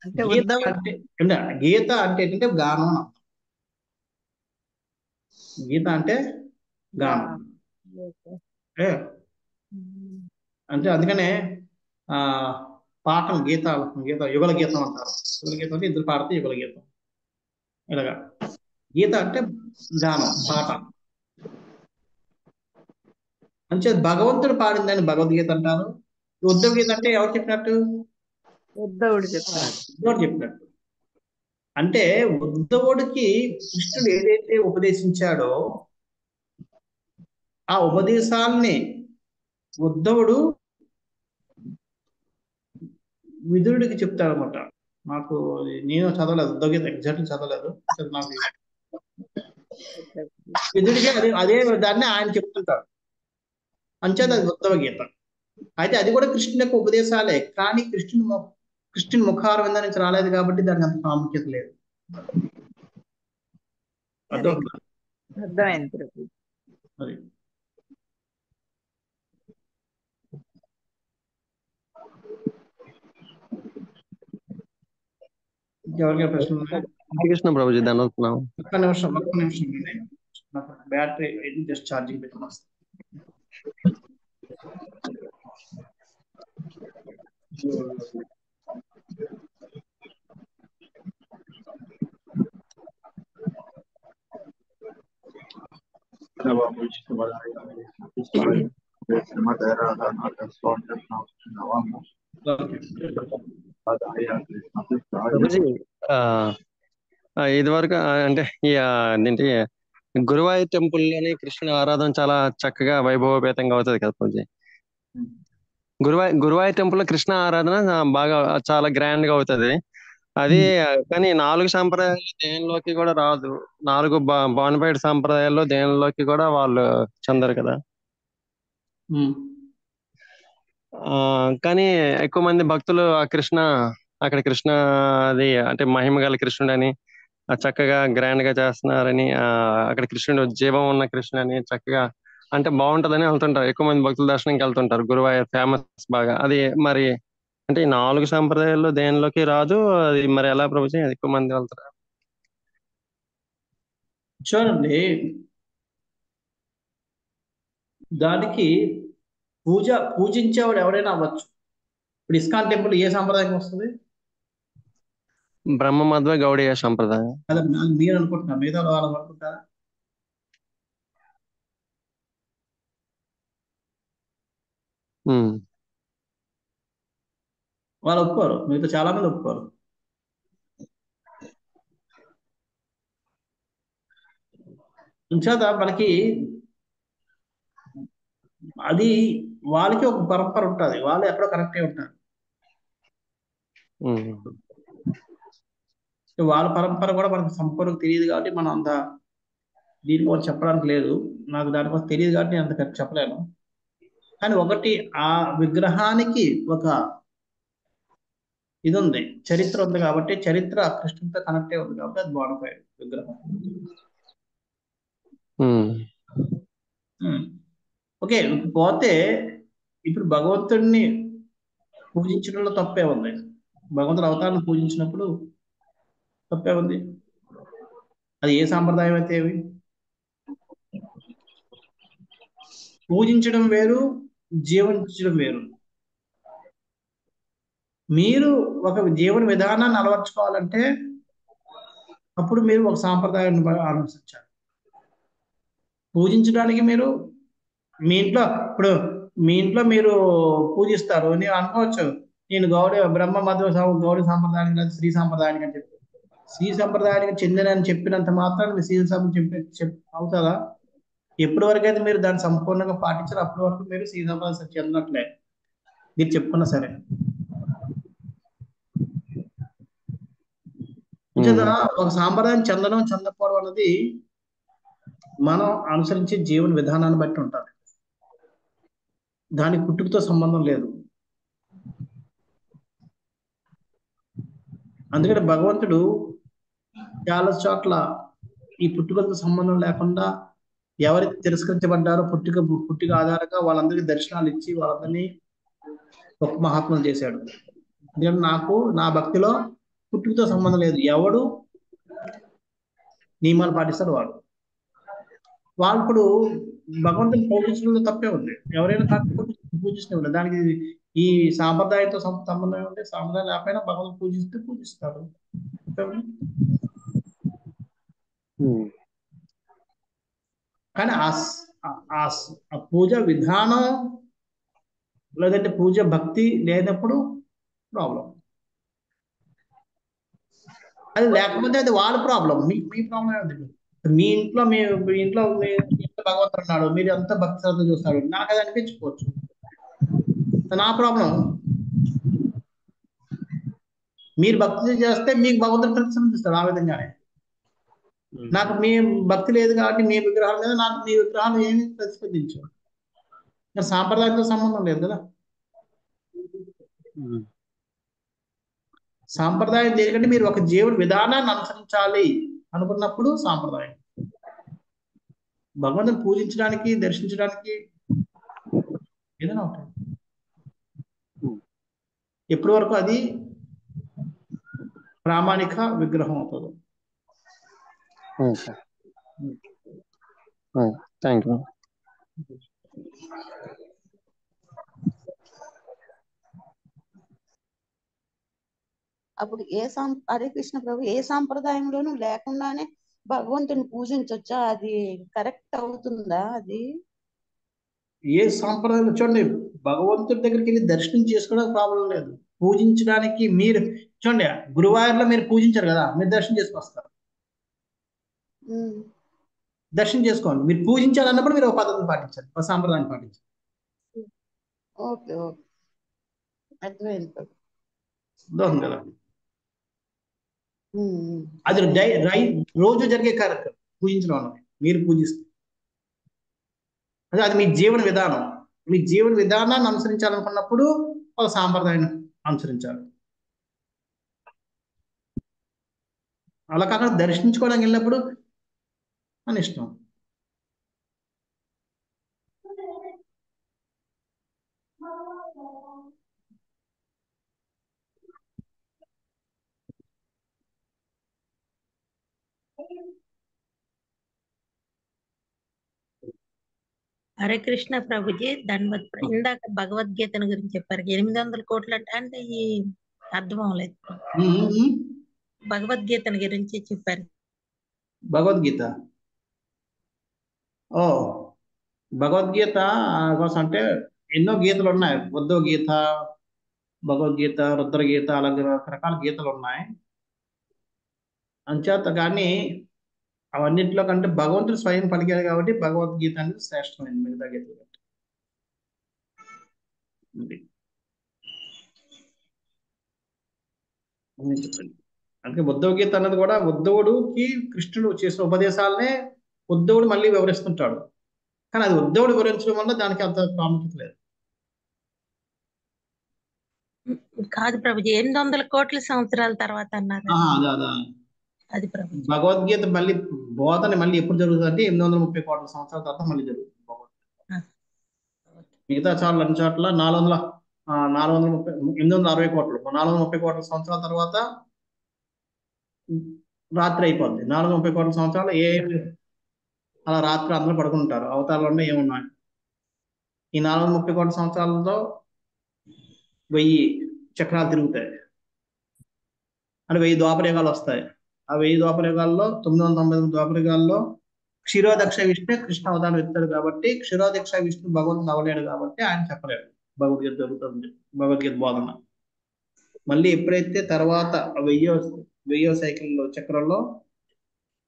Speaker 8: అంటే
Speaker 1: గీత అంటే ఏంటంటే గానం. గీత అంటే గానం. ఏ అంటే అందుకనే ఆ పాటలు గీత యుగల గీతం అంటారు. యుగల గీతం అంటే ఇద్దరు పాడితే యుగల గీతం. ఇలాగా గీత అంటే గానం, పాట. అంటే భగవంతుడు పాడిందని భగవద్గీత అంటారు. ఉద్ధవ గీత అంటే ఎవరు చెప్పినట్టు?
Speaker 8: ఉద్ధవుడు చెప్పారు.
Speaker 1: ఉద్ధవుడు చెప్పినట్టు. అంటే ఉద్ధవుడికి కృష్ణుడు ఏదైతే ఉపదేశించాడో ఆ ఉపదేశాలని ఉద్ధవుడు విదురుడికి చెప్తాడు అనమాట. నాకు నేను చదవలేదు, ఉద్ధవ గీత ఎగ్జాక్ట్లీ చదవలేదు. నాకు విదురుడికి అదే దాన్ని ఆయన చెప్తుంటాడు. అంచేది అది ఉద్ధవ గీత. అయితే అది కూడా కృష్ణుని యొక్క ఉపదేశాలే, కానీ కృష్ణుని ముఖారం నుంచి రాలేదు కాబట్టి దానికి అంత ప్రాముఖ్యత లేదు.
Speaker 8: అర్థమైంది ప్రభు.
Speaker 1: మరి ఎవరికైనా ప్రశ్నలు ఉన్నాయా?
Speaker 9: కృష్ణ ప్రభుజీ దాని అవుతున్నాం.
Speaker 1: ఒక్క నిమిషం నాకు బ్యాటరీ జస్ట్ ఛార్జింగ్ పెట్టడం వస్తుంది.
Speaker 9: ప్రభుజీ ఇది వరకు అంటే ఏంటి గురువాయూర్ టెంపుల్ లోని కృష్ణుని ఆరాధన చాలా చక్కగా వైభవపేతంగా అవుతుంది కదా ప్రభుజీ. గురువాయూర్ టెంపుల్ లో కృష్ణ ఆరాధన బాగా చాలా గ్రాండ్ గా అవుతుంది. అది కానీ 4 సాంప్రదాయాలు దేనిలోకి కూడా రాదు. 4 బానిపైడ్ సాంప్రదాయాల్లో దేనిలోకి కూడా వాళ్ళు చెందరు కదా. కానీ ఎక్కువ మంది భక్తులు అక్కడ కృష్ణ అది అంటే మహిమ గల కృష్ణుడు అని చక్కగా గ్రాండ్ గా చేస్తున్నారని, అక్కడ కృష్ణుడు జీవం ఉన్న కృష్ణుడు అని చక్కగా అంటే బాగుంటదని వెళ్తుంటారు. ఎక్కువ మంది భక్తుల దర్శనంకి వెళ్తుంటారు. గురువాయూర్ ఫేమస్ బాగా. అది మరి అంటే 4 సాంప్రదాయాల్లో దేనిలోకి రాదు. అది మరి ఎలా ప్రభుత్వం అది ఎక్కువ మంది వెళ్తారు?
Speaker 1: చూడండి, దానికి పూజించేవాడు ఎవరైనా అవ్వచ్చు. ఇప్పుడు ఇస్కాన్ టెంపుల్ ఏ సాంప్రదాయం వస్తుంది?
Speaker 9: బ్రహ్మ మధ్వ గౌడీయ సంప్రదాయం.
Speaker 1: అదే మీరు అనుకుంటున్నారు, మిగతా వాళ్ళు అనుకుంటారా? వాళ్ళు ఒప్పుకోరు, మిగతా చాలా మంది ఒప్పుకోరు. ఇంచేత మనకి అది వాళ్ళకి ఒక పరంపర ఉంటుంది, వాళ్ళు ఎక్కడో కరెక్టే ఉంటారు. వాళ్ళ పరంపర కూడా మనకు సంపూర్ణంగా తెలియదు కాబట్టి మనం అంత దీనికోసం చెప్పడానికి లేదు. నాకు దానికోసం తెలియదు కాబట్టి నేను అంత చెప్పలేను. కానీ ఒకటి, ఆ విగ్రహానికి ఒక ఇది ఉంది, చరిత్ర ఉంది కాబట్టి, చరిత్ర కృష్ణుడితో కనెక్టే ఉంది కాబట్టి అది బాగుంటాయి విగ్రహం. ఓకే, పోతే ఇప్పుడు భగవంతుడిని పూజించడంలో తప్పే ఉంది. భగవంతుడు అవతారాన్ని పూజించినప్పుడు తప్పే ఉంది. అది ఏ సాంప్రదాయం అయితే ఏవి, పూజించడం వేరు, జీవించడం వేరు. మీరు ఒక జీవన విధానాన్ని అలవర్చుకోవాలంటే అప్పుడు మీరు ఒక సాంప్రదాయాన్ని అనుసరించాలి. పూజించడానికి మీరు మీ ఇంట్లో మీరు పూజిస్తారు, నేను అనుకోవచ్చు నేను బ్రహ్మ మధ్వ గౌడీ సాంప్రదాయానికి శ్రీ సాంప్రదాయానికి అని చెప్పి, శ్రీ సంప్రదాయానికి చెందినని చెప్పినంత మాత్రం మీరు శ్రీ సంప్రదాయం అవుతారా? ఎప్పటి వరకు అయితే మీరు దాన్ని సంపూర్ణంగా పాటించారు అప్పటి వరకు మీరు శ్రీ సంప్రదాయం చెందినట్లే మీరు చెప్పుకున్నా సరే. ఒక సాంప్రదాయం చెందడం చెందకపోవడం అన్నది మనం అనుసరించే జీవన విధానాన్ని బట్టి ఉంటుంది. దానికి పుట్టుకతో సంబంధం లేదు. అందుకని భగవంతుడు చాలా చోట్ల ఈ పుట్టుకలతో సంబంధం లేకుండా ఎవరైతే తిరస్కరించబడ్డారో పుట్టుక ఆధారంగా వాళ్ళందరికీ దర్శనాలు ఇచ్చి వాళ్ళందరినీ గొప్ప మహాత్ములు చేశాడు. ఎందుకంటే నా భక్తిలో పుట్టుకతో సంబంధం లేదు, ఎవడు నియమాలు పాటిస్తాడు వాడు. వాళ్ళు ఇప్పుడు భగవంతుని పూజించడంలో తప్పే ఉంది. ఎవరైనా కాకపోతే పూజిస్తూనే దానికి ఈ సాంప్రదాయంతో సంబంధం ఉంటే సాంప్రదాయం లేకపోయినా భగవంతుని పూజిస్తే పూజిస్తారు. కానీ ఆ పూజ విధానం లేదంటే పూజ భక్తి లేనప్పుడు ప్రాబ్లం. అది లేకపోతే అది వాళ్ళ ప్రాబ్లం, మీ ప్రాబ్లం ఏమిటి? మీ ఇంట్లో మీ ఇంట్లో భగవంతుడు ఉన్నాడు, మీరు ఎంత భక్తి శ్రద్ధ చూస్తారు, నాకు అది అనిపించుకోవచ్చు, నా ప్రాబ్లం. మీరు భక్తి చేస్తే మీకు భగవంతుడు ప్రతిస్పందిస్తాడు ఆ విధంగానే. నాకు మీ భక్తి లేదు కాబట్టి మీ విగ్రహాల మీద నాకు మీ విగ్రహాలు ఏమి ప్రతిస్పందించవు. సాంప్రదాయంతో సంబంధం లేదు కదా. సాంప్రదాయం దేనికంటే మీరు ఒక జీవన విధానాన్ని అనుసరించాలి అనుకున్నప్పుడు సాంప్రదాయం. భగవంతుని పూజించడానికి దర్శించడానికి ఏదైనా ఉంటుంది. ఎప్పటి వరకు అది ప్రామాణిక విగ్రహం అవుతుంది.
Speaker 9: Thank you.
Speaker 7: అప్పుడు హరే కృష్ణ ప్రభు, ఏ సాంప్రదాయంలోనూ లేకుండానే భగవంతుని పూజించొచ్చా? అది కరెక్ట్ అవుతుందా? అది
Speaker 1: ఏ సాంప్రదాయం చూడండి, భగవంతుడి దగ్గరికి వెళ్ళి దర్శనం చేసుకోవడానికి ప్రాబ్లం లేదు. పూజించడానికి మీరు చూడండి, గురువాయూర్లో మీరు పూజించారు కదా, మీరు దర్శనం చేసుకొస్తారు. దర్శనం చేసుకోండి. మీరు పూజించాలన్నప్పుడు మీరు ఒక పద్ధతిని పాటించాలి, ఒక సాంప్రదాయాన్ని పాటించాలి.
Speaker 7: ఓకే ఓకే, అర్థమైంది
Speaker 1: కదా. అది రోజు జరిగే కార్యక్రమం పూజించడం అన్నది. మీరు పూజిస్తారు, అది మీ జీవన విధానం. మీ జీవన విధానాన్ని అనుసరించాలనుకున్నప్పుడు ఒక సాంప్రదాయాన్ని అనుసరించాలి. అలా కాకుండా దర్శించుకోవడానికి వెళ్ళినప్పుడు అని ఇష్టం.
Speaker 10: హరే కృష్ణ ప్రభుజీ, ధన్వత్. ఇందాక భగవద్గీతను గురించి చెప్పారు, 800 కోట్లు అంటే ఈ అర్థం అవ్వలేదు. భగవద్గీతను గురించి చెప్పారు.
Speaker 1: భగవద్గీత భగవద్గీత కోసం అంటే ఎన్నో గీతలు ఉన్నాయి. ఉద్ధవ గీత, భగవద్గీత, రుద్రగీత, అలాగే రకరకాల గీతలు ఉన్నాయి. అంచేత కానీ అవన్నింటిలో కంటే భగవంతుడు స్వయం పలికారు కాబట్టి భగవద్గీత అనేది శ్రేష్టమైంది మిగతా గీతలు. అందుకే ఉద్ధవ గీత అన్నది కూడా ఉద్ధవుడికి కృష్ణుడు చేసిన ఉపదేశాలనే ఉద్ధవుడు మళ్ళీ వివరిస్తుంటాడు. కానీ అది ఉద్ధవుడు వివరించడం వల్ల దానికి అంత ప్రాముఖ్యత లేదు.
Speaker 10: కాదు ప్రభుజీ, 800 కోట్ల సంవత్సరాల తర్వాత అన్నారు. అది ప్రభు,
Speaker 1: భగవద్గీత మళ్ళీ బోధన మళ్ళీ ఎప్పుడు జరుగుతుంది అంటే 830 కోట్ల సంవత్సరాల తర్వాత మళ్ళీ జరుగుతుంది. మిగతా చాలా అన్ని చోట్ల 860 కోట్లు 430 కోట్ల సంవత్సరాల తర్వాత రాత్రి అయిపోద్ది. 430 కోట్ల సంవత్సరాలు అలా రాత్రి అందరూ పడుకుంటారు. అవతారాలు ఏమున్నాయి? ఈ 430 కోట్ల సంవత్సరాలతో 1000 చక్రాలు తిరుగుతాయి అంటే 1000 ద్వాపరయుగాలు వస్తాయి. ఆ 1000 ద్వాపరయుగాల్లో 999 ద్వాపరయుగాల్లో క్షీరోదక్ష విష్ణు కృష్ణ అవతారం ఎత్తాడు కాబట్టి, క్షీరోదక్ష విష్ణు భగవంతుడు అవలేడు కాబట్టి ఆయన చెప్పలేడు భగవద్గీత జరుగుతుంది, భగవద్గీత బోధన. మళ్ళీ ఎప్పుడైతే తర్వాత 1000వ సైకిల్ చక్రంలో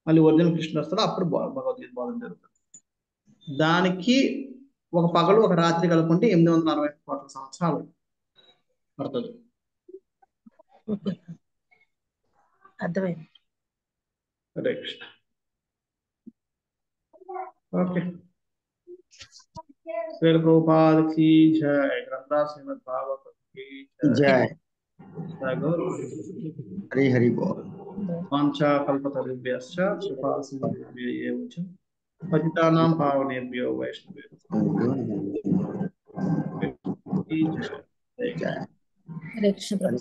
Speaker 1: మళ్ళీ ఒరిజినల్ కృష్ణుడు వస్తాడో అప్పుడు భగవద్గీత బోధన జరుగుతుంది. దానికి ఒక పగలు ఒక రాత్రి కలుపుకుంటే 860 కోట్ల సంవత్సరాలు పడుతుంది.
Speaker 10: అర్థమైంది.
Speaker 1: హరే కృష్ణ. ఓకే, శ్రీ ప్రభుపాద కీ జై, గ్రంథ శ్రీమద్ భాగవతం కీ
Speaker 11: జై. హరి హరి బోల్.
Speaker 1: వాంఛా కల్పతరుభ్యశ్చ కృపా సింధుభ్యో చ పతితానాం పావనేభ్యో వైష్ణవేభ్యో.
Speaker 2: హరే కృష్ణ ప్రభు.